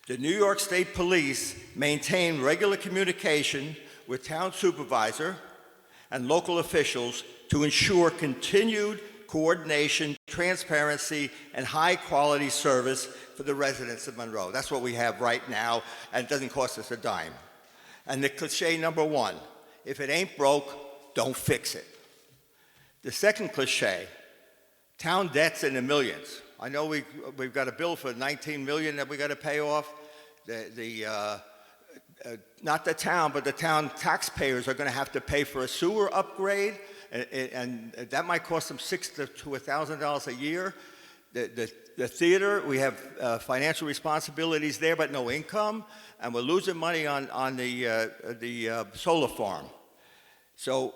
The New York State Police maintain regular communication with town supervisor and local officials to ensure continued coordination, transparency, and high-quality service for the residents of Monroe. That's what we have right now, and it doesn't cost us a dime. And the cliche number one, if it ain't broke, don't fix it. The second cliche, town debt's in the millions. I know we've got a bill for $19 million that we got to pay off. Not the town, but the town taxpayers are going to have to pay for a sewer upgrade, and that might cost them $600 to $1,000 a year. The theater, we have financial responsibilities there, but no income, and we're losing money on the solar farm. So,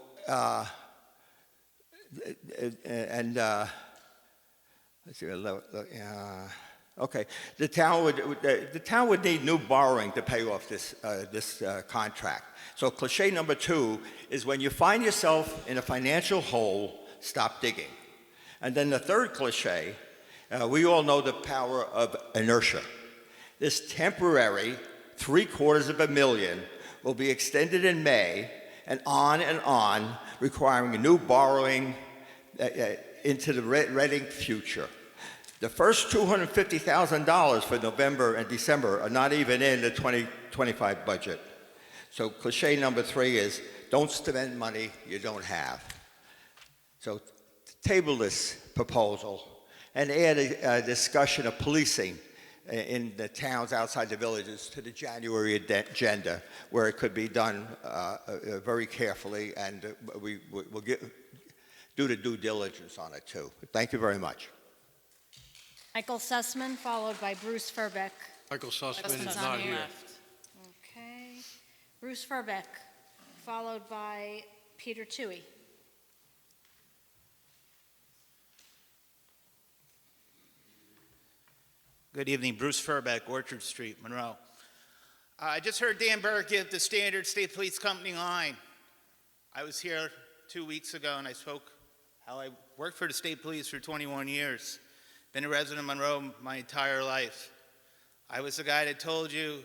let's see. Okay, the town would need new borrowing to pay off this contract. So cliche number two is when you find yourself in a financial hole, stop digging. And then the third cliche, we all know the power of inertia. This temporary $750,000 will be extended in May and on, requiring new borrowing into the Reading future. The first $250,000 for November and December are not even in the 2025 budget. So cliche number three is don't spend money you don't have. So table this proposal and add a discussion of policing in the towns outside the villages to the January agenda, where it could be done very carefully, and we'll do the due diligence on it too. Thank you very much. Michael Sussman, followed by Bruce Furbeck. Michael Sussman is not here. Okay. Bruce Furbeck, followed by Peter Toohey. Good evening, Bruce Furbeck, Orchard Street, Monroe. I just heard Dan Burke give the standard State Police Company line. I was here 2 weeks ago and I spoke how I worked for the State Police for 21 years. Been a resident of Monroe my entire life. I was the guy that told you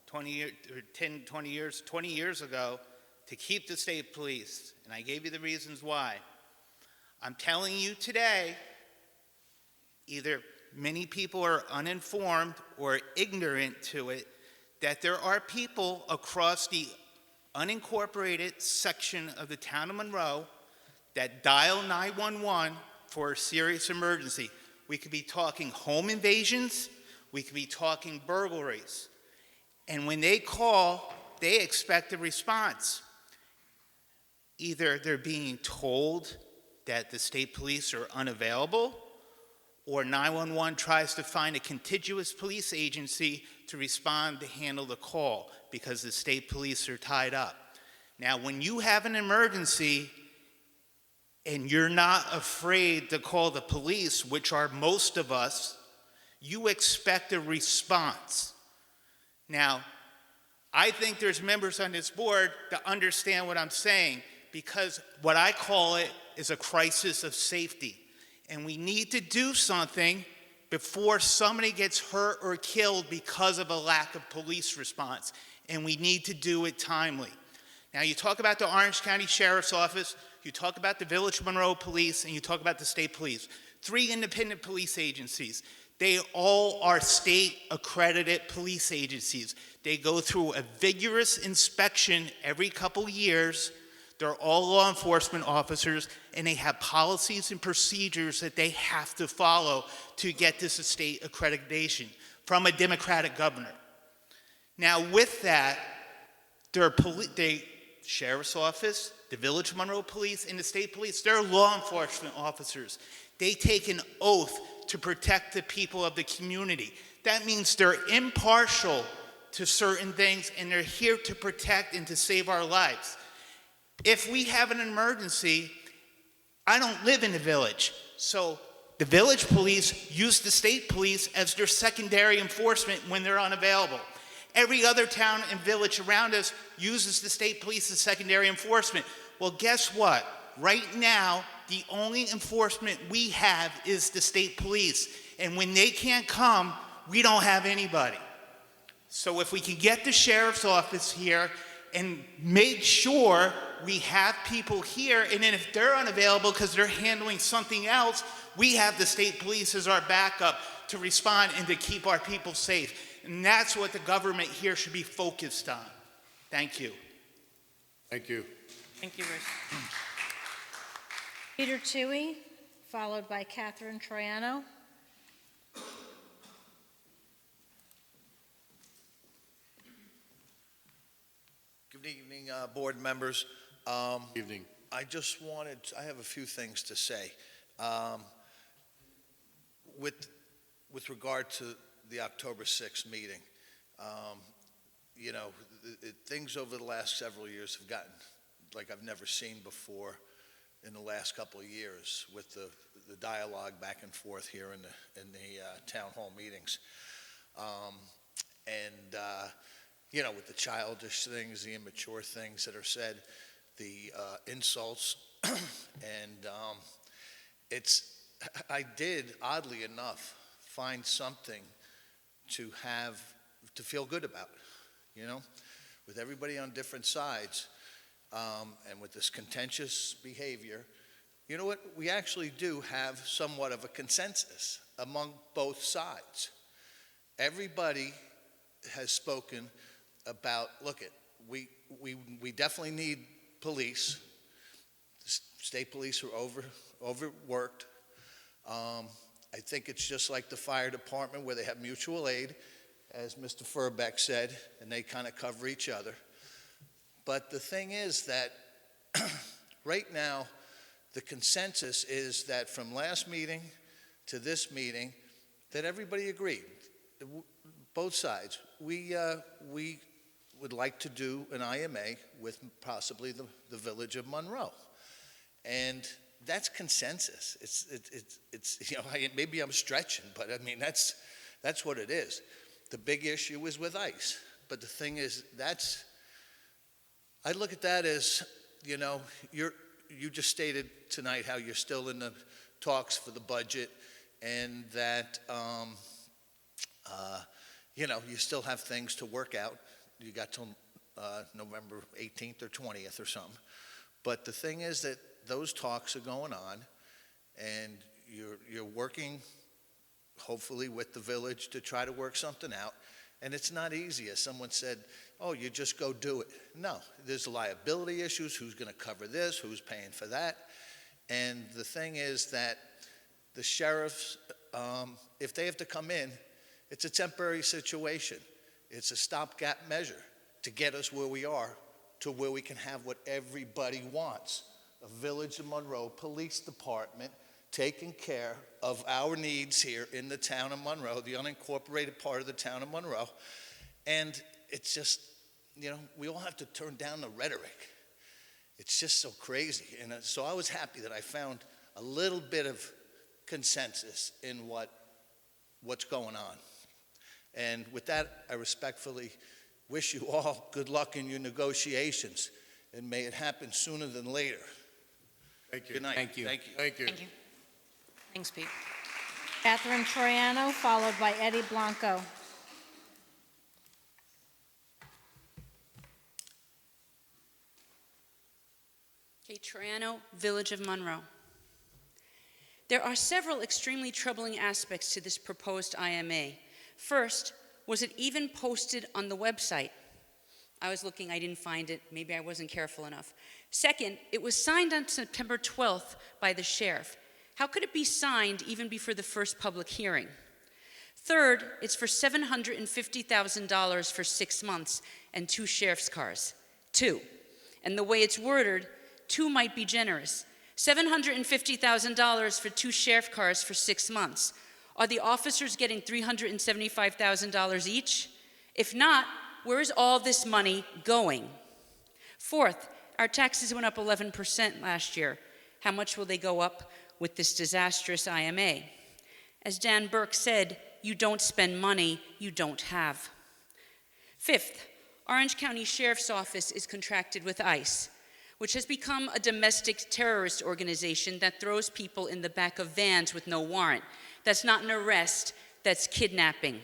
20 years ago to keep the state police, and I gave you the reasons why. I'm telling you today, either many people are uninformed or ignorant to it, that there are people across the unincorporated section of the town of Monroe that dial 911 for a serious emergency. We could be talking home invasions, we could be talking burglaries. And when they call, they expect a response. Either they're being told that the state police are unavailable, or 911 tries to find a contiguous police agency to respond to handle the call because the state police are tied up. Now, when you have an emergency and you're not afraid to call the police, which are most of us, you expect a response. Now, I think there's members on this board that understand what I'm saying, because what I call it is a crisis of safety. And we need to do something before somebody gets hurt or killed because of a lack of police response. And we need to do it timely. Now, you talk about the Orange County Sheriff's Office, you talk about the Village of Monroe Police, and you talk about the state police. 3 independent police agencies. They all are state-accredited police agencies. They go through a vigorous inspection every couple years They're all law enforcement officers, and they have policies and procedures that they have to follow to get this state accreditation from a Democratic governor. Now, with that, the sheriff's office, the Village of Monroe Police, and the state police, they're law enforcement officers. They take an oath to protect the people of the community. That means they're impartial to certain things, and they're here to protect and to save our lives. If we have an emergency, I don't live in the village, so the village police use the state police as their secondary enforcement when they're unavailable. Every other town and village around us uses the state police as secondary enforcement. Well, guess what? Right now, the only enforcement we have is the state police. And when they can't come, we don't have anybody. So if we can get the sheriff's office here and make sure we have people here, and then if they're unavailable because they're handling something else, we have the state police as our backup to respond and to keep our people safe. And that's what the government here should be focused on. Thank you. Thank you. Thank you, Rich. Peter Toohey, followed by Catherine Troiano. Good evening, board members. Evening. I have a few things to say. With regard to the October 6th meeting, things over the last several years have gotten like I've never seen before in the last couple of years with the dialogue back and forth here in the town hall meetings. With the childish things, the immature things that are said, the insults, and I did, oddly enough, find something to feel good about, with everybody on different sides, and with this contentious behavior. You know what? We actually do have somewhat of a consensus among both sides. Everybody has spoken about, we definitely need police. The state police are overworked. I think it's just like the fire department where they have mutual aid, as Mr. Furbeck said, and they kind of cover each other. But the thing is that right now, the consensus is that from last meeting to this meeting, that everybody agreed, both sides. We would like to do an IMA with possibly the Village of Monroe. And that's consensus. It's maybe I'm stretching, but I mean, that's what it is. The big issue is with ICE. But the thing is, I look at that as, you just stated tonight how you're still in the talks for the budget, and that, you still have things to work out. You got till November 18th or 20th or something. But the thing is that those talks are going on, and you're working, hopefully, with the village to try to work something out. And it's not easy. As someone said, oh, you just go do it. No, there's liability issues. Who's going to cover this? Who's paying for that? And the thing is that the sheriffs, if they have to come in, it's a temporary situation. It's a stopgap measure to get us where we are, to where we can have what everybody wants. A Village of Monroe Police Department taking care of our needs here in the town of Monroe, the unincorporated part of the town of Monroe. And it's just, we all have to turn down the rhetoric. It's just so crazy. And so I was happy that I found a little bit of consensus in what's going on. And with that, I respectfully wish you all good luck in your negotiations, and may it happen sooner than later. Thank you. Good night. Thank you. Thank you. Thank you. Thank you. Thanks, Pete. Catherine Troiano, followed by Eddie Blanco. Okay, Troiano, Village of Monroe. There are several extremely troubling aspects to this proposed IMA. First, was it even posted on the website? I was looking, I didn't find it. Maybe I wasn't careful enough. Second, it was signed on September 12th by the sheriff. How could it be signed even before the first public hearing? Third, it's for $750,000 for 6 months and 2 sheriff's cars. 2. And the way it's worded, 2 might be generous. $750,000 for 2 sheriff cars for 6 months. Are the officers getting $375,000 each? If not, where is all this money going? Fourth, our taxes went up 11% last year. How much will they go up with this disastrous IMA? As Dan Burke said, you don't spend money you don't have. Fifth, Orange County Sheriff's Office is contracted with ICE, which has become a domestic terrorist organization that throws people in the back of vans with no warrant. That's not an arrest, that's kidnapping.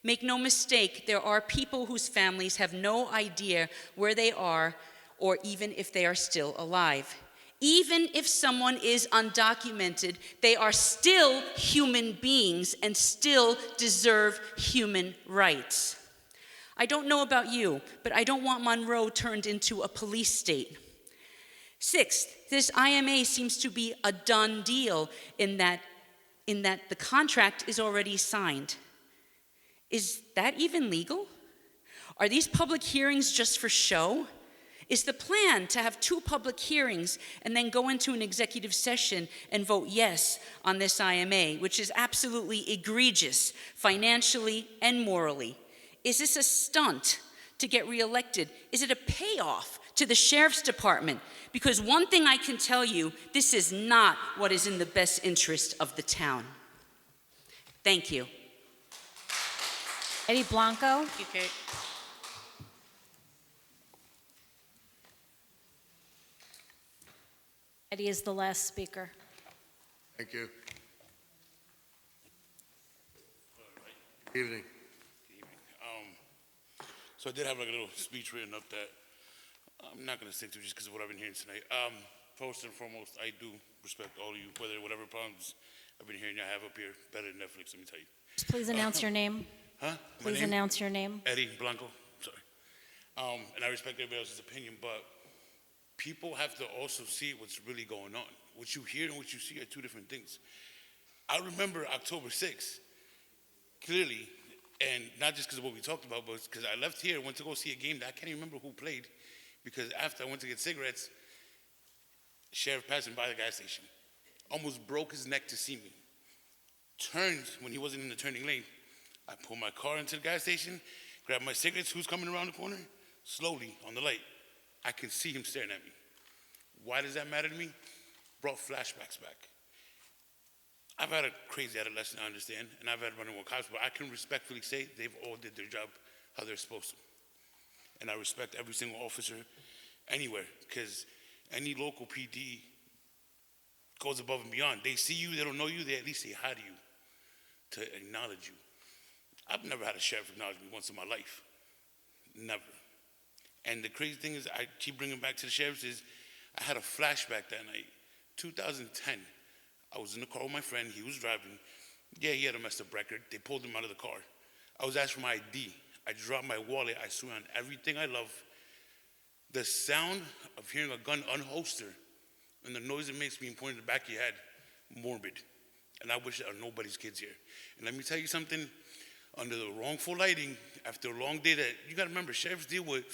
Make no mistake, there are people whose families have no idea where they are or even if they are still alive. Even if someone is undocumented, they are still human beings and still deserve human rights. I don't know about you, but I don't want Monroe turned into a police state. Sixth, this IMA seems to be a done deal in that the contract is already signed. Is that even legal? Are these public hearings just for show? Is the plan to have 2 public hearings and then go into an executive session and vote yes on this IMA, which is absolutely egregious financially and morally? Is this a stunt to get reelected? Is it a payoff to the sheriff's department? Because one thing I can tell you, this is not what is in the best interest of the town. Thank you. Eddie Blanco. Thank you, Kate. Eddie is the last speaker. Thank you. Good evening. So I did have like a little speech written up that I'm not going to stick to just because of what I've been hearing tonight. First and foremost, I do respect all of you, whatever problems I've been hearing y'all have up here, better than Netflix, let me tell you. Please announce your name. Huh? Please announce your name. Eddie Blanco, sorry. And I respect everybody else's opinion, but people have to also see what's really going on. What you hear and what you see are 2 different things. I remember October 6th, clearly, and not just because of what we talked about, but because I left here and went to go see a game that I can't even remember who played, because after I went to get cigarettes, the sheriff passing by the gas station, almost broke his neck to see me. Turned when he wasn't in the turning lane. I pulled my car into the gas station, grabbed my cigarettes, who's coming around the corner? Slowly, on the light. I can see him staring at me. Why does that matter to me? Brought flashbacks back. I've had a crazy adolescent, I understand, and I've had running with cops, but I can respectfully say they've all did their job how they're supposed to. And I respect every single officer anywhere, because any local PD goes above and beyond. They see you, they don't know you, they at least say hi to you, to acknowledge you. I've never had a sheriff acknowledge me once in my life. Never. And the crazy thing is, I keep bringing back to the sheriffs is, I had a flashback that night, 2010. I was in the car with my friend, he was driving. Yeah, he had a messed up record. They pulled him out of the car. I was asked for my ID. I dropped my wallet, I swear on everything I love. The sound of hearing a gun unholster and the noise it makes being pointed in the back of your head, morbid. And I wish there are nobody's kids here. And let me tell you something, under the wrongful lighting, after a long day that, you gotta remember, sheriffs deal with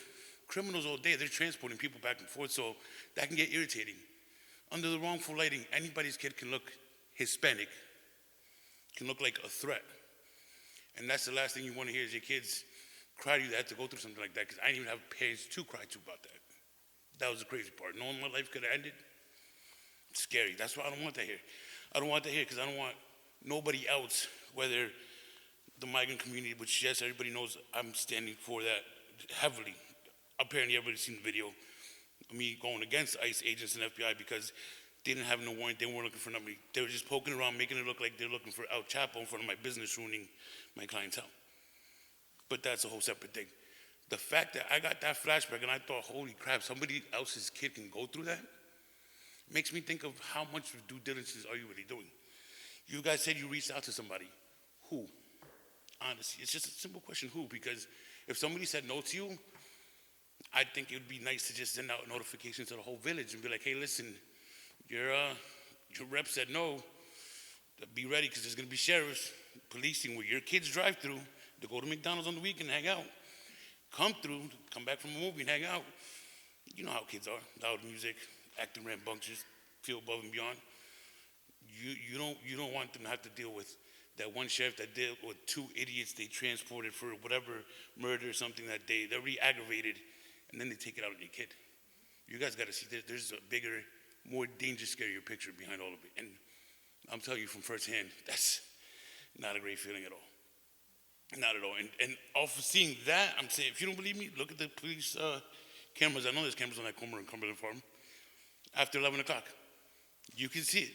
criminals all day. They're transporting people back and forth, so that can get irritating. Under the wrongful lighting, anybody's kid can look Hispanic, can look like a threat. And that's the last thing you want to hear is your kids cry to you that had to go through something like that, because I didn't even have parents to cry to about that. That was the crazy part. Knowing my life could have ended, it's scary. That's why I don't want that here. I don't want that here because I don't want nobody else, whether the migrant community, which yes, everybody knows I'm standing for that heavily. Apparently everybody's seen the video of me going against ICE agents and FBI because they didn't have no warrant, they weren't looking for nobody. They were just poking around, making it look like they're looking for El Chapo in front of my business, ruining my clientele. But that's a whole separate thing. The fact that I got that flashback and I thought, holy crap, somebody else's kid can go through that, makes me think of how much due diligence are you really doing? You guys said you reached out to somebody. Who? Honestly, it's just a simple question, who? Because if somebody said no to you, I think it would be nice to just send out notifications to the whole village and be like, hey, listen, your rep said no. Be ready, because there's going to be sheriffs policing where your kids drive through to go to McDonald's on the weekend and hang out. Come through, come back from a movie and hang out. You know how kids are. Loud music, acting rambunctious, feel above and beyond. You don't want them to have to deal with that one sheriff that dealt with two idiots they transported for whatever murder or something that day. They're already aggravated, and then they take it out on your kid. You guys got to see there's a bigger, more dangerous, scarier picture behind all of it. And I'm telling you from firsthand, that's not a great feeling at all. Not at all. And off of seeing that, I'm saying, if you don't believe me, look at the police cameras. I know there's cameras on that corner in Cumberland Farm. After 11 o'clock, you can see it.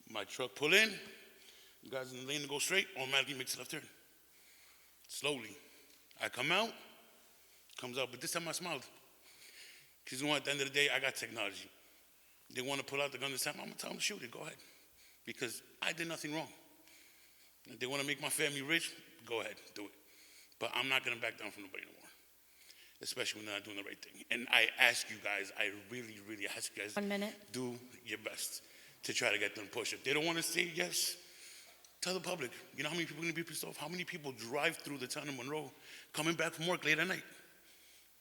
My truck pull in, you guys in the lane to go straight, automatically makes a left turn. Slowly. I come out, comes out, but this time I smiled. Because you know what, at the end of the day, I got technology. They want to pull out the gun this time, I'm going to tell them to shoot it, go ahead. Because I did nothing wrong. If they want to make my family rich, go ahead, do it. But I'm not going to back down from nobody no more, especially when they're not doing the right thing. And I ask you guys, I really, really ask you guys, 1 minute. do your best to try to get them to push. If they don't want to say yes, tell the public. You know how many people are going to be pissed off? How many people drive through the town of Monroe coming back from work late at night?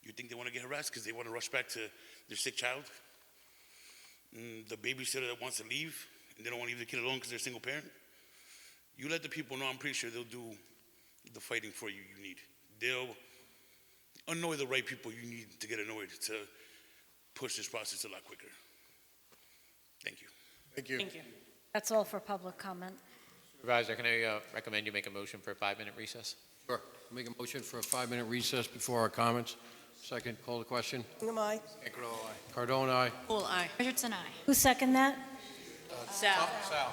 You think they want to get harassed because they want to rush back to their sick child? The babysitter that wants to leave and they don't want to leave the kid alone because they're a single parent? You let the people know, I'm pretty sure they'll do the fighting for you need. They'll annoy the right people you need to get annoyed to push this process a lot quicker. Thank you. Thank you. Thank you. That's all for public comment. Supervisor, can I recommend you make a motion for a 5-minute recess? Sure. Make a motion for a 5-minute recess before our comments. Second, call the question. Am I? Cardone, aye. Full aye. Richardson, aye. Who seconded that? Sal. Sal.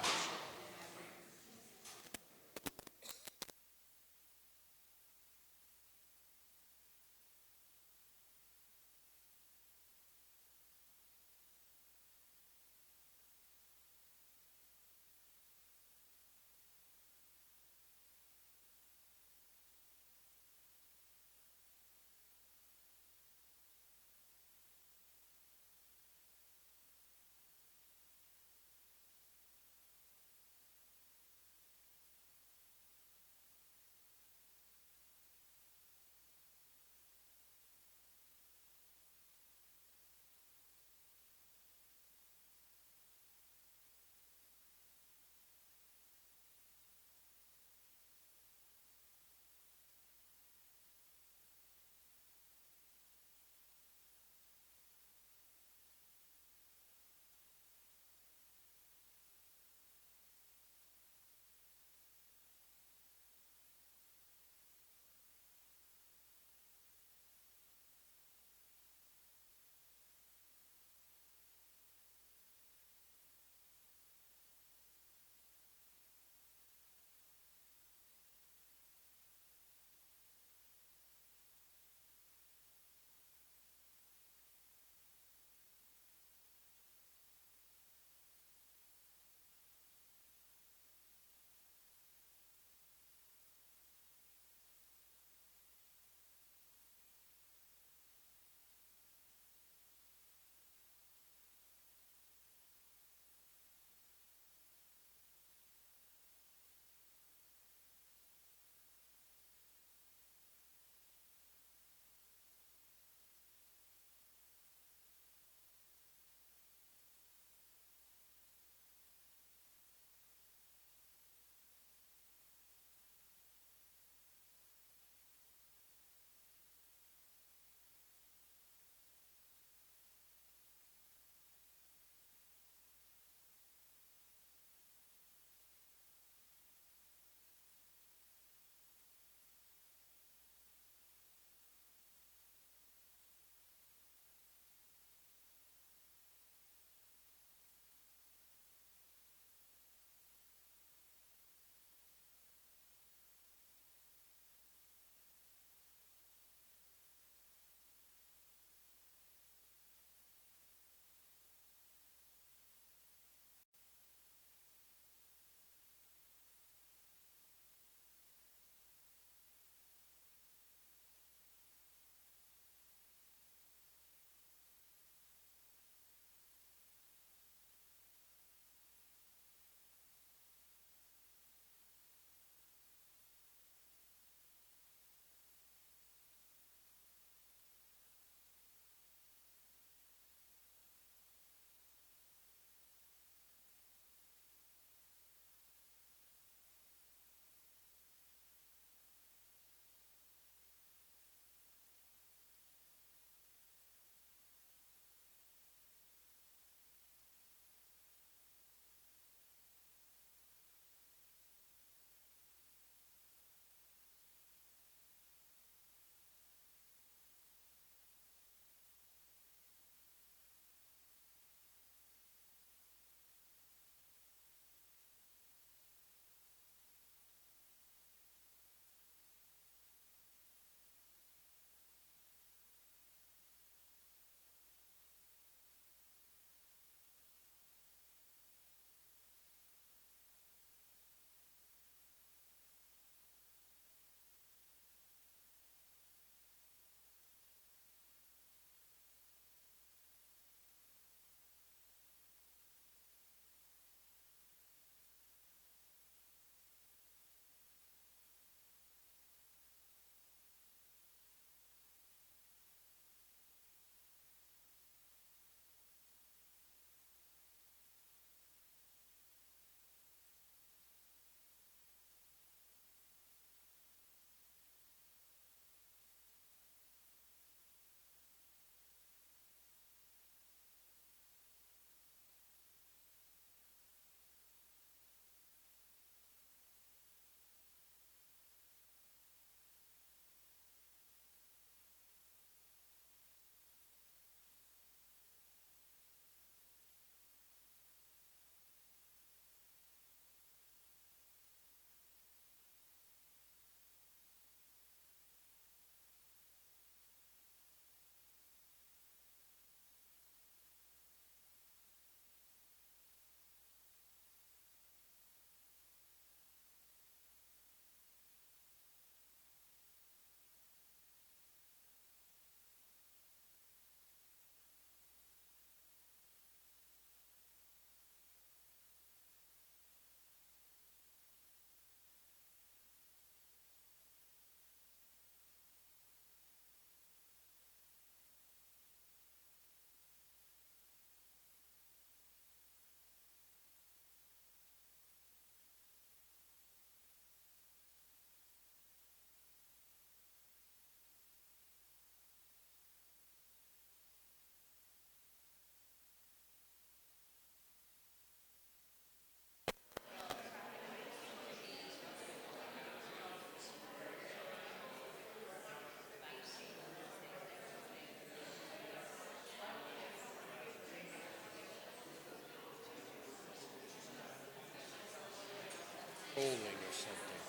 polling or something.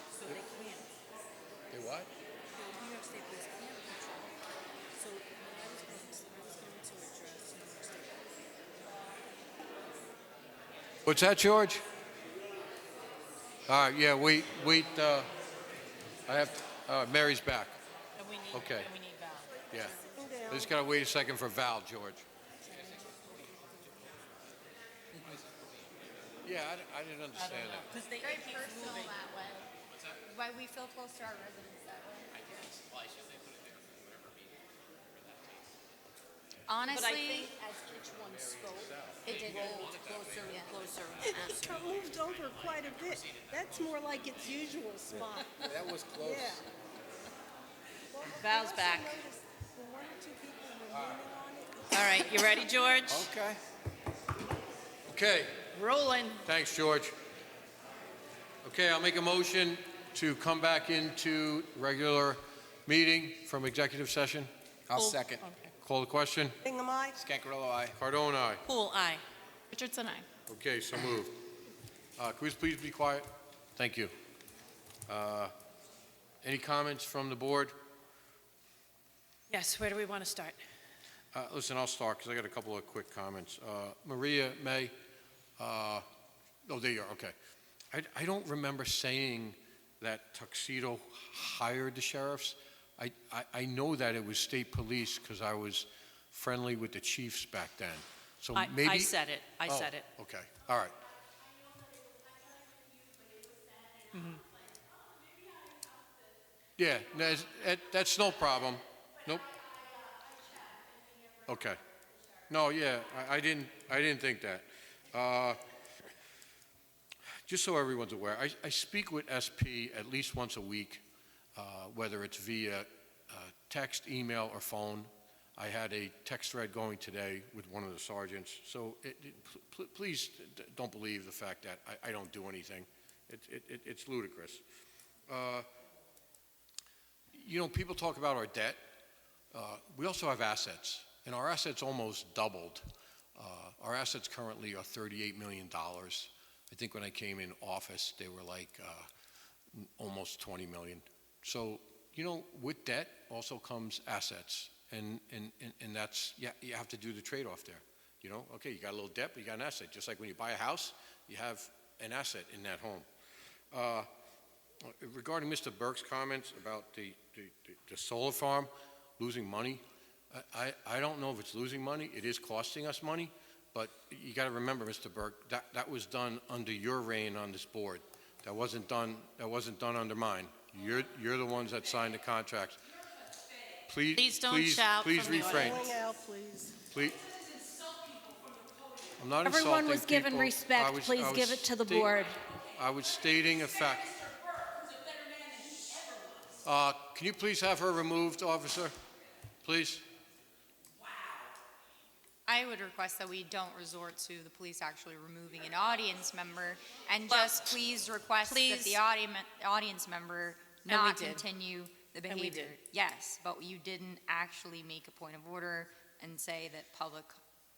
So they can't. They what? New York State Police can't control. So what I was going to address New York State. What's that, George? All right, yeah, wait, I have, Mary's back. And we need, Okay. and we need Val. Yeah. I just gotta wait a second for Val, George. Yeah, I didn't understand that. Because they Very keep personal moving. that way. Why we feel close to our residents that way. Honestly, But I think as each one spoke, it did rolled closer and closer It and closer. moved over quite a bit. That's more like its usual spot. That was close. Yeah. Val's back. One or two people were leaning on it. All right, you ready, George? Okay. Okay, Rolling. thanks, George. Okay, I'll make a motion to come back into regular meeting from executive session. I'll second. Call the question. Bingham, aye? Scancarello, aye. Cardone, aye. Pool eye. Richardson, I. Okay, so moved. Could we please be quiet? Thank you. Any comments from the board? Yes, where do we want to start? Listen, I'll start because I got a couple of quick comments. Maria, May, oh, there you are, okay. I don't remember saying that Tuxedo hired the sheriffs. I know that it was state police because I was friendly with the chiefs back then. So maybe. I said it. I Oh, said it. Okay, all right. Yeah, that's no problem. Nope. Okay. No, yeah, I didn't think that. Just so everyone's aware, I speak with SP at least once a week, whether it's via text, email, or phone. I had a text thread going today with one of the sergeants, so please don't believe the fact that I don't do anything. It's ludicrous. You know, people talk about our debt. We also have assets, and our assets almost doubled. Our assets currently are $38 million. I think when I came in office, they were like almost 20 million. So, you know, with debt also comes assets, and that's, yeah, you have to do the trade-off there. You know, okay, you got a little debt, but you got an asset. Just like when you buy a house, you have an asset in that home. Regarding Mr. Burke's comments about the solar farm losing money, I don't know if it's losing money. It is costing us money, but you got to remember, Mr. Burke, that was done under your reign on this board. That wasn't done under mine. You're the ones that signed the contracts. Please don't shout Please from the refrain. Going out, please. Please. I'm not Everyone insulting was given people. respect. Please give it to the board. I was stating a fact. Can you please have her removed, officer? Please? I would request that we don't resort to the police actually removing an audience member, and just please request that the audience member And we not did. continue the And we behavior. did. Yes, but you didn't actually make a point of order and say that public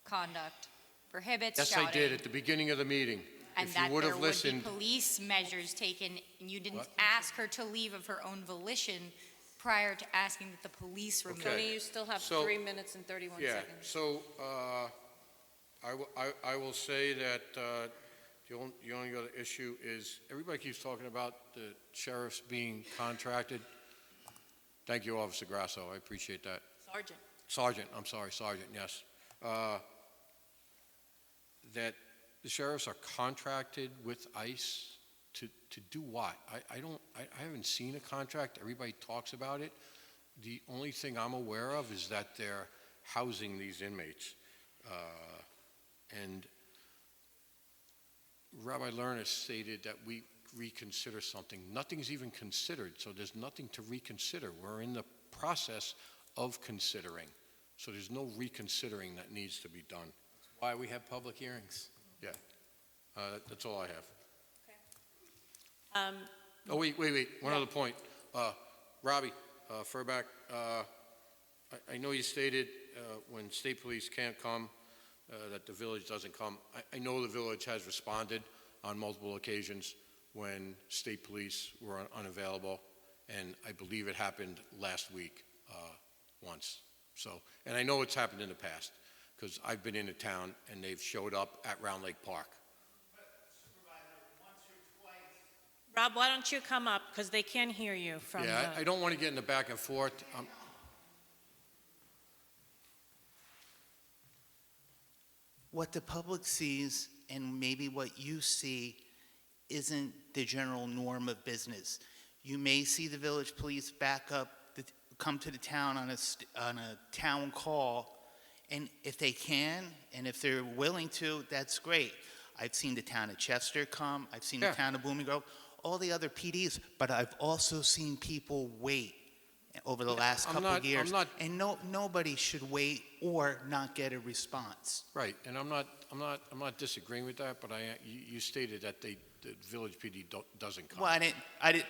conduct prohibits Yes, shouting. I did at the beginning of the meeting. And If you that would there have would be listened, police measures taken, and you didn't What? ask her to leave of her own volition prior to asking that the police remove her. Tony, you still have So- 3 minutes and 31 yeah, seconds. so I will say that the only other issue is, everybody keeps talking about the sheriffs being contracted. Thank you, Officer Grasso, I appreciate that. Sergeant. Sergeant, I'm sorry, Sergeant, yes. That the sheriffs are contracted with ICE to do what? I haven't seen a contract, everybody talks about it. The only thing I'm aware of is that they're housing these inmates. And Rabbi Lerner stated that we reconsider something. Nothing's even considered, so there's nothing to reconsider. We're in the process of considering. So there's no reconsidering that needs to be done. Why we have public hearings. Yeah, that's all I have. Um, Oh, wait, one other point. Robbie, Furback, I know you stated when state police can't come, that the village doesn't come. I know the village has responded on multiple occasions. when state police were unavailable, and I believe it happened last week once. So, and I know it's happened in the past, because I've been into town and they've showed up at Round Lake Park. Rob, why don't you come up, because they can't hear you from the... Yeah, I don't want to get in the back and forth. What the public sees and maybe what you see isn't the general norm of business. You may see the village police back up, come to the town on a town call, and if they can, and if they're willing to, that's great. I've seen the town of Chester come, I've seen the town of Blooming Grove, all the other PDs, but I've also seen people wait over the last couple of years. And nobody should wait or not get a response. Right, and I'm not disagreeing with that, but you stated that the village PD doesn't come. Well, I didn't.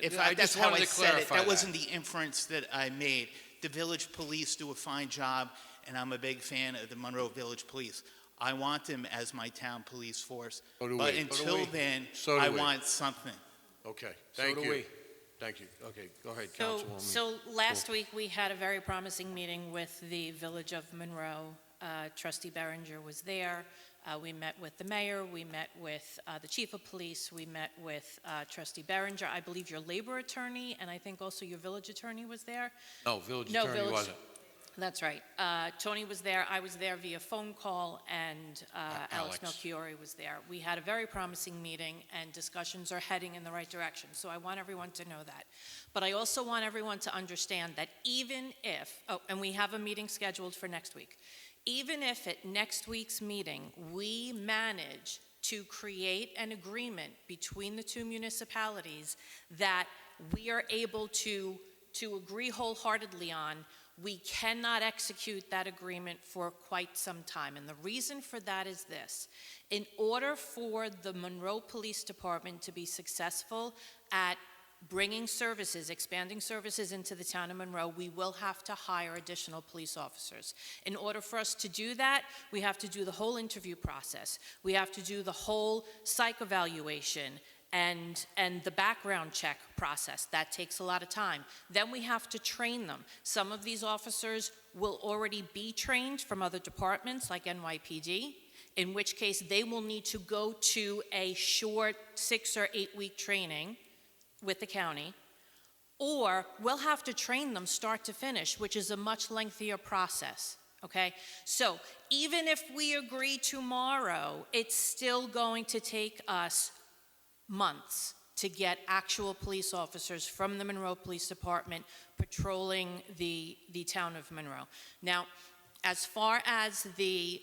That's how I said it. That wasn't the inference that I made. The village police do a fine job, and I'm a big fan of the Monroe Village Police. I want them as my town police force. But until then, I want something. Okay, thank you. Thank you. Okay, go ahead, Councilwoman. So last week, we had a very promising meeting with the Village of Monroe. Trustee Berenger was there. We met with the mayor. We met with the chief of police. We met with Trustee Berenger. I believe your labor attorney, and I think also your village attorney was there. No, village attorney wasn't. That's right. Tony was there. I was there via phone call, and Alex Melchiori was there. We had a very promising meeting, and discussions are heading in the right direction. So I want everyone to know that. But I also want everyone to understand that even if, and we have a meeting scheduled for next week, even if at next week's meeting we manage to create an agreement between the two municipalities that we are able to agree wholeheartedly on, we cannot execute that agreement for quite some time. And the reason for that is this. In order for the Monroe Police Department to be successful at bringing services, expanding services into the town of Monroe, we will have to hire additional police officers. In order for us to do that, we have to do the whole interview process. We have to do the whole psych evaluation and the background check process. That takes a lot of time. Then we have to train them. Some of these officers will already be trained from other departments like NYPD, in which case they will need to go to a short 6 or 8 week training with the county, or we'll have to train them start to finish, which is a much lengthier process. Okay, so even if we agree tomorrow, it's still going to take us months to get actual police officers from the Monroe Police Department patrolling the town of Monroe. Now, as far as the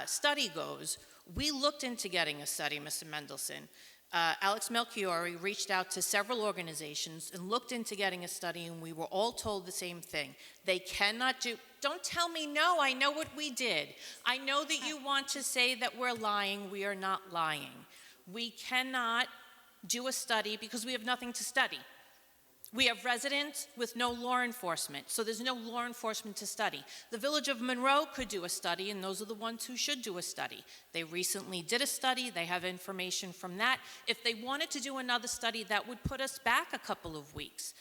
study goes, we looked into getting a study, Mr. Mendelson. Alex Melchiori reached out to several organizations and looked into getting a study, and we were all told the same thing. They cannot do, don't tell me no, I know what we did. I know that you want to say that we're lying. We are not lying. We cannot do a study because we have nothing to study. We have residents with no law enforcement, so there's no law enforcement to study. The Village of Monroe could do a study, and those are the ones who should do a study. They recently did a study. They have information from that. If they wanted to do another study, that would put us back a couple of weeks.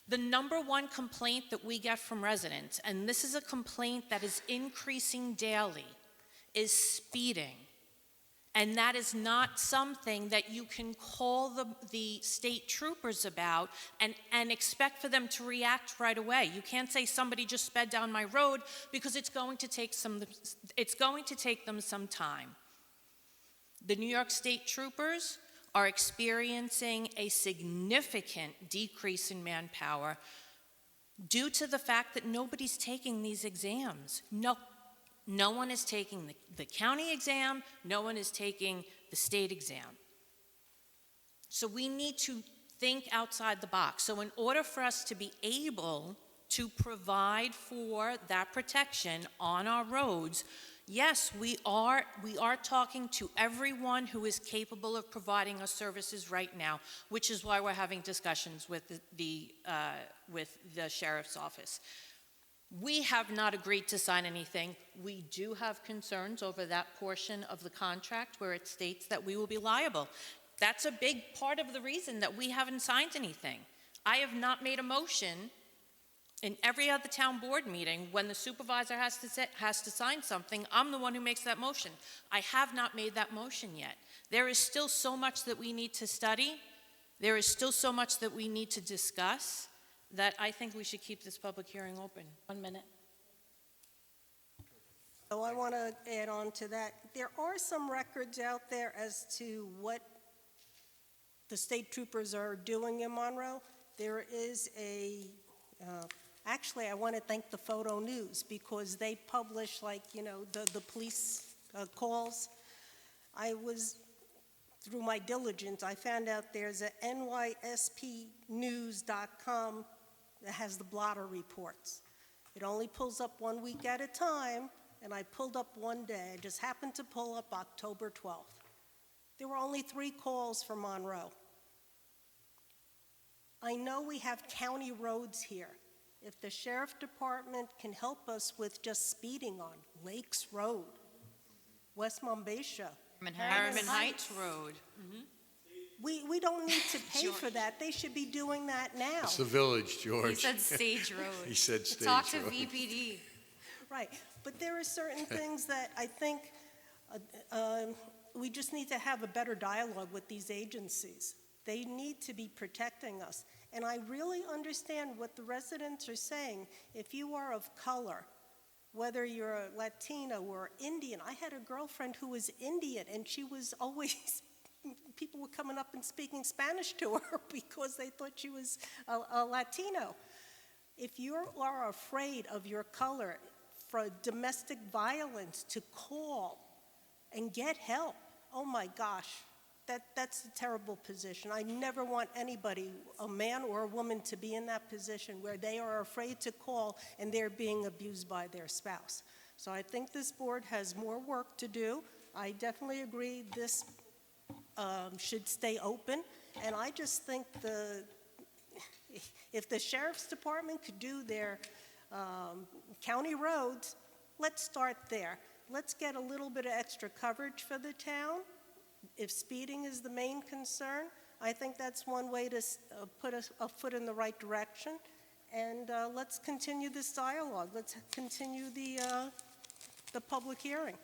The number one complaint that we get from residents, and this is a complaint that is increasing daily, is speeding. And that is not something that you can call the state troopers about and expect for them to react right away. You can't say somebody just sped down my road because it's going to take them some time. The New York State troopers are experiencing a significant decrease in manpower due to the fact that nobody's taking these exams. No one is taking the county exam. No one is taking the state exam. So we need to think outside the box. So in order for us to be able to provide for that protection on our roads, yes, we are talking to everyone who is capable of providing us services right now, which is why we're having discussions with the sheriff's office. We have not agreed to sign anything. We do have concerns over that portion of the contract where it states that we will be liable. That's a big part of the reason that we haven't signed anything. I have not made a motion in every other town board meeting. When the supervisor has to sign something, I'm the one who makes that motion. I have not made that motion yet. There is still so much that we need to study. There is still so much that we need to discuss that I think we should keep this public hearing open. 1 minute. So I want to add on to that. There are some records out there as to what the state troopers are doing in Monroe. There is actually, I want to thank the Photo News because they publish, like, the police calls. Through my diligence, I found out there's a nyspnews.com that has the blotter reports. It only pulls up 1 week at a time, and I pulled up one day. I just happened to pull up October 12th. There were only 3 calls for Monroe. I know we have county roads here. If the sheriff department can help us with just speeding on Lakes Road, West Monbassia, Harriman Heights Road. We don't need to pay for that. They should be doing that now. It's the village, George. He said Stage Road. He said Stage Talk to Road. VPD. Right, but there are certain things that I think we just need to have a better dialogue with these agencies. They need to be protecting us. And I really understand what the residents are saying. If you are of color, whether you're a Latino or Indian, I had a girlfriend who was Indian, and she was always, people were coming up and speaking Spanish to her because they thought she was a Latino. If you are afraid of your color for domestic violence, to call and get help, oh my gosh, that's a terrible position. I never want anybody, a man or a woman, to be in that position where they are afraid to call and they're being abused by their spouse. So I think this board has more work to do. I definitely agree this should stay open, and I just think if the sheriff's department could do their county roads, let's start there. Let's get a little bit of extra coverage for the town. If speeding is the main concern, I think that's one way to put a foot in the right direction. And let's continue this dialogue. Let's continue the public hearing.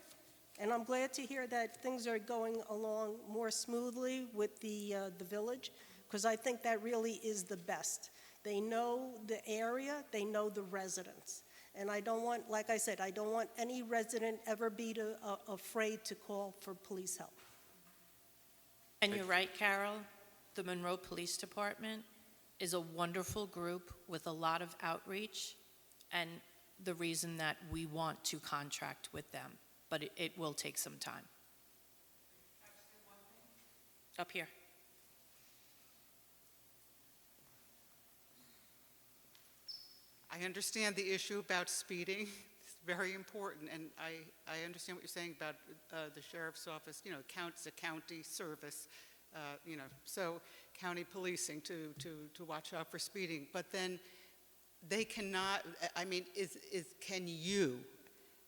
And I'm glad to hear that things are going along more smoothly with the village, because I think that really is the best. They know the area, they know the residents. And I don't want, like I said, I don't want any resident ever be afraid to call for police help. And you're right, Carol. The Monroe Police Department is a wonderful group with a lot of outreach, and the reason that we want to contract with them, but it will take some time. Up here. I understand the issue about speeding. It's very important, and I understand what you're saying about the sheriff's office. It's a county service, so county policing to watch out for speeding. But then they cannot, can you,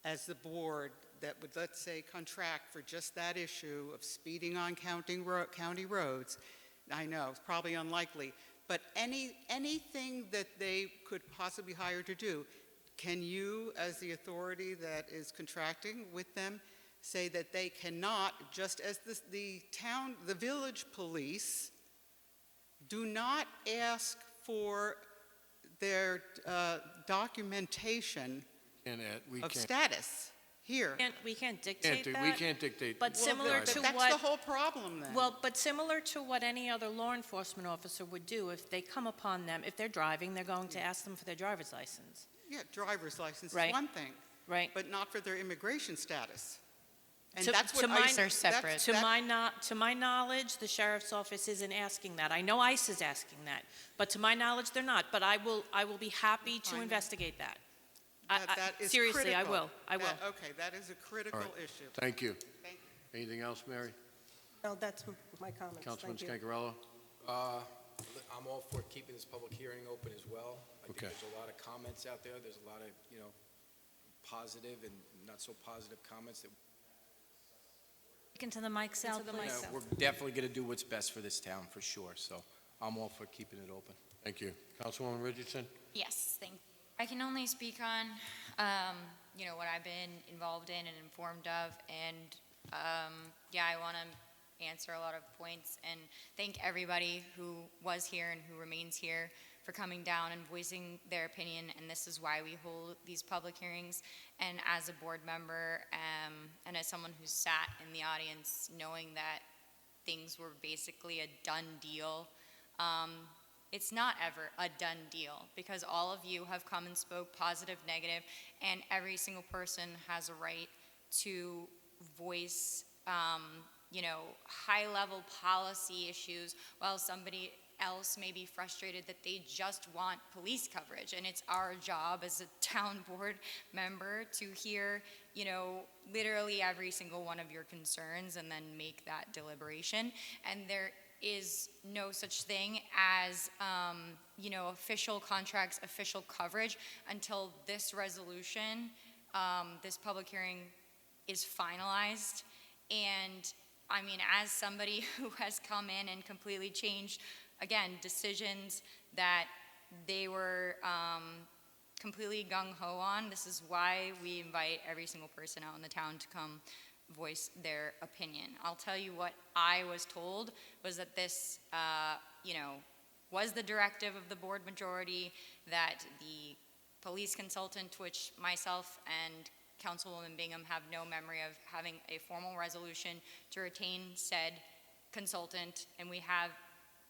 as the board that would, let's say, contract for just that issue of speeding on county roads, I know, it's probably unlikely, but anything that they could possibly hire to do, can you, as the authority that is contracting with them, say that they cannot, just as the village police do not ask for their documentation of status here? We can't dictate that. We can't dictate. But similar to that's what... the whole problem then. Well, but similar to what any other law enforcement officer would do, if they come upon them, if they're driving, they're going to ask them for their driver's license. Yeah, driver's license Right. is one thing, Right. but not for their immigration status. And To- that's to what my- ICE, They're separate. To my knowledge, the sheriff's office isn't asking that. I know ICE is asking that, but to my knowledge, they're not. But I will be happy to investigate that. that is Seriously, I critical. will. Okay, that is a critical All right. issue. Thank you. Thank you. Anything else, Mary? No, that's my comments. Councilman Thank you. Scangarello? I'm all for keeping this public hearing open as well. I think Okay. there's a lot of comments out there. There's a lot of, positive and not so positive comments that Into the mic, Sal, Into the mic, please. Sal. We're definitely going to do what's best for this town, for sure, so I'm all for keeping it open. Thank you. Councilwoman Richardson? Yes, thank you. I can only speak on, what I've been involved in and informed of, and, I want to answer a lot of points and thank everybody who was here and who remains here for coming down and voicing their opinion, and this is why we hold these public hearings. And as a board member, and as someone who's sat in the audience, knowing that things were basically a done deal, it's not ever a done deal, because all of you have come and spoke positive, negative, and every single person has a right to voice, high-level policy issues, while somebody else may be frustrated that they just want police coverage. And it's our job as a town board member to hear, literally every single one of your concerns and then make that deliberation. And there is no such thing as, official contracts, official coverage until this resolution, this public hearing is finalized. And I mean, as somebody who has come in and completely changed, again, decisions that they were completely gung-ho on, this is why we invite every single person out in the town to come voice their opinion. I'll tell you what I was told was that this, was the directive of the board majority, that the police consultant, which myself and Councilwoman Bingham have no memory of having a formal resolution to retain said consultant, and we have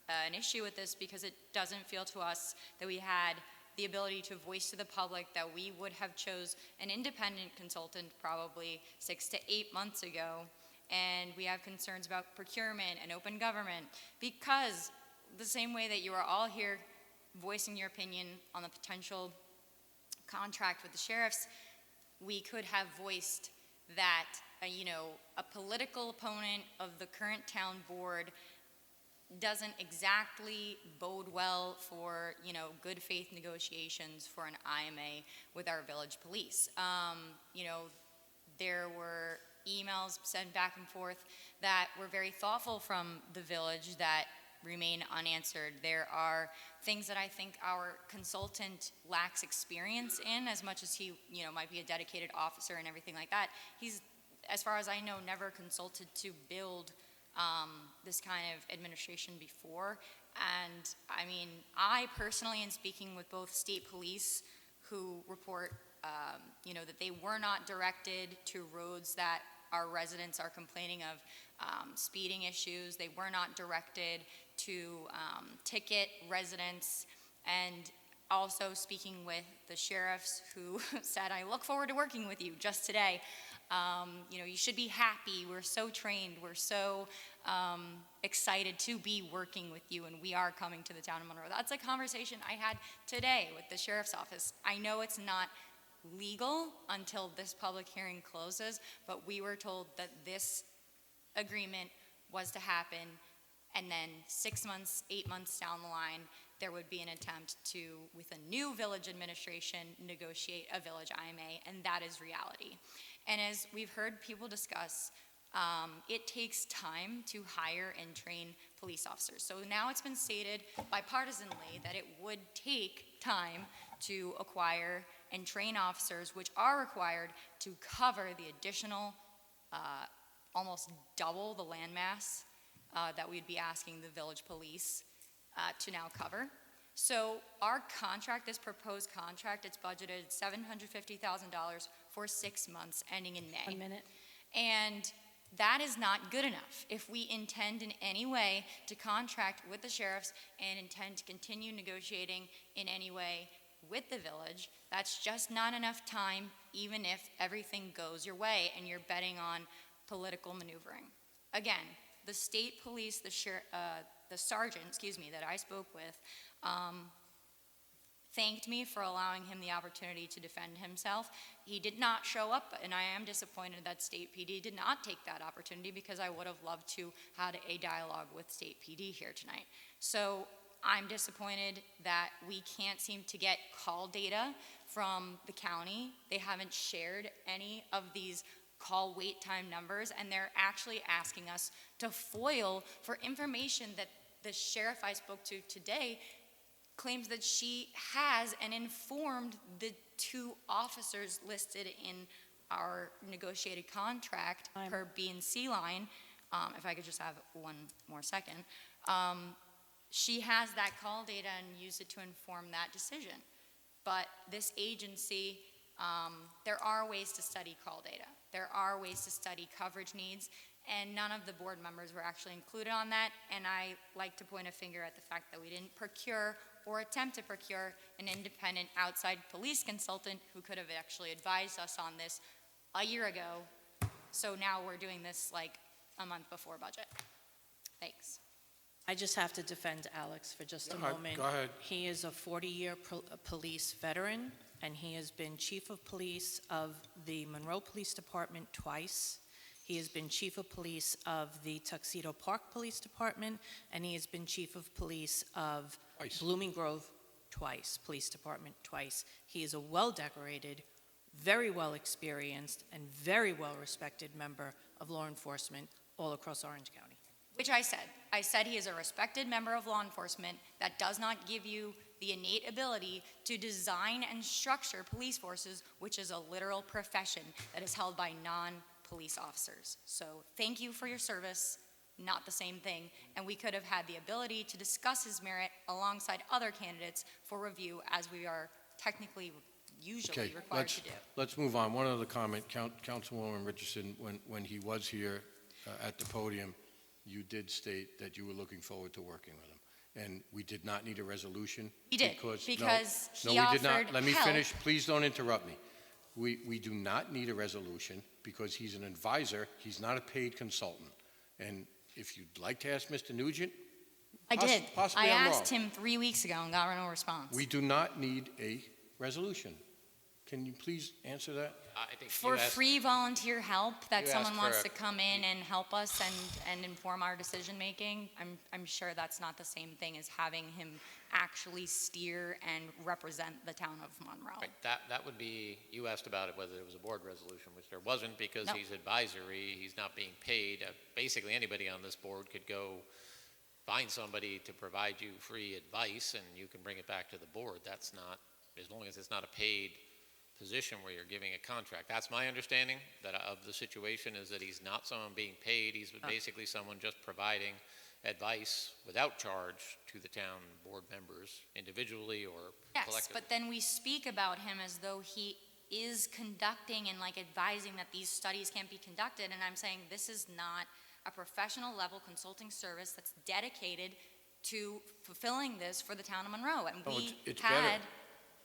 an issue with this because it doesn't feel to us that we had the ability to voice to the public that we would have chose an independent consultant probably 6 to 8 months ago. And we have concerns about procurement and open government, because the same way that you are all here voicing your opinion on the potential contract with the sheriffs, we could have voiced that, a political opponent of the current town board doesn't exactly bode well for, good faith negotiations for an IMA with our village police. There were emails sent back and forth that were very thoughtful from the village that remain unanswered. There are things that I think our consultant lacks experience in, as much as he, might be a dedicated officer and everything like that. He's, as far as I know, never consulted to build this kind of administration before. And I mean, I personally, in speaking with both state police who report, that they were not directed to roads that our residents are complaining of speeding issues. They were not directed to ticket residents. And also speaking with the sheriffs who said, I look forward to working with you just today. You should be happy. We're so trained. We're so excited to be working with you, and we are coming to the town of Monroe. That's a conversation I had today with the sheriff's office. I know it's not legal until this public hearing closes, but we were told that this agreement was to happen, and then 6 months, 8 months down the line, there would be an attempt to, with a new village administration, negotiate a village IMA, and that is reality. And as we've heard people discuss, it takes time to hire and train police officers. So now it's been stated bipartisanly that it would take time to acquire and train officers, which are required to cover the additional, almost double the landmass that we'd be asking the village police to now cover. So our contract, this proposed contract, it's budgeted $750,000 for 6 months, ending in May. 1 minute. And that is not good enough. If we intend in any way to contract with the sheriffs and intend to continue negotiating in any way with the village, that's just not enough time, even if everything goes your way and you're betting on political maneuvering. Again, the state police, the sergeant, that I spoke with, thanked me for allowing him the opportunity to defend himself. He did not show up, and I am disappointed that State PD did not take that opportunity, because I would have loved to had a dialogue with State PD here tonight. So I'm disappointed that we can't seem to get call data from the county. They haven't shared any of these call wait time numbers, and they're actually asking us to FOIL for information that the sheriff I spoke to today claims that she has and informed the 2 officers listed in our negotiated contract per B and C line. If I could just have one more second. She has that call data and used it to inform that decision. But this agency, there are ways to study call data. There are ways to study coverage needs, and none of the board members were actually included on that. And I like to point a finger at the fact that we didn't procure or attempt to procure an independent outside police consultant who could have actually advised us on this a year ago. So now we're doing this like a month before budget. Thanks. I just have to defend Alex for just a moment. Go ahead. He is a 40-year police veteran, and he has been chief of police of the Monroe Police Department twice. He has been chief of police of the Tuxedo Park Police Department, and he has been chief of police of Blooming Grove Police Department twice. He is a well-decorated, very well-experienced, and very well-respected member of law enforcement all across Orange County. Which I said. I said he is a respected member of law enforcement. That does not give you the innate ability to design and structure police forces, which is a literal profession that is held by non-police officers. So thank you for your service, not the same thing. And we could have had the ability to discuss his merit alongside other candidates for review, as we are technically usually required to do. Let's move on. One other comment, Councilwoman Richardson, when he was here at the podium, you did state that you were looking forward to working with him. And we did not need a resolution? He did, because he we did not. offered Let me help. finish. Please don't interrupt me. We do not need a resolution because he's an advisor. He's not a paid consultant. And if you'd like to ask Mr. Nugent, I did. possibly I I'm asked wrong. him 3 weeks ago and got no response. We do not need a resolution. Can you please answer that? I think For you asked- free volunteer help that you someone asked wants for to come in and help us and inform our decision making, I'm sure that's not the same thing as having him actually steer and represent the town of Monroe. Right, that would be, you asked about it, whether it was a board resolution, which there wasn't, because No. he's advisory, he's not being paid. Basically, anybody on this board could go find somebody to provide you free advice, and you can bring it back to the board. That's not, as long as it's not a paid position where you're giving a contract. That's my understanding of the situation, is that he's not someone being paid. He's basically someone just providing advice without charge to the town board members individually or Yes, collectively. but then we speak about him as though he is conducting and like advising that these studies can't be conducted, and I'm saying this is not a professional level consulting service that's dedicated to fulfilling this for the town of Monroe. And No, we it's had, better.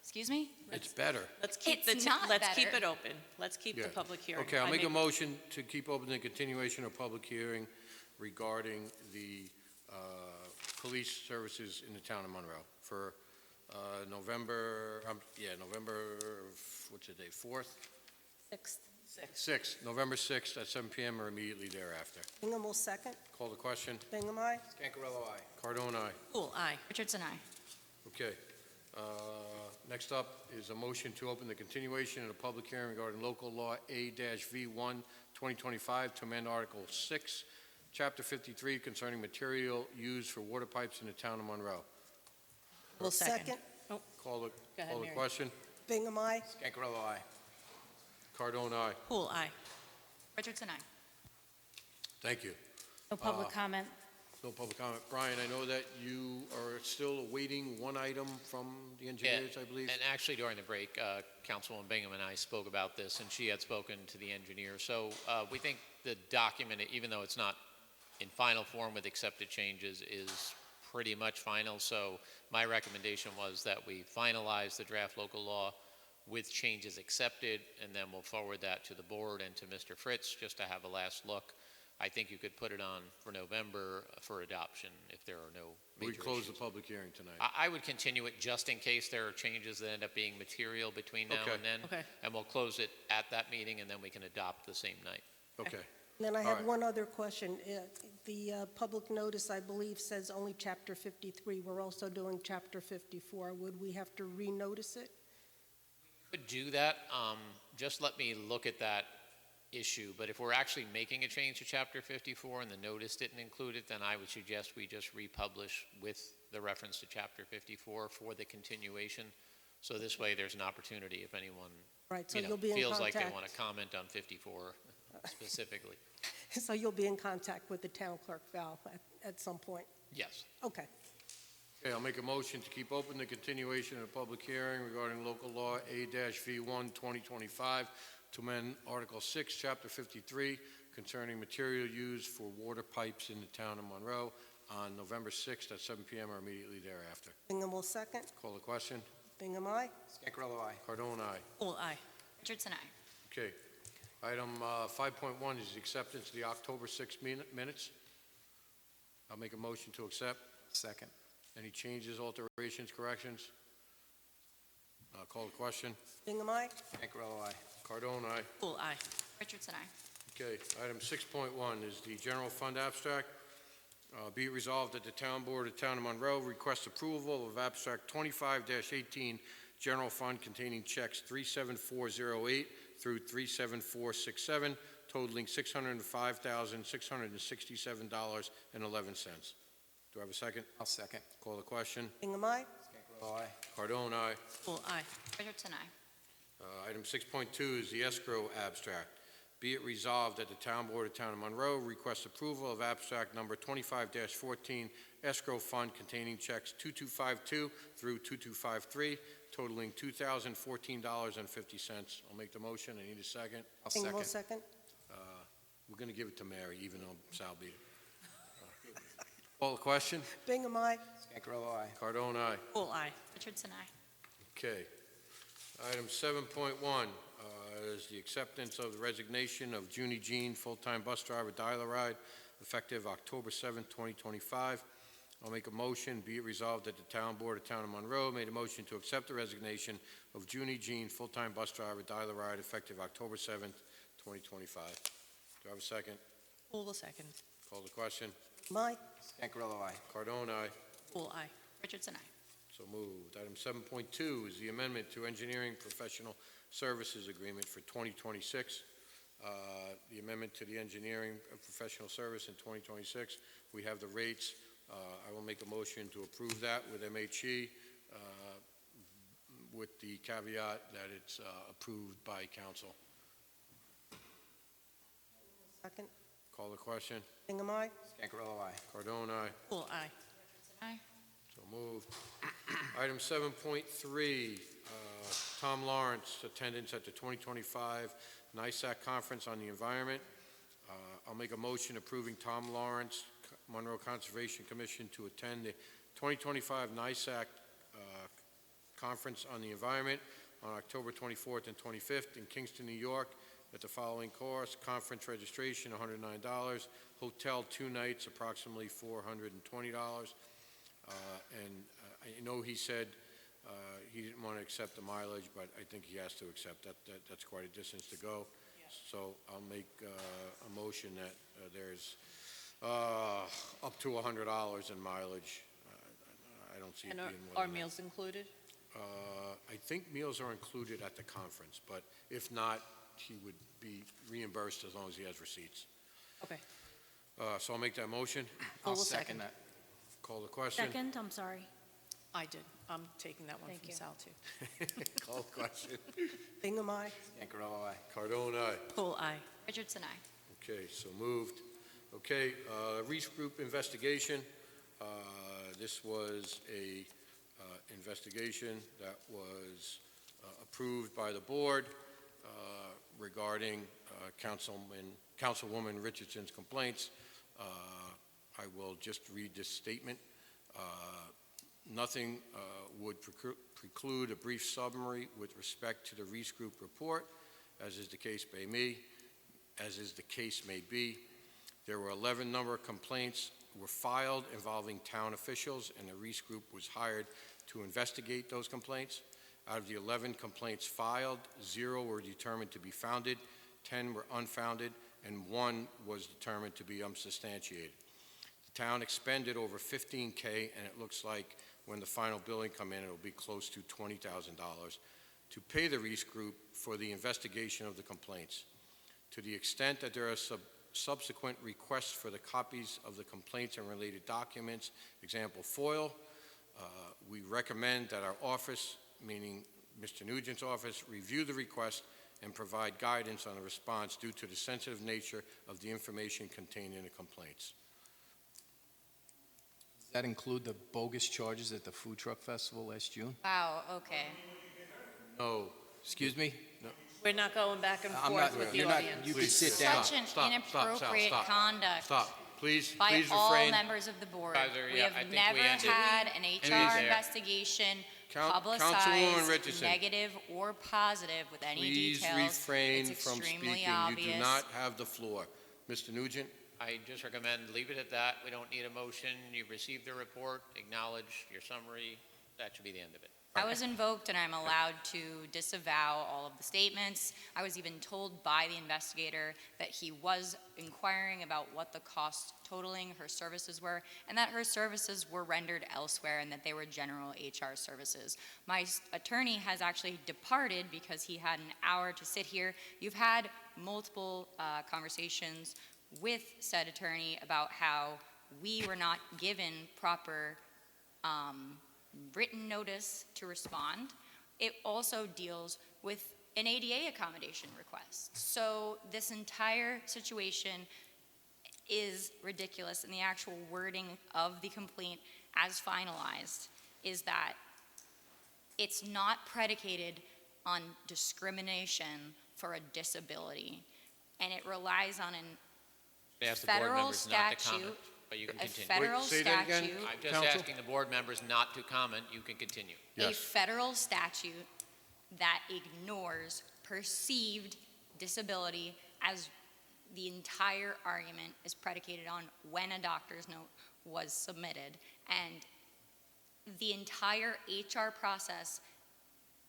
excuse me? It's better. Let's keep It's not let's keep better. it open. Let's keep the Yeah. public hearing. Okay, I'll I make a motion to keep open the continuation of public hearing regarding the police services in the town of Monroe for November, what's the day, 4th? 6th. 6th, November 6th at 7 PM or immediately thereafter. Bingham will second. Call the question. Bingham, aye. Scancarello, aye. Cardone, aye. Cool, aye. Richardson, aye. Okay. Next up is a motion to open the continuation of the public hearing regarding local law A-V1, 2025, to amend Article 6, Chapter 53, concerning material used for water pipes in the town of Monroe. We'll second. Call the ahead, Mary. question. Bingham, aye. Scancarello, aye. Cardone, aye. Cool, aye. Richardson, aye. Thank you. No public comment. No public comment. Brian, I know that you are still awaiting one item from the engineers, I believe. And actually, during the break, Councilwoman Bingham and I spoke about this, and she had spoken to the engineer. So we think the document, even though it's not in final form with accepted changes, is pretty much final. So my recommendation was that we finalize the draft local law with changes accepted, and then we'll forward that to the board and to Mr. Fritz just to have a last look. I think you could put it on for November for adoption if there are no We major close issues. the public hearing tonight. I would continue it just in case there are changes that end up being material between now Okay. and then. Okay. And we'll close it at that meeting, and then we can adopt the same night. Okay. Then I All have right. one other question. The public notice, I believe, says only Chapter 53. We're also doing Chapter 54. Would we have to renotice it? Could do that. Just let me look at that issue, but if we're actually making a change to Chapter 54 and the notice didn't include it, then I would suggest we just republish with the reference to Chapter 54 for the continuation. So this way, there's an opportunity if anyone, Right, so you know, you'll be in feels like they contact. want to comment on 54 specifically. So you'll be in contact with the town clerk, Val, at some point? Yes. Okay. Okay, I'll make a motion to keep open the continuation of the public hearing regarding local law A-V1 2025 to amend Article 6, Chapter 53 concerning material used for water pipes in the town of Monroe on November 6th at 7 p.m. or immediately thereafter. Bingham will second. Call the question. Bingham, aye. Scancarello, aye. Cardone, aye. Full aye. Richardson, aye. Okay. Item 5.1 is the acceptance of the October 6 minutes. I'll make a motion to accept. Second. Any changes, alterations, corrections? Call the question. Bingham, aye. Scancarello, aye. Cardone, aye. Full aye. Richardson, aye. Okay, item 6.1 is the general fund abstract. Be it resolved that the town board of Town of Monroe requests approval of abstract 25-18 general fund containing checks 37408 through 37467 totaling $605,667.11. Do I have a second? I'll second. Call the question. Bingham, aye. Scancarello, aye. Cardone, aye. Full aye. Richardson, aye. Item 6.2 is the escrow abstract. Be it resolved that the Town Board of Town of Monroe requests approval of abstract number 25-14 escrow fund containing checks 2252 through 2253 totaling $2,014.50. I'll make the motion. I need a second. I'll Bingham will second. second. We're going to give it to Mary, even though Sal beat it. Call the question. Bingham, aye. Scancarello, aye. Cardone, aye. Full aye. Richardson, aye. Okay. Item 7.1 is the acceptance of the resignation of Junie Jean, full-time bus driver, dial-a-ride, effective October 7th, 2025. I'll make a motion, be it resolved that the Town Board of Town of Monroe made a motion to accept the resignation of Junie Jean, full-time bus driver, dial-a-ride, effective October 7th, 2025. Do I have a second? Full will second. Call the question. Aye. Scancarello, aye. Cardone, aye. Full aye. Richardson, aye. So moved. Item 7.2 is the amendment to engineering professional services agreement for 2026. The amendment to the engineering professional service in 2026. We have the rates. I will make a motion to approve that with MHE with the caveat that it's approved by council. Second. Call the question. Bingham, aye. Scancarello, aye. Cardone, aye. Full aye. Aye. So moved. Item 7.3, Tom Lawrence, attendance at the 2025 NISAC Conference on the Environment. I'll make a motion approving Tom Lawrence, Monroe Conservation Commission, to attend the 2025 NISAC Conference on the Environment on October 24th and 25th in Kingston, New York, at the following cost: conference registration, $109, hotel 2 nights, approximately $420. And I know he said he didn't want to accept the mileage, but I think he has to accept that. That's quite a distance to go. So I'll make a motion that there's up to $100 in mileage. I don't see it And being more are than that. meals included? I think meals are included at the conference, but if not, he would be reimbursed as long as he has receipts. Okay. So I'll make that motion. I'll will second second. that. Call the question. Second, I'm sorry. I did. I'm taking that one Thank from you. Sal, too. Call the question. Bingham, aye. Scancarello, aye. Cardone, aye. Full aye. Richardson, aye. Okay, so moved. Okay, Reese Group investigation. This was a investigation that was approved by the board regarding Councilwoman Richardson's complaints. I will just read this statement. Nothing would preclude a brief summary with respect to the Reese Group report, as is the case may be. There were 11 number of complaints were filed involving town officials, and the Reese Group was hired to investigate those complaints. Out of the 11 complaints filed, 0 were determined to be founded, 10 were unfounded, and 1 was determined to be unsubstantiated. The town expended over $15K, and it looks like when the final billing come in, it'll be close to $20,000 to pay the Reese Group for the investigation of the complaints. To the extent that there are subsequent requests for the copies of the complaints and related documents, example FOIL, we recommend that our office, meaning Mr. Nugent's office, review the request and provide guidance on a response due to the sensitive nature of the information contained in the complaints. Does that include the bogus charges at the Food Truck Festival last June? Wow, okay. No. Excuse me? No. We're not going back and I'm forth not- with the you're not- audience. you can Please, sit down. Such an Stop, inappropriate stop. conduct Stop. Please by all refrain. members of the board. Supervisor, We yeah, have I think we never ended- had an Ended HR there. investigation Councilwoman publicized, Richardson. negative or positive, with any Please details. refrain It's from extremely speaking. obvious. You do not have the floor. Mr. Nugent? I just recommend leave it at that. We don't need a motion. You've received the report, acknowledge your summary. That should be the end of it. I was invoked and I'm allowed to disavow all of the statements. I was even told by the investigator that he was inquiring about what the cost totaling her services were and that her services were rendered elsewhere and that they were general HR services. My attorney has actually departed because he had an hour to sit here. You've had multiple conversations with said attorney about how we were not given proper written notice to respond. It also deals with an ADA accommodation request. So this entire situation is ridiculous, and the actual wording of the complaint as finalized is that it's not predicated on discrimination for a disability, and it relies on I ask the board federal members not to comment, statute, but you can a continue. federal Say that again, statute. I'm just Counsel? asking the board members not to comment. You can continue. A Yes. federal statute that ignores perceived disability as the entire argument is predicated on when a doctor's note was submitted. And the entire HR process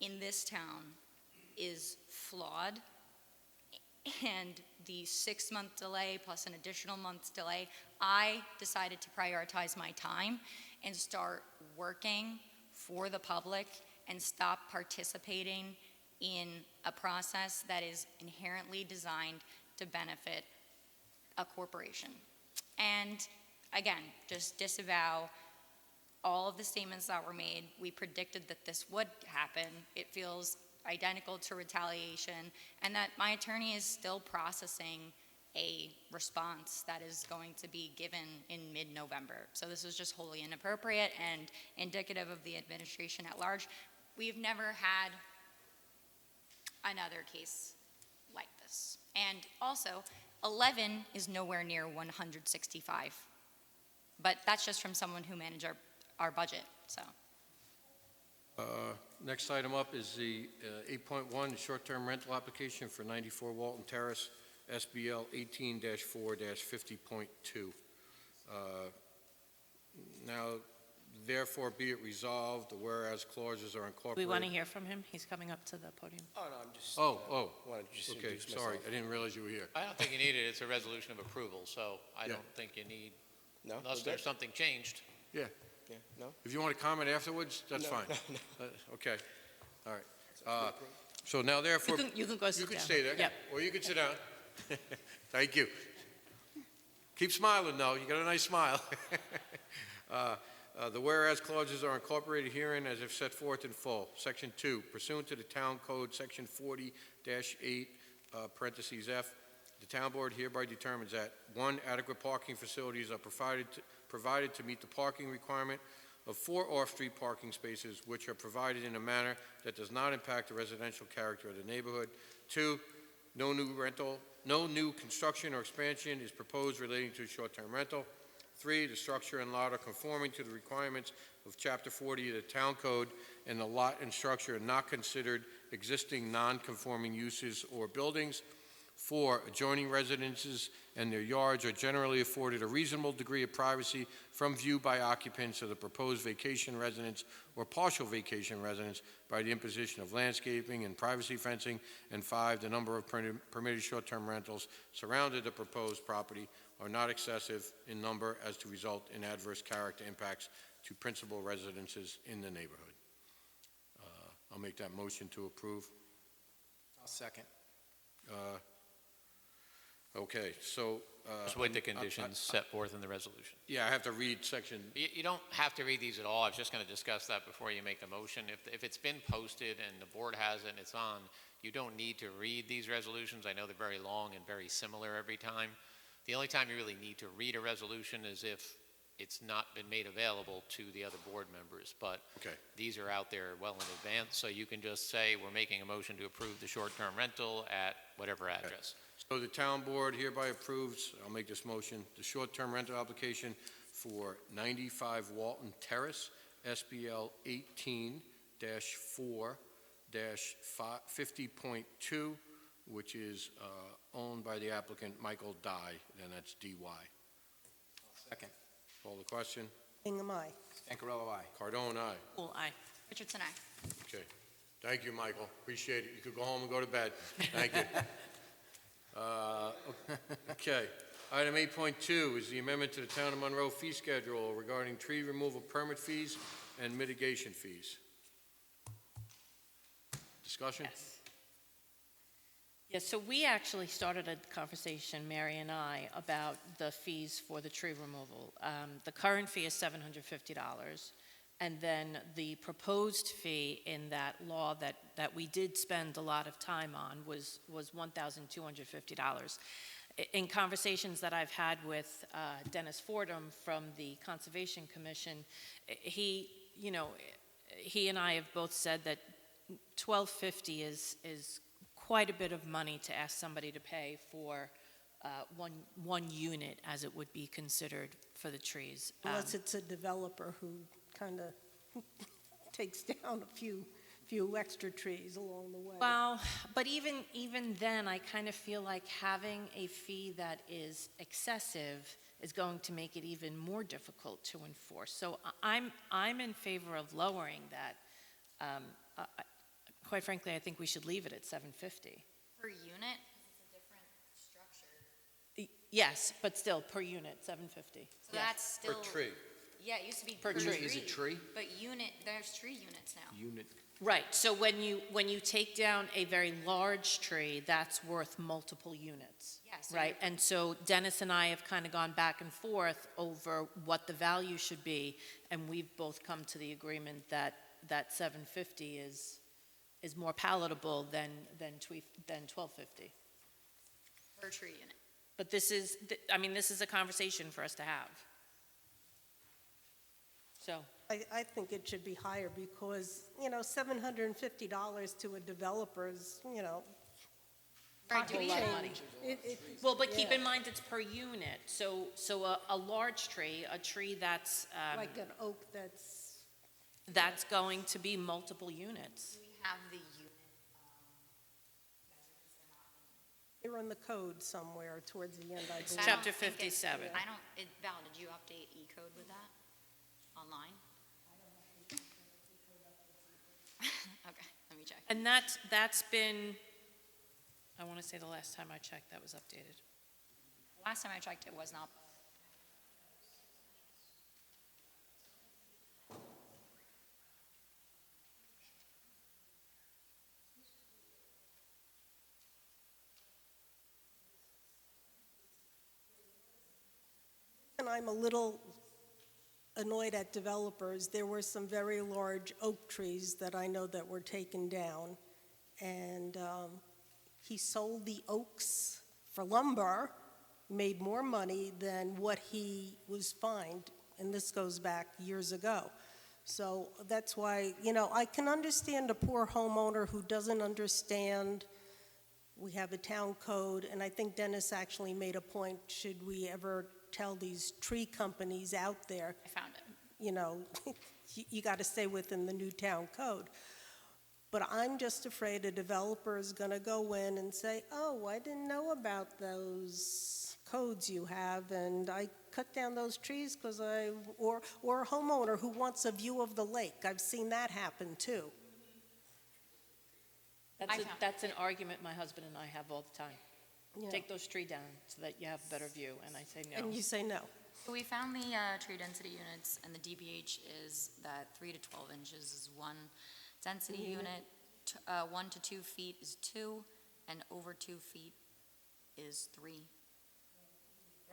in this town is flawed. And the 6-month delay plus an additional month's delay, I decided to prioritize my time and start working for the public and stop participating in a process that is inherently designed to benefit a corporation. And again, just disavow all of the statements that were made. We predicted that this would happen. It feels identical to retaliation, and that my attorney is still processing a response that is going to be given in mid-November. So this is just wholly inappropriate and indicative of the administration at large. We've never had another case like this. And also, 11 is nowhere near 165. But that's just from someone who managed our budget, so. Next item up is the 8.1, short-term rental application for 94 Walton Terrace, SBL 18-4-50.2. Now, therefore be it resolved, the whereas clauses are incorporated. We want to hear from him. He's coming up to the podium. Oh, no, I'm just. Wanted to just Okay, introduce sorry, myself. I didn't realize you were here. I don't think you need it. It's a resolution of approval, so I Yeah. don't think you need, No? unless We're there's good? something changed. Yeah, Yeah, no? if you want to comment afterwards, that's No, fine. no, Okay, all right. So now therefore. You can go sit You can down. stay there. Yep. Or you can sit down. Thank you. Keep smiling, though. You got a nice smile. The whereas clauses are incorporated herein as if set forth in full. Section 2, pursuant to the Town Code, Section 40-8, parentheses F, the Town Board hereby determines that, 1, adequate parking facilities are provided to meet the parking requirement of 4 off-street parking spaces, which are provided in a manner that does not impact the residential character of the neighborhood. 2, no new construction or expansion is proposed relating to short-term rental. 3, the structure and lot are conforming to the requirements of Chapter 40 of the Town Code, and the lot and structure are not considered existing non-conforming uses or buildings. 4, adjoining residences and their yards are generally afforded a reasonable degree of privacy from view by occupants of the proposed vacation residence or partial vacation residence by the imposition of landscaping and privacy fencing. And 5, the number of permitted short-term rentals surrounding the proposed property are not excessive in number as to result in adverse character impacts to principal residences in the neighborhood. I'll make that motion to approve. I'll second. Okay, so. Just with the I'm- conditions set forth in the resolution. Yeah, I have to read section, You don't have to read these at all. I was just going to discuss that before you make the motion. If it's been posted and the board has it and it's on, you don't need to read these resolutions. I know they're very long and very similar every time. The only time you really need to read a resolution is if it's not been made available to the other board members. But okay. these are out there well in advance, so you can just say, we're making a motion to approve the short-term rental at whatever address. So the town board hereby approves, I'll make this motion, the short-term rental application for 95 Walton Terrace, SBL 18-4-50.2, which is owned by the applicant Michael Dye, and that's D-Y. Second. Call the question. Hingham, aye. Stancarello, aye. Cardone, aye. Cool, aye. Richardson, aye. Okay. Thank you, Michael. Appreciate it. You could go home and go to bed. Thank you. Okay. Item 8.2 is the amendment to the Town of Monroe fee schedule regarding tree removal permit fees and mitigation fees. Discussion? Yes, so we actually started a conversation, Mary and I, about the fees for the tree removal. The current fee is $750, and then the proposed fee in that law that we did spend a lot of time on was $1,250. In conversations that I've had with Dennis Fordham from the Conservation Commission, he and I have both said that $1,250 is quite a bit of money to ask somebody to pay for one unit, as it would be considered for the trees. Unless it's a developer who kind of takes down a few extra trees along the way. Well, but even then, I kind of feel like having a fee that is excessive is going to make it even more difficult to enforce. So I'm in favor of lowering that. Quite frankly, I think we should leave it at $750. Per unit? It's a different structure. Yes, but still, per unit, $750. So that's still. Per tree. Yeah, it used to be Per tree. Is it tree? But there's tree units now. Unit. Right, so when you take down a very large tree, that's worth multiple units. Yes. Yeah, so Right, and so Dennis and I have kind of gone back and forth over what the value should be, and we've both come to the agreement that $750 is more palatable than $1,250. Per tree unit. But this is a conversation for us to have. So, I think it should be higher because, $750 to a developer is, Right, do we lot of should- money. it- Well, but keep yeah. in mind, it's per unit, so a large tree, a tree that's, Like an oak that's going to be multiple units. Do we have the unit? they're in the code somewhere towards the end, I believe. I Chapter don't think it- 57. Val, did you update E-code with that online? Okay, let me check. And that's been, I want to say the last time I checked, that was updated. Last time I checked, it was not. And I'm a little annoyed at developers. There were some very large oak trees that I know that were taken down, and he sold the oaks for lumber, made more money than what he was fined, and this goes back years ago. So that's why, I can understand a poor homeowner who doesn't understand. We have a town code, and I think Dennis actually made a point, should we ever tell these tree companies out there, I found it. you got to stay within the new town code. But I'm just afraid a developer is going to go in and say, oh, I didn't know about those codes you have, and I cut down those trees because or a homeowner who wants a view of the lake. I've seen that happen too. That's an argument my husband and I have all the time. Yeah. Take those trees down so that you have a better view, and I say no. And you say no. So we found the tree density units, and the DBH is that 3 to 12 inches is one density unit, 1 to 2 feet is 2, and over 2 feet is 3.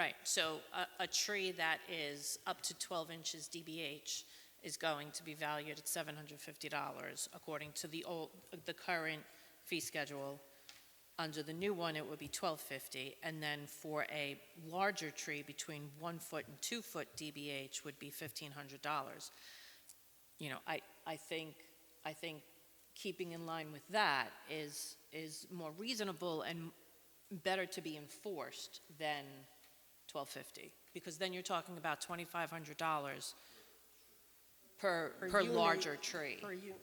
Right, so a tree that is up to 12 inches DBH is going to be valued at $750 according to the current fee schedule. Under the new one, it would be $1,250, and then for a larger tree between 1 foot and 2 foot DBH would be $1,500. You know, I think keeping in line with that is more reasonable and better to be enforced than $1,250, because then you're talking about $2,500 per unit, larger tree. Per unit.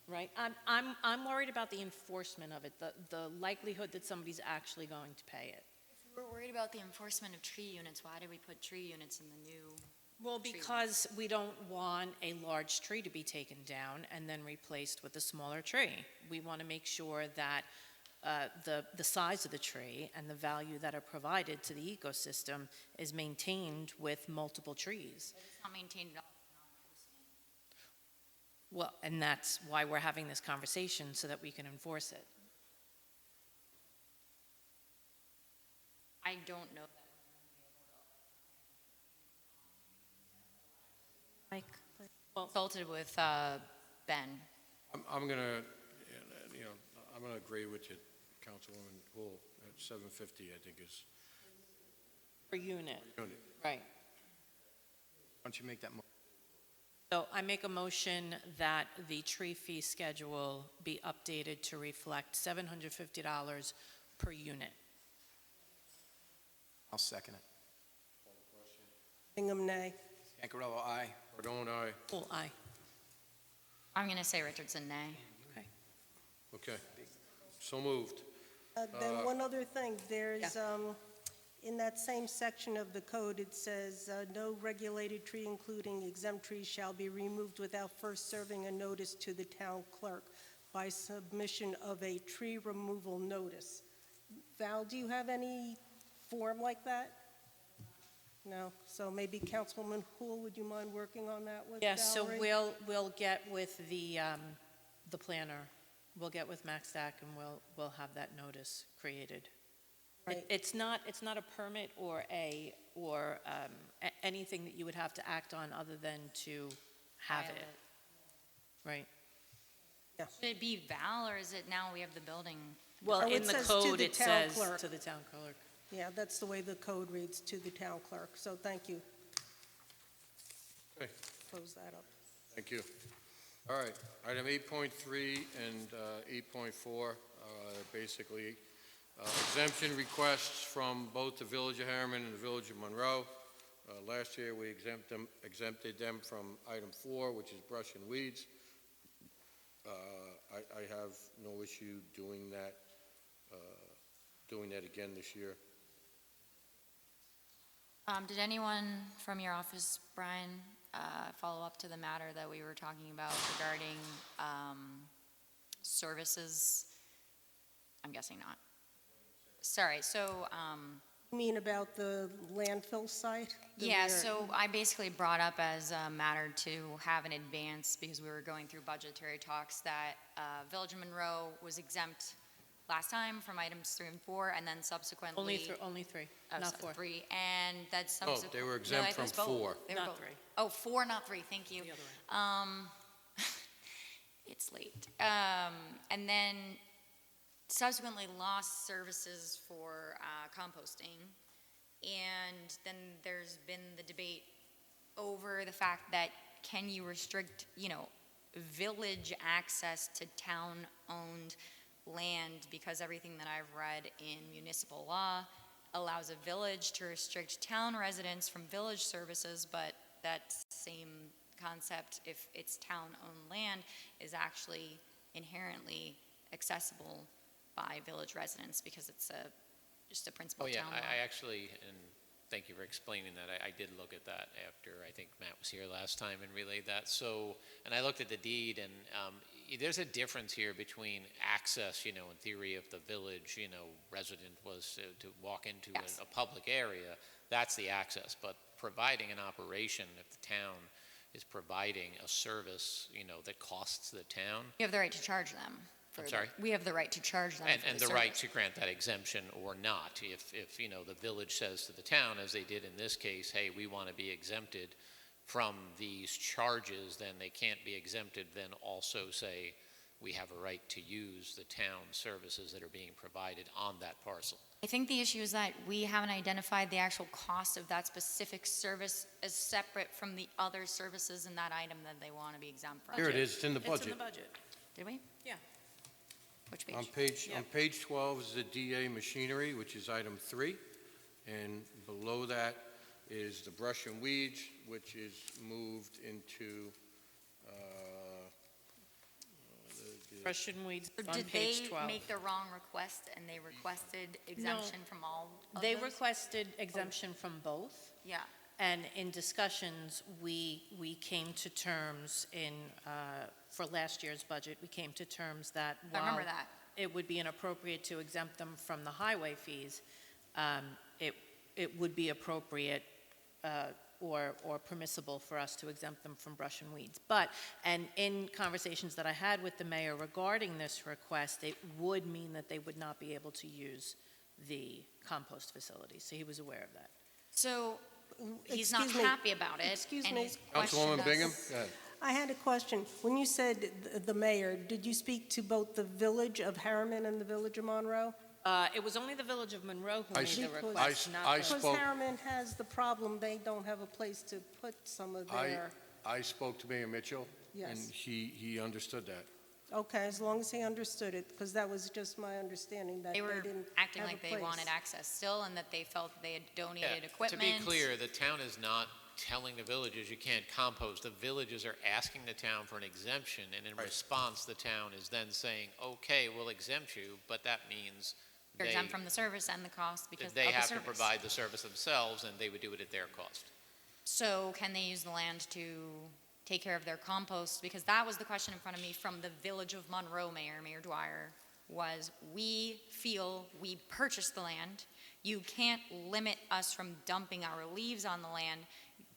Right, I'm worried about the enforcement of it, the likelihood that somebody's actually going to pay it. If we're worried about the enforcement of tree units, why did we put tree units in the new? Well, tree because we don't want a large tree to be taken down and then replaced with a smaller tree. We want to make sure that the size of the tree and the value that are provided to the ecosystem is maintained with multiple trees. But it's not maintained at all. Well, and that's why we're having this conversation, so that we can enforce it. I don't know that. Mike? Consulted with Ben. I'm gonna, I'm gonna agree with you, Councilwoman Hull, at $750, I think is. Per unit, Unit. right. Why don't you make that motion? So I make a motion that the tree fee schedule be updated to reflect $750 per unit. I'll second it. Bingham, nay. Scancarello, aye. Cardone, aye. Full aye. I'm going to say Richardson, nay. Okay. So moved. Then one other thing, there's, in that same section of the code, it says, no regulated tree, including exempt trees, shall be removed without first serving a notice to the town clerk by submission of a tree removal notice. Val, do you have any form like that? No? So maybe Councilwoman Hool, would you mind working on that with Yes, so Valerie? we'll get with the planner. We'll get with MaxDAC and we'll have that notice created. Right. It's not a permit or anything that you would have to act on other than to have File it. Right. Should it be Val, or is it now we have the building? Well, Oh, in it the says to code, the it town says clerk. to the town clerk. Yeah, that's the way the code reads, to the town clerk, so thank you. Okay. Close that up. Thank you. All right, item 8.3 and 8.4, basically exemption requests from both the Village of Harriman and the Village of Monroe. Last year, we exempted them from item 4, which is brush and weeds. I have no issue doing that again this year. Did anyone from your office, Brian, follow up to the matter that we were talking about regarding services? I'm guessing not. Sorry, so, You mean about the landfill site? yeah, so I basically brought up as a matter to have an advance, because we were going through budgetary talks, that Village of Monroe was exempt last time from items 3 and 4, and then subsequently. Only three, Oh, not so 4. 3, and that Oh, subsequently. they were exempt from 4. Not 3. Oh, 4, not 3, thank you. The other It's late. And then subsequently lost services for composting. And then there's been the debate over the fact that can you restrict, village access to town-owned land, because everything that I've read in municipal law allows a village to restrict town residents from village services, but that same concept, if it's town-owned land, is actually inherently accessible by village residents, because it's just a principle Oh, of yeah, town law. I actually, and thank you for explaining that. I did look at that after, I think Matt was here last time and relayed that. So, and I looked at the deed, and there's a difference here between access, in theory, if the village, resident was to walk into Yes. a public area, that's the access. But providing an operation, if the town is providing a service, that costs the town. You have the right to charge them I'm sorry? We have the right to charge them for And the right to grant that exemption or not. If, you know, the village says to the town, as they did in this case, hey, we want to be exempted from these charges, then they can't be exempted, then also say, we have a right to use the town services that are being provided on that parcel. I think the issue is that we haven't identified the actual cost of that specific service as separate from the other services in that item that they want to be exempt from. Here it is, it's in the It's in budget. the budget. Did we? Yeah. Which page? On page 12 is the DA machinery, which is item 3, and below that is the brush and weeds, which is moved into, Brush and weeds So on did page they 12. make the wrong request and they requested exemption from all of They those? requested exemption from both. Yeah. And in discussions, we came to terms for last year's budget, we came to terms that I remember while that. it would be inappropriate to exempt them from the highway fees, it would be appropriate or permissible for us to exempt them from brush and weeds. But, and in conversations that I had with the mayor regarding this request, it would mean that they would not be able to use the compost facility. So he was aware of that. So he's not Excuse me. happy about it. Excuse and me. he's questioned Councilwoman us. Bingham? Go ahead. I had a question. When you said the mayor, did you speak to both the village of Harriman and the village of Monroe? It was only the village of Monroe who I made the s- request, not I the... Because spoke- Harriman has the problem, they don't have a place to put some of their, I spoke to Mayor Mitchell, and Yes. he understood that. okay, as long as he understood it, because that was just my understanding, that They they were didn't acting have a like they place. wanted access still and that they felt they had donated To equipment. be clear, the town is not telling the villages you can't compost. The villages are asking the town for an exemption, and in response, the town is then saying, okay, we'll exempt you, but that means You're they, exempt from the service and the cost because they of the have to service. provide the service themselves, and they would do it at their cost. So can they use the land to take care of their compost? Because that was the question in front of me from the Village of Monroe Mayor Dwyer, was we feel we purchased the land. You can't limit us from dumping our leaves on the land.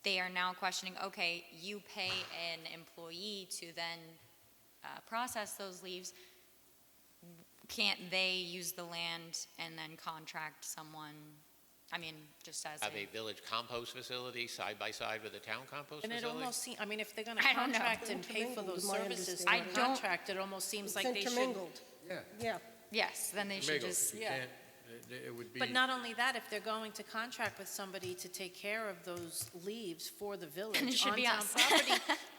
They are now questioning, okay, you pay an employee to then process those leaves. Can't they use the land and then contract someone, I mean, just as Have a village compost facility side by side with a town compost And it facility? almost seems, I mean, if they're going to I don't know. contract and pay for those Intermingled, my services understanding. through I don't- contract, it almost seems It's like they should... intermingled. Yeah. Yeah, Yes, then they should Mingled. just, You Yeah. can't- it would be. But not only that, if they're going to contract with somebody to take care of those leaves for the village it should on be town us. property,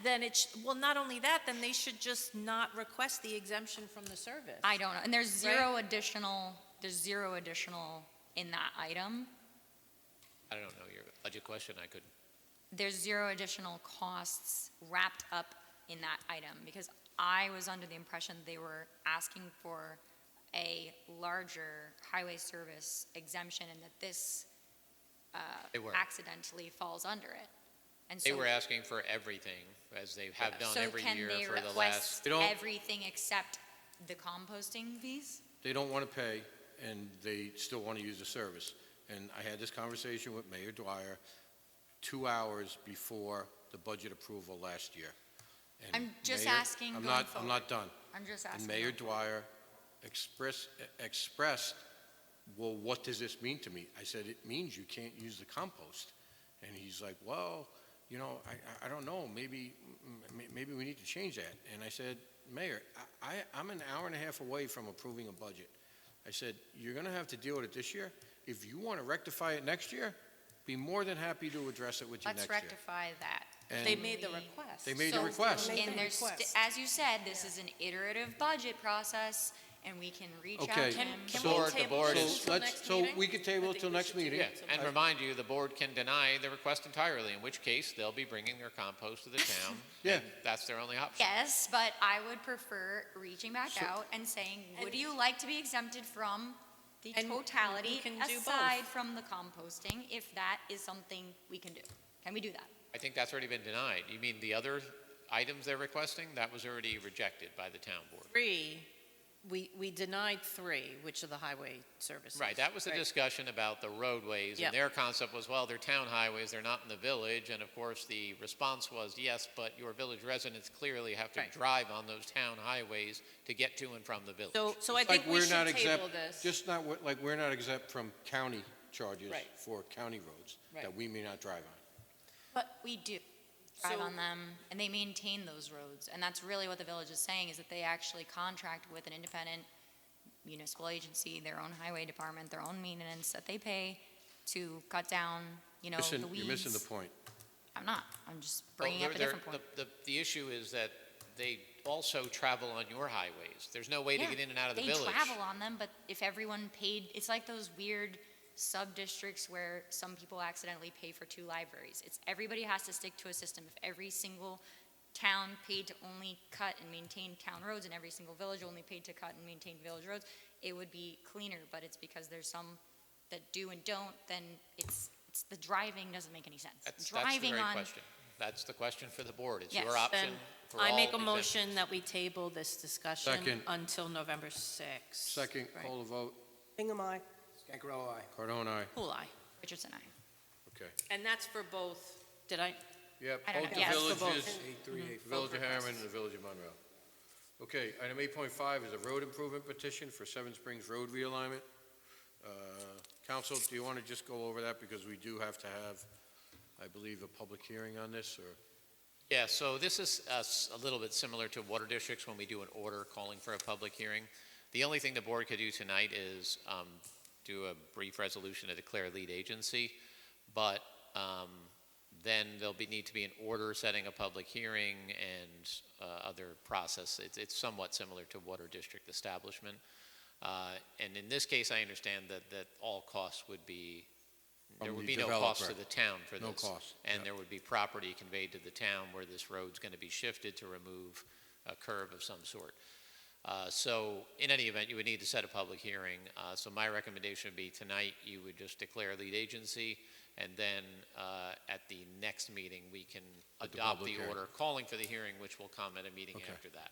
then well, not only that, then they should just not request the exemption from the service. I don't know. And there's zero additional in that item. I don't know your budget question, I couldn't. There's zero additional costs wrapped up in that item because I was under the impression they were asking for a larger highway service exemption and that this They were. accidentally falls under it. And They so, were asking for everything, as they have done so every can year they for the request last. They don't- everything except the composting fees? They don't want to pay, and they still want to use the service. And I had this conversation with Mayor Dwyer 2 hours before the budget approval last year. And I'm just Mayor- asking I'm going not, forward. I'm not done. I'm just And asking. Mayor going forward. Dwyer expressed, well, what does this mean to me? I said, it means you can't use the compost. And he's like, well, you know, I don't know, maybe we need to change that. And I said, Mayor, I'm an hour and a half away from approving a budget. I said, you're going to have to deal with it this year. If you want to rectify it next year, be more than happy to address it with you Let's next year. rectify that. And They made the request. They made the request. And there's, as you said, this is an iterative budget process, and we can reach out Okay. to him. Can So- we table board this is- until next meeting? So we could table it till next meeting. Yeah, and remind you, the board can deny the request entirely, in which case they'll be bringing their compost to the town. Yeah. and that's their only option. Yes, but I would prefer reaching back out and saying, would you like to be exempted from the And totality we can do both. aside from the composting, if that is something we can do? Can we do that? I think that's already been denied. You mean the other items they're requesting? That was already rejected by the town board. 3 We denied 3, which are the highway services. Right, that was the right? discussion about the roadways, Yep. and their concept was, well, they're town highways, they're not in the village, and of course, the response was, yes, but your village residents clearly have to Right. drive on those town highways to get to and from the village. So I Like think we we're should not table exempt, this. just not, like we're not exempt from county charges Right. for county roads Right. that we may not drive on. But we do drive So- on them, and they maintain those roads. And that's really what the village is saying, is that they actually contract with an independent municipal agency, their own highway department, their own maintenance that they pay to cut down, the weeds. You're missing the point. I'm not. I'm just Well, bringing up a different point. The issue is that they also travel on your highways. There's no way to get in and out of the village. They travel on them, but if everyone paid, it's like those weird sub-districts where some people accidentally pay for 2 libraries. Everybody has to stick to a system. If every single town paid to only cut and maintain town roads, and every single village only paid to cut and maintain village roads, it would be cleaner, but it's because there's some that do and don't, then it's the driving doesn't make any sense. That's the Driving very on, question. That's the question for the board. It's Yes. your option Then for I all make a exemptions. motion that we table this discussion Second. until November 6th. Second, Right. call the vote. Bingham, aye. Scancarello, aye. Cardone, aye. Pool eye. Richardson, aye. Okay. And that's for both, did I? Yep, I don't both know. the Yes, for both. villages, 838. Village of Harriman and the Village of Monroe. Okay, item 8.5 is a road improvement petition for Seven Springs Road realignment. Council, do you want to just go over that, because we do have to have, I believe, a public hearing on this, or? Yeah, so this is a little bit similar to water districts when we do an order calling for a public hearing. The only thing the board could do tonight is do a brief resolution to declare lead agency, but then there'll need to be an order setting a public hearing and other process. It's somewhat similar to water district establishment. And in this case, I understand that all costs would be, there From would the be no cost to developer. the town for this. No cost, And yep. there would be property conveyed to the town where this road's going to be shifted to remove a curve of some sort. So in any event, you would need to set a public hearing. So my recommendation would be tonight, you would just declare lead agency, and then at the next meeting, we can At the adopt public the hearing. order calling for the hearing, which will come at a meeting Okay. after that.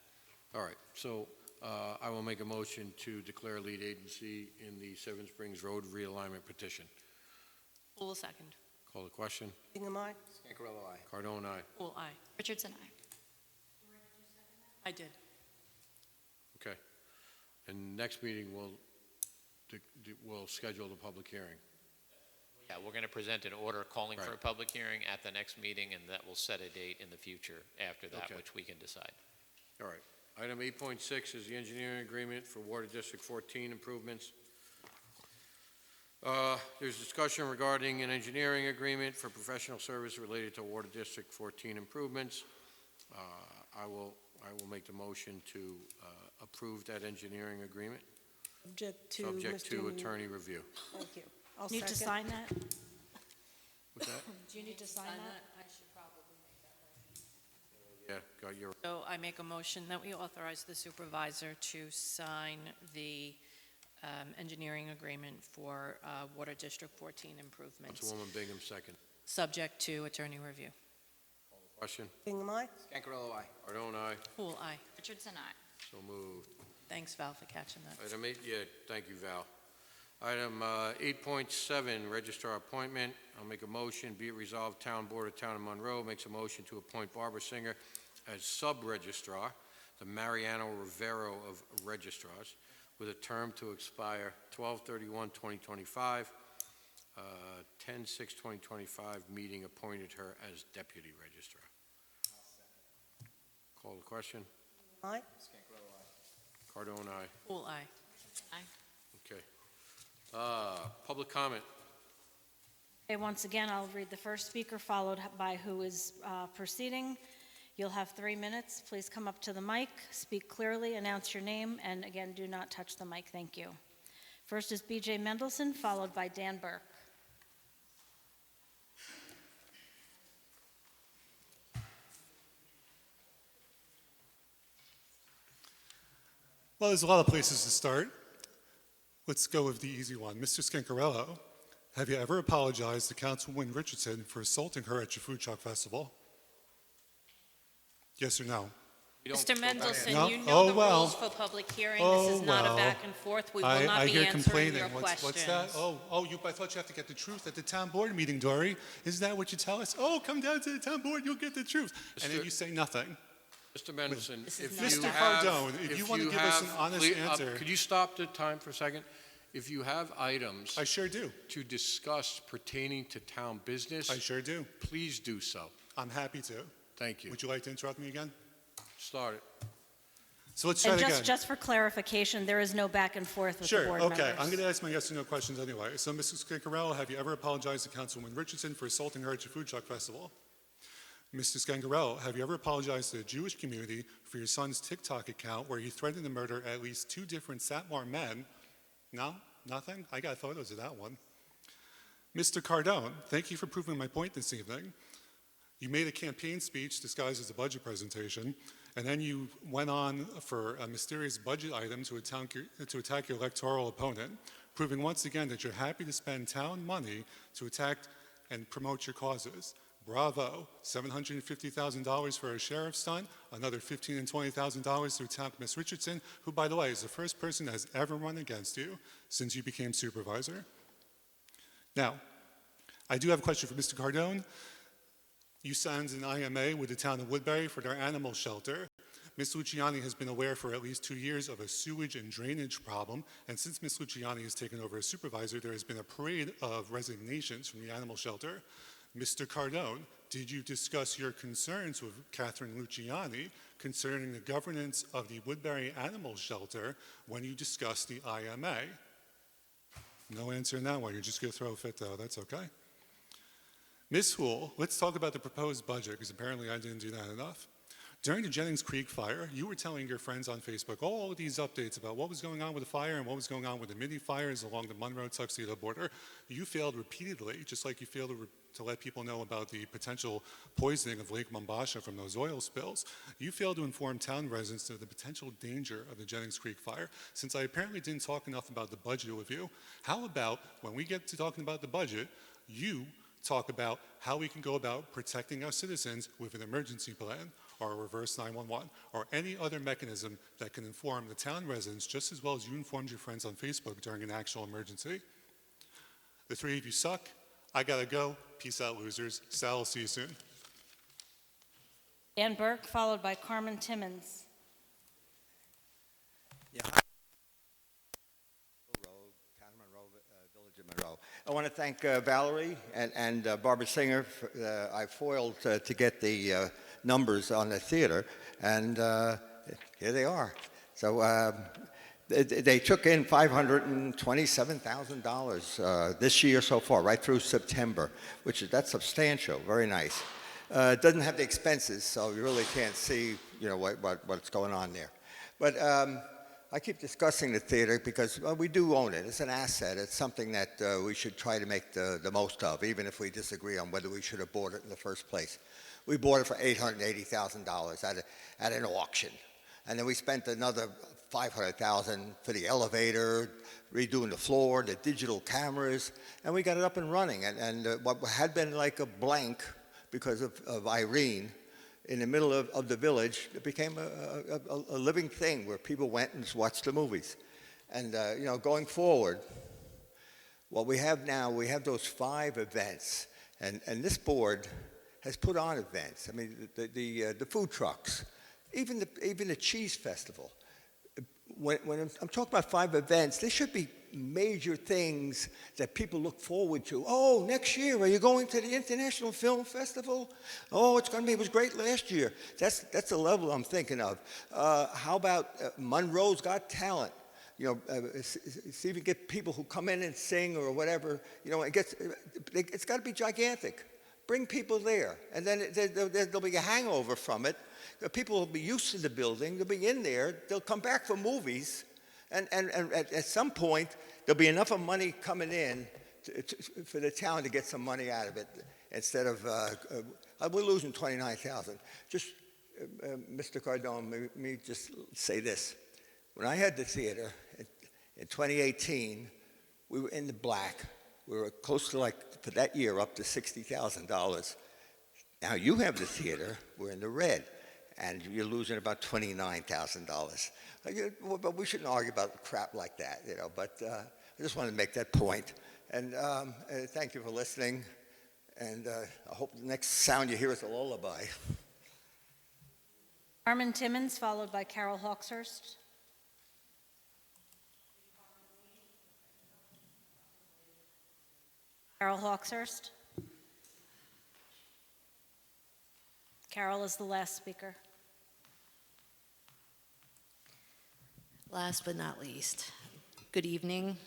All right, so I will make a motion to declare lead agency in the Seven Springs Road realignment petition. Pool second. Call the question. Bingham, aye. Scancarello, aye. Cardone, aye. Pool eye. Richardson, aye. I did. Okay. And next meeting, we'll schedule the public hearing. Yeah, we're going to present an order calling for a Right. public hearing at the next meeting, and that will set a date in the future after that, Okay. which we can decide. All right. Item 8.6 is the engineering agreement for Water District 14 improvements. There's discussion regarding an engineering agreement for professional service related to Water District 14 improvements. I will make the motion to approve that engineering agreement, Subject to subject to Mr. attorney review. Thank you. I'll Need to second. sign that? What's that? Do you need to sign that? I should probably make that motion. Yeah, got your, So I make a motion that we authorize the supervisor to sign the engineering agreement for Water District 14 improvements, Councilwoman Bingham, second. subject to attorney review. Question? Bingham, aye. Scancarello, aye. Cardone, aye. Pool eye. Richardson, aye. So moved. Thanks, Val, for catching that. Item 8, yeah, thank you, Val. Item 8.7, registrar appointment. I'll make a motion, be it resolved, Town Board of Town of Monroe makes a motion to appoint Barbara Singer as sub-registrar, the Mariano Rivero of registrars, with a term to expire 12/31/2025. 10/6/2025 meeting appointed her as deputy registrar. Call the question. Aye. Scancarello, aye. Cardone, aye. Pool eye. Aye. Okay. Public comment. Okay, once again, I'll read the first speaker, followed by who is proceeding. You'll have 3 minutes. Please come up to the mic, speak clearly, announce your name, and again, do not touch the mic. Thank you. First is B.J. Mendelson, followed by Dan Burke. Well, there's a lot of places to start. Let's go with the easy one. Mr. Scancarello, have you ever apologized to Councilwoman Richardson for assaulting her at your food truck festival? Yes or no? We don't Mr. go back and- Mendelson, No? you know Oh, the well. rules for public hearing. Oh, This is not a well. back and forth. We will I not be hear answering complaining. your What's questions. that? I thought you have to get the truth at the town board meeting, Dory. Isn't that what you tell us? Oh, come down to the town board, you'll get the truth. And then Mr. you say nothing. Mr. Mendelson, This if is you not Mr. have... Cardone, if you want to give us an honest answer. Could you stop the time for a second? If you have items I sure do. to discuss pertaining to town business, I sure do. please do so. I'm happy to. Thank you. Would you like to interrupt me again? Start it. So let's try And it again. just for clarification, there is no back and forth with the Sure, board okay. members. I'm going to ask my yes or no questions anyway. So, Mrs. Scangarello, have you ever apologized to Councilwoman Richardson for assaulting her at your food truck festival? Mr. Scangarello, have you ever apologized to the Jewish community for your son's TikTok account where he threatened to murder at least 2 different Satmar men? No? Nothing? I got photos of that one. Mr. Cardone, thank you for proving my point this evening. You made a campaign speech disguised as a budget presentation, and then you went on for a mysterious budget item to attack your electoral opponent, proving once again that you're happy to spend town money to attack and promote your causes. Bravo. $750,000 for a sheriff's stunt, another $15,000 and $20,000 to attack Miss Richardson, who, by the way, is the first person that has ever run against you since you became supervisor. Now, I do have a question for Mr. Cardone. You signed an IMA with the town of Woodbury for their animal shelter. Ms. Luciani has been aware for at least 2 years of a sewage and drainage problem, and since Ms. Luciani has taken over as supervisor, there has been a parade of resignations from the animal shelter. Mr. Cardone, did you discuss your concerns with Catherine Luciani concerning the governance of the Woodbury Animal Shelter when you discussed the IMA? No answer in that one. You're just going to throw a fit, though. That's okay. Ms. Houle, let's talk about the proposed budget, because apparently I didn't do that enough. During the Jennings Creek fire, you were telling your friends on Facebook all of these updates about what was going on with the fire and what was going on with the mini fires along the Monroe-Tuxedo border. You failed repeatedly, just like you failed to let people know about the potential poisoning of Lake Mombasa from those oil spills. You failed to inform town residents of the potential danger of the Jennings Creek fire. Since I apparently didn't talk enough about the budget with you, how about when we get to talking about the budget, you talk about how we can go about protecting our citizens with an emergency plan or a reverse 911 or any other mechanism that can inform the town residents just as well as you informed your friends on Facebook during an actual emergency. The 3 of you suck. I gotta go. Peace out, losers. Sal, I'll see you soon. Dan Burke, followed by Carmen Timmons. Yeah. Road, Town of Monroe, Village of Monroe. I want to thank Valerie and Barbara Singer. I foiled to get the numbers on the theater, and here they are. So they took in $527,000 this year so far, right through September, that's substantial, very nice. It doesn't have the expenses, so you really can't see, what's going on there. But I keep discussing the theater because we do own it. It's an asset. It's something that we should try to make the most of, even if we disagree on whether we should have bought it in the first place. We bought it for $880,000 at an auction. And then we spent another $500,000 for the elevator, redoing the floor, the digital cameras, and we got it up and running. And what had been like a blank because of Irene, in the middle of the village, it became a living thing where people went and watched the movies. And, going forward, what we have now, we have those 5 events. And this board has put on events. I mean, the food trucks, even the cheese festival. When I'm talking about 5 events, there should be major things that people look forward to. Oh, next year, are you going to the International Film Festival? Oh, it was great last year. That's the level I'm thinking of. How about Monroe's Got Talent? See if you get people who come in and sing or whatever. It's got to be gigantic. Bring people there, and then there'll be a hangover from it. People will be used to the building. They'll be in there. They'll come back for movies. And at some point, there'll be enough of money coming in for the town to get some money out of it instead of, we're losing $29,000. Just, Mr. Cardone, let me just say this. When I had the theater in 2018, we were in the black. We were close to, for that year, up to $60,000. Now you have the theater, we're in the red. and you're losing about $29,000. But we shouldn't argue about crap like that, you know, but I just wanted to make that point. And thank you for listening, and I hope the next sound you hear is a lullaby. Armin Timmons, followed by Carol Hawkshurst. Carol Hawkshurst. Carol is the last speaker. Last but not least, good evening.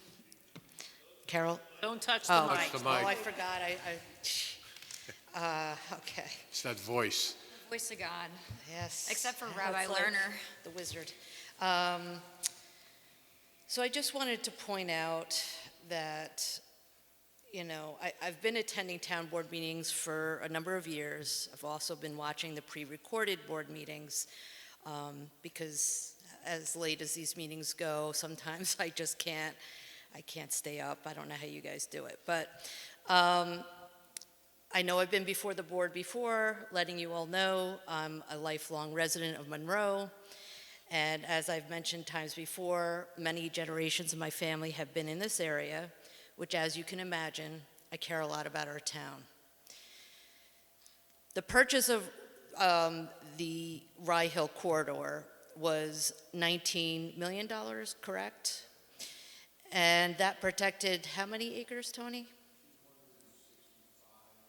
Carol? Don't touch the mic. Touch the mic. Oh, I forgot. Okay. It's that voice. Voice of God. Yes. Except for That's Rabbi like Lerner. the wizard. So I just wanted to point out that, you know, I've been attending town board meetings for a number of years. I've also been watching the pre-recorded board meetings because as late as these meetings go, sometimes I just can't stay up. I don't know how you guys do it. But I know I've been before the board before, letting you all know I'm a lifelong resident of Monroe. And as I've mentioned times before, many generations of my family have been in this area, which, as you can imagine, I care a lot about our town. The purchase of the Rye Hill corridor was $19 million, correct? And that protected how many acres, Tony?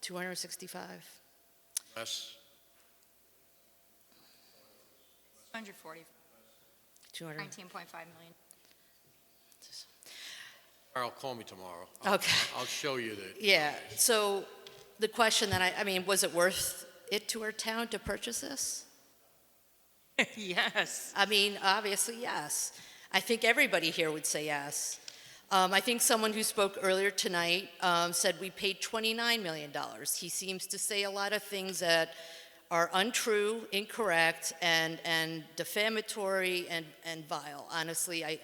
265. Less. 140. 200. 19.5 million. Carol, call me tomorrow. Okay. I'll show you that. Yeah, so the question that I mean, was it worth it to our town to purchase this? Yes. I mean, obviously, yes. I think everybody here would say yes. I think someone who spoke earlier tonight said we paid $29 million. He seems to say a lot of things that are untrue, incorrect, and defamatory and vile. Honestly,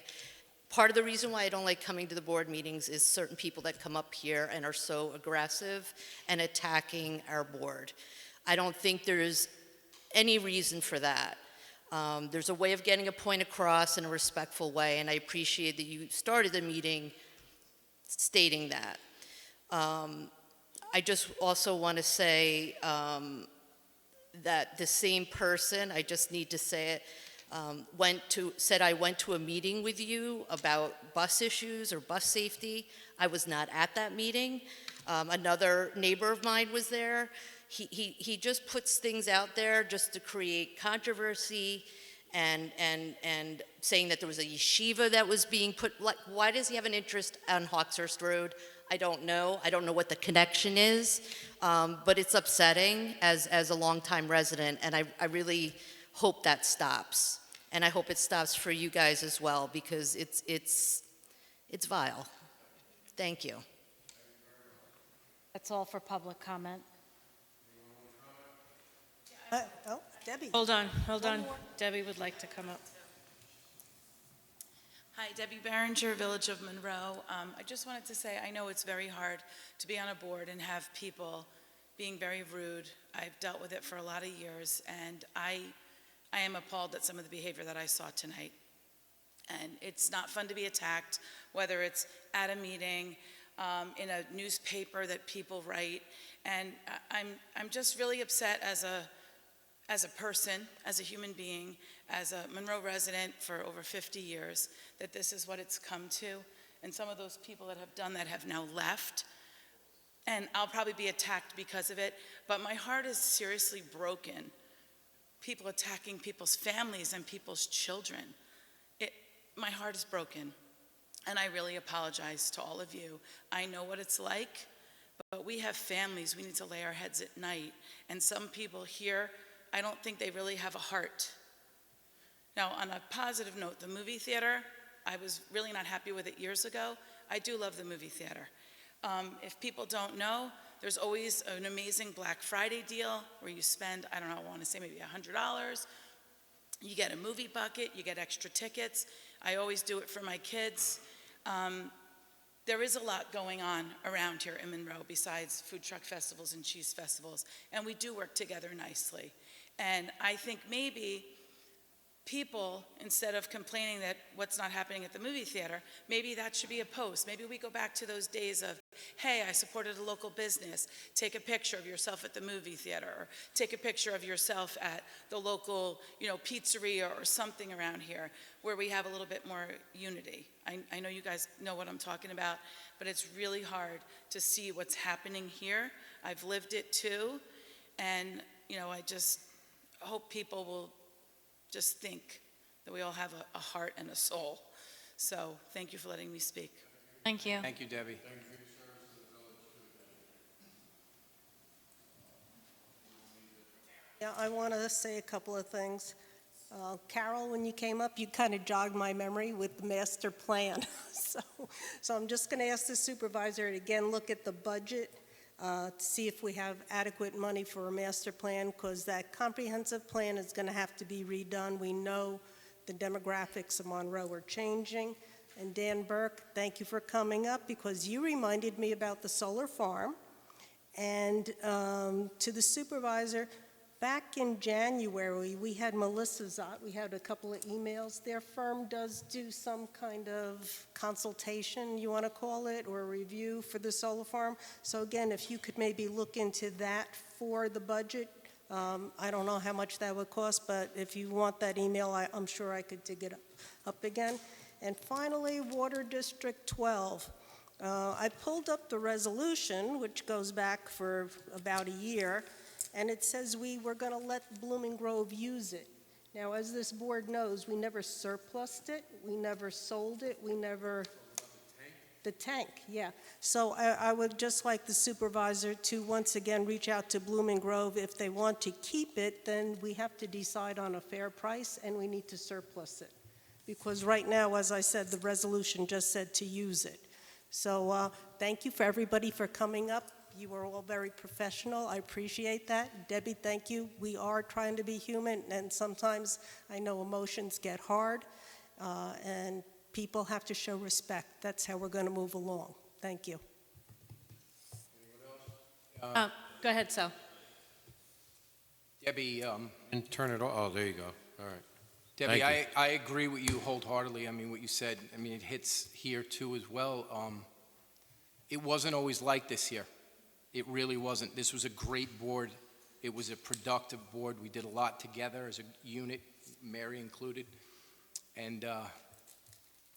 part of the reason why I don't like coming to the board meetings is certain people that come up here and are so aggressive and attacking our board. I don't think there's any reason for that. There's a way of getting a point across in a respectful way, and I appreciate that you started the meeting stating that. I just also want to say that the same person, I just need to say it, said I went to a meeting with you about bus issues or bus safety. I was not at that meeting. Another neighbor of mine was there. He just puts things out there just to create controversy and saying that there was a yeshiva that was being put. Like, why does he have an interest on Hawkshurst Road? I don't know. I don't know what the connection is, but it's upsetting as a longtime resident, and I really hope that stops. And I hope it stops for you guys as well, because it's vile. Thank you. That's all for public comment. Debbie. Hold on. Debbie would like to come up. Hi, Debbie Barringer, Village of Monroe. I just wanted to say, I know it's very hard to be on a board and have people being very rude. I've dealt with it for a lot of years, and I am appalled at some of the behavior that I saw tonight. And it's not fun to be attacked, whether it's at a meeting, in a newspaper that people write. And I'm just really upset as a person, as a human being, as a Monroe resident for over 50 years, that this is what it's come to. And some of those people that have done that have now left. And I'll probably be attacked because of it, but my heart is seriously broken. People attacking people's families and people's children. My heart is broken, and I really apologize to all of you. I know what it's like, but we have families. We need to lay our heads at night, and some people here, I don't think they really have a heart. Now, on a positive note, the movie theater, I was really not happy with it years ago. I do love the movie theater. If people don't know, there's always an amazing Black Friday deal where you spend, I don't know, I want to say maybe $100. You get a movie bucket, you get extra tickets. I always do it for my kids. There is a lot going on around here in Monroe besides food truck festivals and cheese festivals, and we do work together nicely. And I think maybe people, instead of complaining that what's not happening at the movie theater, maybe that should be a post. Maybe we go back to those days of, hey, I supported a local business. Take a picture of yourself at the movie theater, or take a picture of yourself at the local, pizzeria or something around here where we have a little bit more unity. I know you guys know what I'm talking about, but it's really hard to see what's happening here. I've lived it too, and, I just hope people will just think that we all have a heart and a soul. So thank you for letting me speak. Thank you. Thank you, Debbie. Yeah, I want to say a couple of things. Carol, when you came up, you kind of jogged my memory with the master plan. So I'm just going to ask the supervisor to again look at the budget to see if we have adequate money for a master plan, because that comprehensive plan is going to have to be redone. We know the demographics of Monroe are changing. And Dan Burke, thank you for coming up, because you reminded me about the solar farm. And to the supervisor, back in January, we had Melissa Zott. We had a couple of emails. Their firm does do some kind of consultation, you want to call it, or review for the solar farm. So again, if you could maybe look into that for the budget. I don't know how much that would cost, but if you want that email, I'm sure I could dig it up again. And finally, Water District 12. I pulled up the resolution, which goes back for about a year, and it says we were going to let Blooming Grove use it. Now, as this board knows, we never surplused it, we never sold it, we never... The tank, yeah. So I would just like the supervisor to once again reach out to Blooming Grove. If they want to keep it, then we have to decide on a fair price, and we need to surplus it. Because right now, as I said, the resolution just said to use it. So thank you for everybody for coming up. You were all very professional. I appreciate that. Debbie, thank you. We are trying to be human, and sometimes I know emotions get hard, and people have to show respect. That's how we're going to move along. Thank you. Go ahead, Sal. Debbie, And turn it off. Oh, there you go. All right. Debbie, Thank you. I agree with you wholeheartedly. I mean, what you said, it hits here too as well. It wasn't always like this here. It really wasn't. This was a great board. It was a productive board. We did a lot together as a unit, Mary included. And,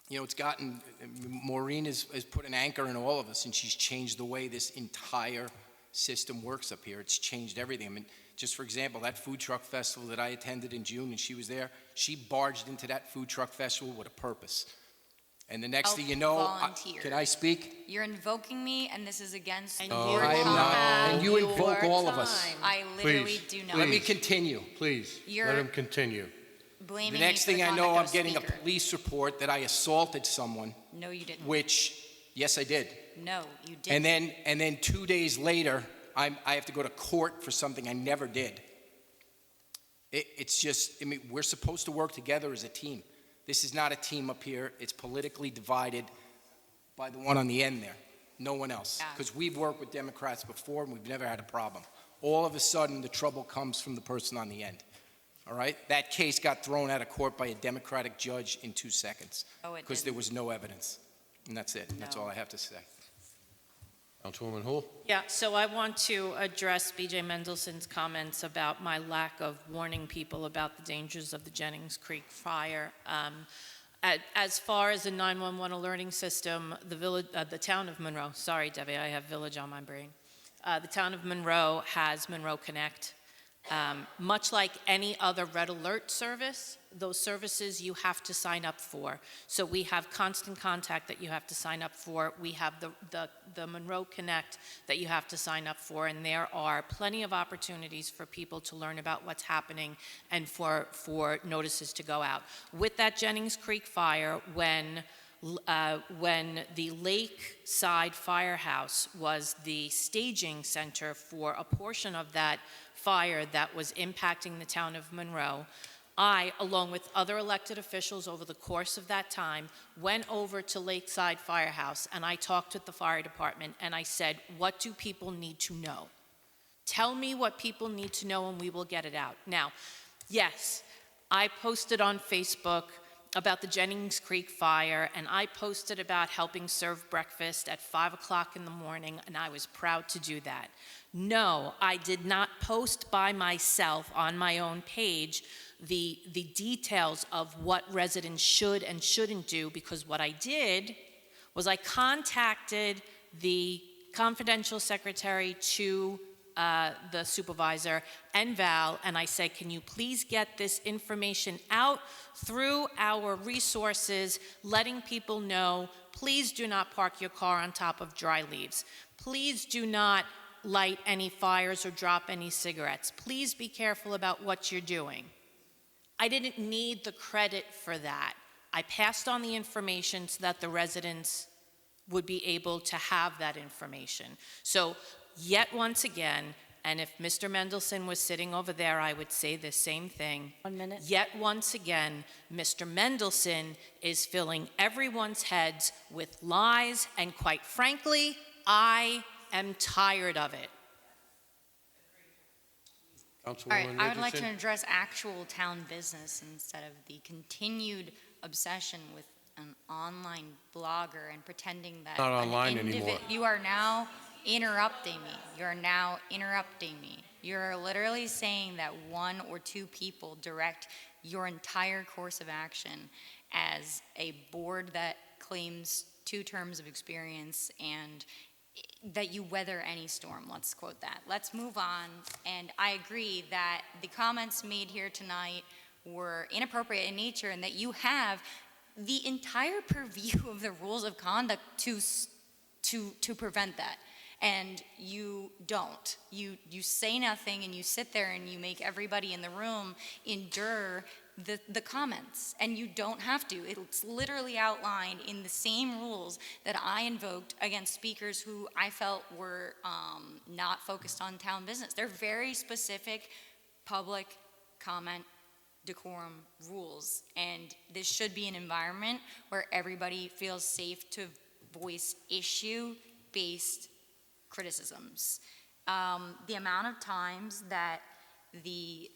it's gotten, Maureen has put an anchor in all of us, and she's changed the way this entire system works up here. It's changed everything. I mean, just for example, that food truck festival that I attended in June and she was there, she barged into that food truck festival with a purpose. And the next thing you know, volunteer. Can I speak? You're invoking me, and this is against And the you board I am not. format. And you invoke all of us. time. I literally Please, do not. Let me continue. Please, You're- let him continue. Blaming The me next for the thing I know, conduct I'm of getting a speaker. police report that I assaulted someone, No, you didn't. which, yes, I did. No, you didn't. And then 2 days later, I have to go to court for something I never did. It's just, we're supposed to work together as a team. This is not a team up here. It's politically divided by the one on the end there. No one else. Yeah. Because we've worked with Democrats before, and we've never had a problem. All of a sudden, the trouble comes from the person on the end. All right? That case got thrown out of court by a Democratic judge in 2 seconds. Oh, it because there was no evidence. And that's it. That's No. all I have to say. Councilwoman Hull? Yeah, so I want to address B.J. Mendelssohn's comments about my lack of warning people about the dangers of the Jennings Creek fire. As far as the 911 alerting system, the town of Monroe, sorry, Debbie, I have village on my brain. The town of Monroe has Monroe Connect. Much like any other red alert service, those services you have to sign up for. So we have Constant Contact that you have to sign up for. We have the Monroe Connect that you have to sign up for, and there are plenty of opportunities for people to learn about what's happening and for notices to go out. With that Jennings Creek fire, when the Lakeside Firehouse was the staging center for a portion of that fire that was impacting the town of Monroe, I, along with other elected officials over the course of that time, went over to Lakeside Firehouse and I talked with the fire department and I said, what do people need to know? Tell me what people need to know and we will get it out. Now, yes, I posted on Facebook about the Jennings Creek fire, and I posted about helping serve breakfast at 5 o'clock in the morning, and I was proud to do that. No, I did not post by myself on my own page the details of what residents should and shouldn't do, because what I did was I contacted the confidential secretary to the supervisor and Val, and I said, can you please get this information out through our resources, letting people know, please do not park your car on top of dry leaves. Please do not light any fires or drop any cigarettes. Please be careful about what you're doing. I didn't need the credit for that. I passed on the information so that the residents would be able to have that information. So, yet once again, and if Mr. Mendelson was sitting over there, I would say the same thing. 1 minute. Yet once again, Mr. Mendelson is filling everyone's heads with lies, and quite frankly, I am tired of it. All right, Councilwoman I would like to Richardson? address actual town business instead of the continued obsession with an online blogger and pretending that Not an online anymore. You are now interrupting me. You're now interrupting me. You're literally saying that 1 or 2 people direct your entire course of action as a board that claims 2 terms of experience and that you weather any storm. Let's quote that. Let's move on. And I agree that the comments made here tonight were inappropriate in nature and that you have the entire purview of the rules of conduct to prevent that. And you don't. You say nothing and you sit there and you make everybody in the room endure the comments, and you don't have to. It's literally outlined in the same rules that I invoked against speakers who I felt were not focused on town business. They're very specific public comment decorum rules, and this should be an environment where everybody feels safe to voice issue-based criticisms. The amount of times that the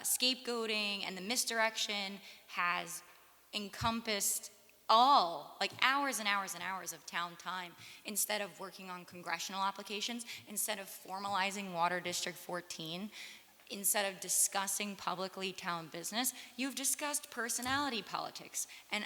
scapegoating and the misdirection has encompassed all, like hours and hours and hours of town time, instead of working on congressional applications, instead of formalizing Water District 14, instead of discussing publicly town business, you've discussed personality politics. And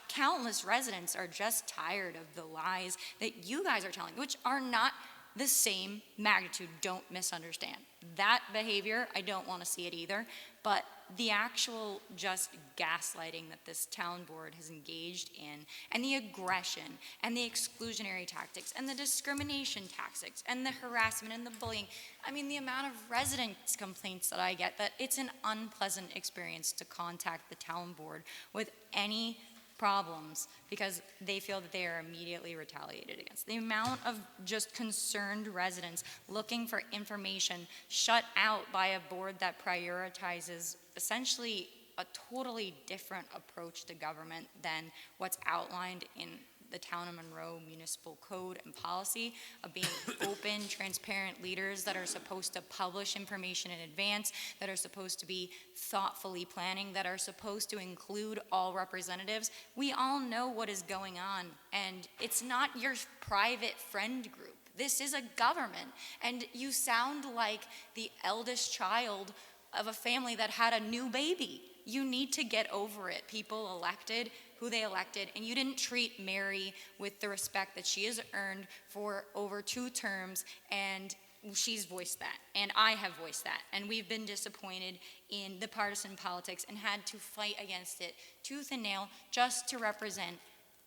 countless residents are just tired of the lies that you guys are telling, which are not the same magnitude. Don't misunderstand. That behavior, I don't want to see it either, but the actual just gaslighting that this town board has engaged in, and the aggression, and the exclusionary tactics, and the discrimination tactics, and the harassment, and the bullying. I mean, the amount of residents' complaints that I get, that it's an unpleasant experience to contact the town board with any problems because they feel that they are immediately retaliated against. The amount of just concerned residents looking for information shut out by a board that prioritizes essentially a totally different approach to government than what's outlined in the Town of Monroe Municipal Code and policy of being open, transparent leaders that are supposed to publish information in advance, that are supposed to be thoughtfully planning, that are supposed to include all representatives. We all know what is going on, and it's not your private friend group. This is a government, and you sound like the eldest child of a family that had a new baby. You need to get over it. People elected who they elected, and you didn't treat Mary with the respect that she has earned for over 2 terms, and she's voiced that, and I have voiced that, and we've been disappointed in the partisan politics and had to fight against it tooth and nail just to represent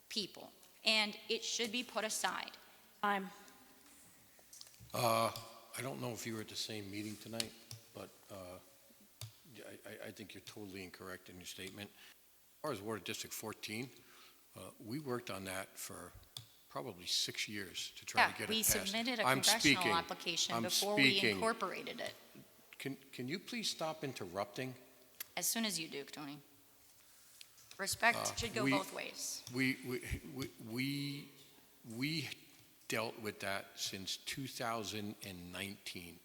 people, and it should be put aside. I don't know if you were at the same meeting tonight, but I think you're totally incorrect in your statement. As far as Water District 14, we worked on that for probably 6 years to try to get it passed. We submitted a congressional application before we incorporated it. Can you please stop interrupting? As soon as you do, Tony. Respect should go both ways. We dealt with that since 2019,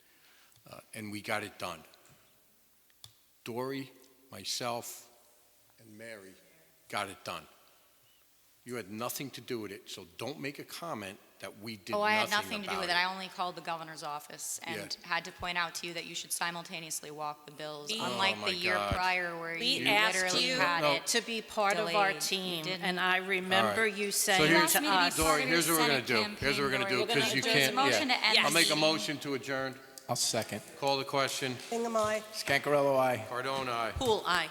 and we got it done. Dory, myself, and Mary got it done. You had nothing to do with it, so don't make a comment that we did nothing about it. Oh, I had nothing to do with it. I only called the governor's office and had to point out to you that you should simultaneously walk the bills, unlike my the year God. prior where We you asked literally you had it to be part of our delayed. You team, didn't. and I remember All right. you So saying here's, to us. Dory, here's what we're going to do. Here's what we're going to do, because you can't, I'll make a motion to adjourn. I'll second. Call the question. Bingham, aye. Scancarello, aye. Cardone, aye. Pool, aye.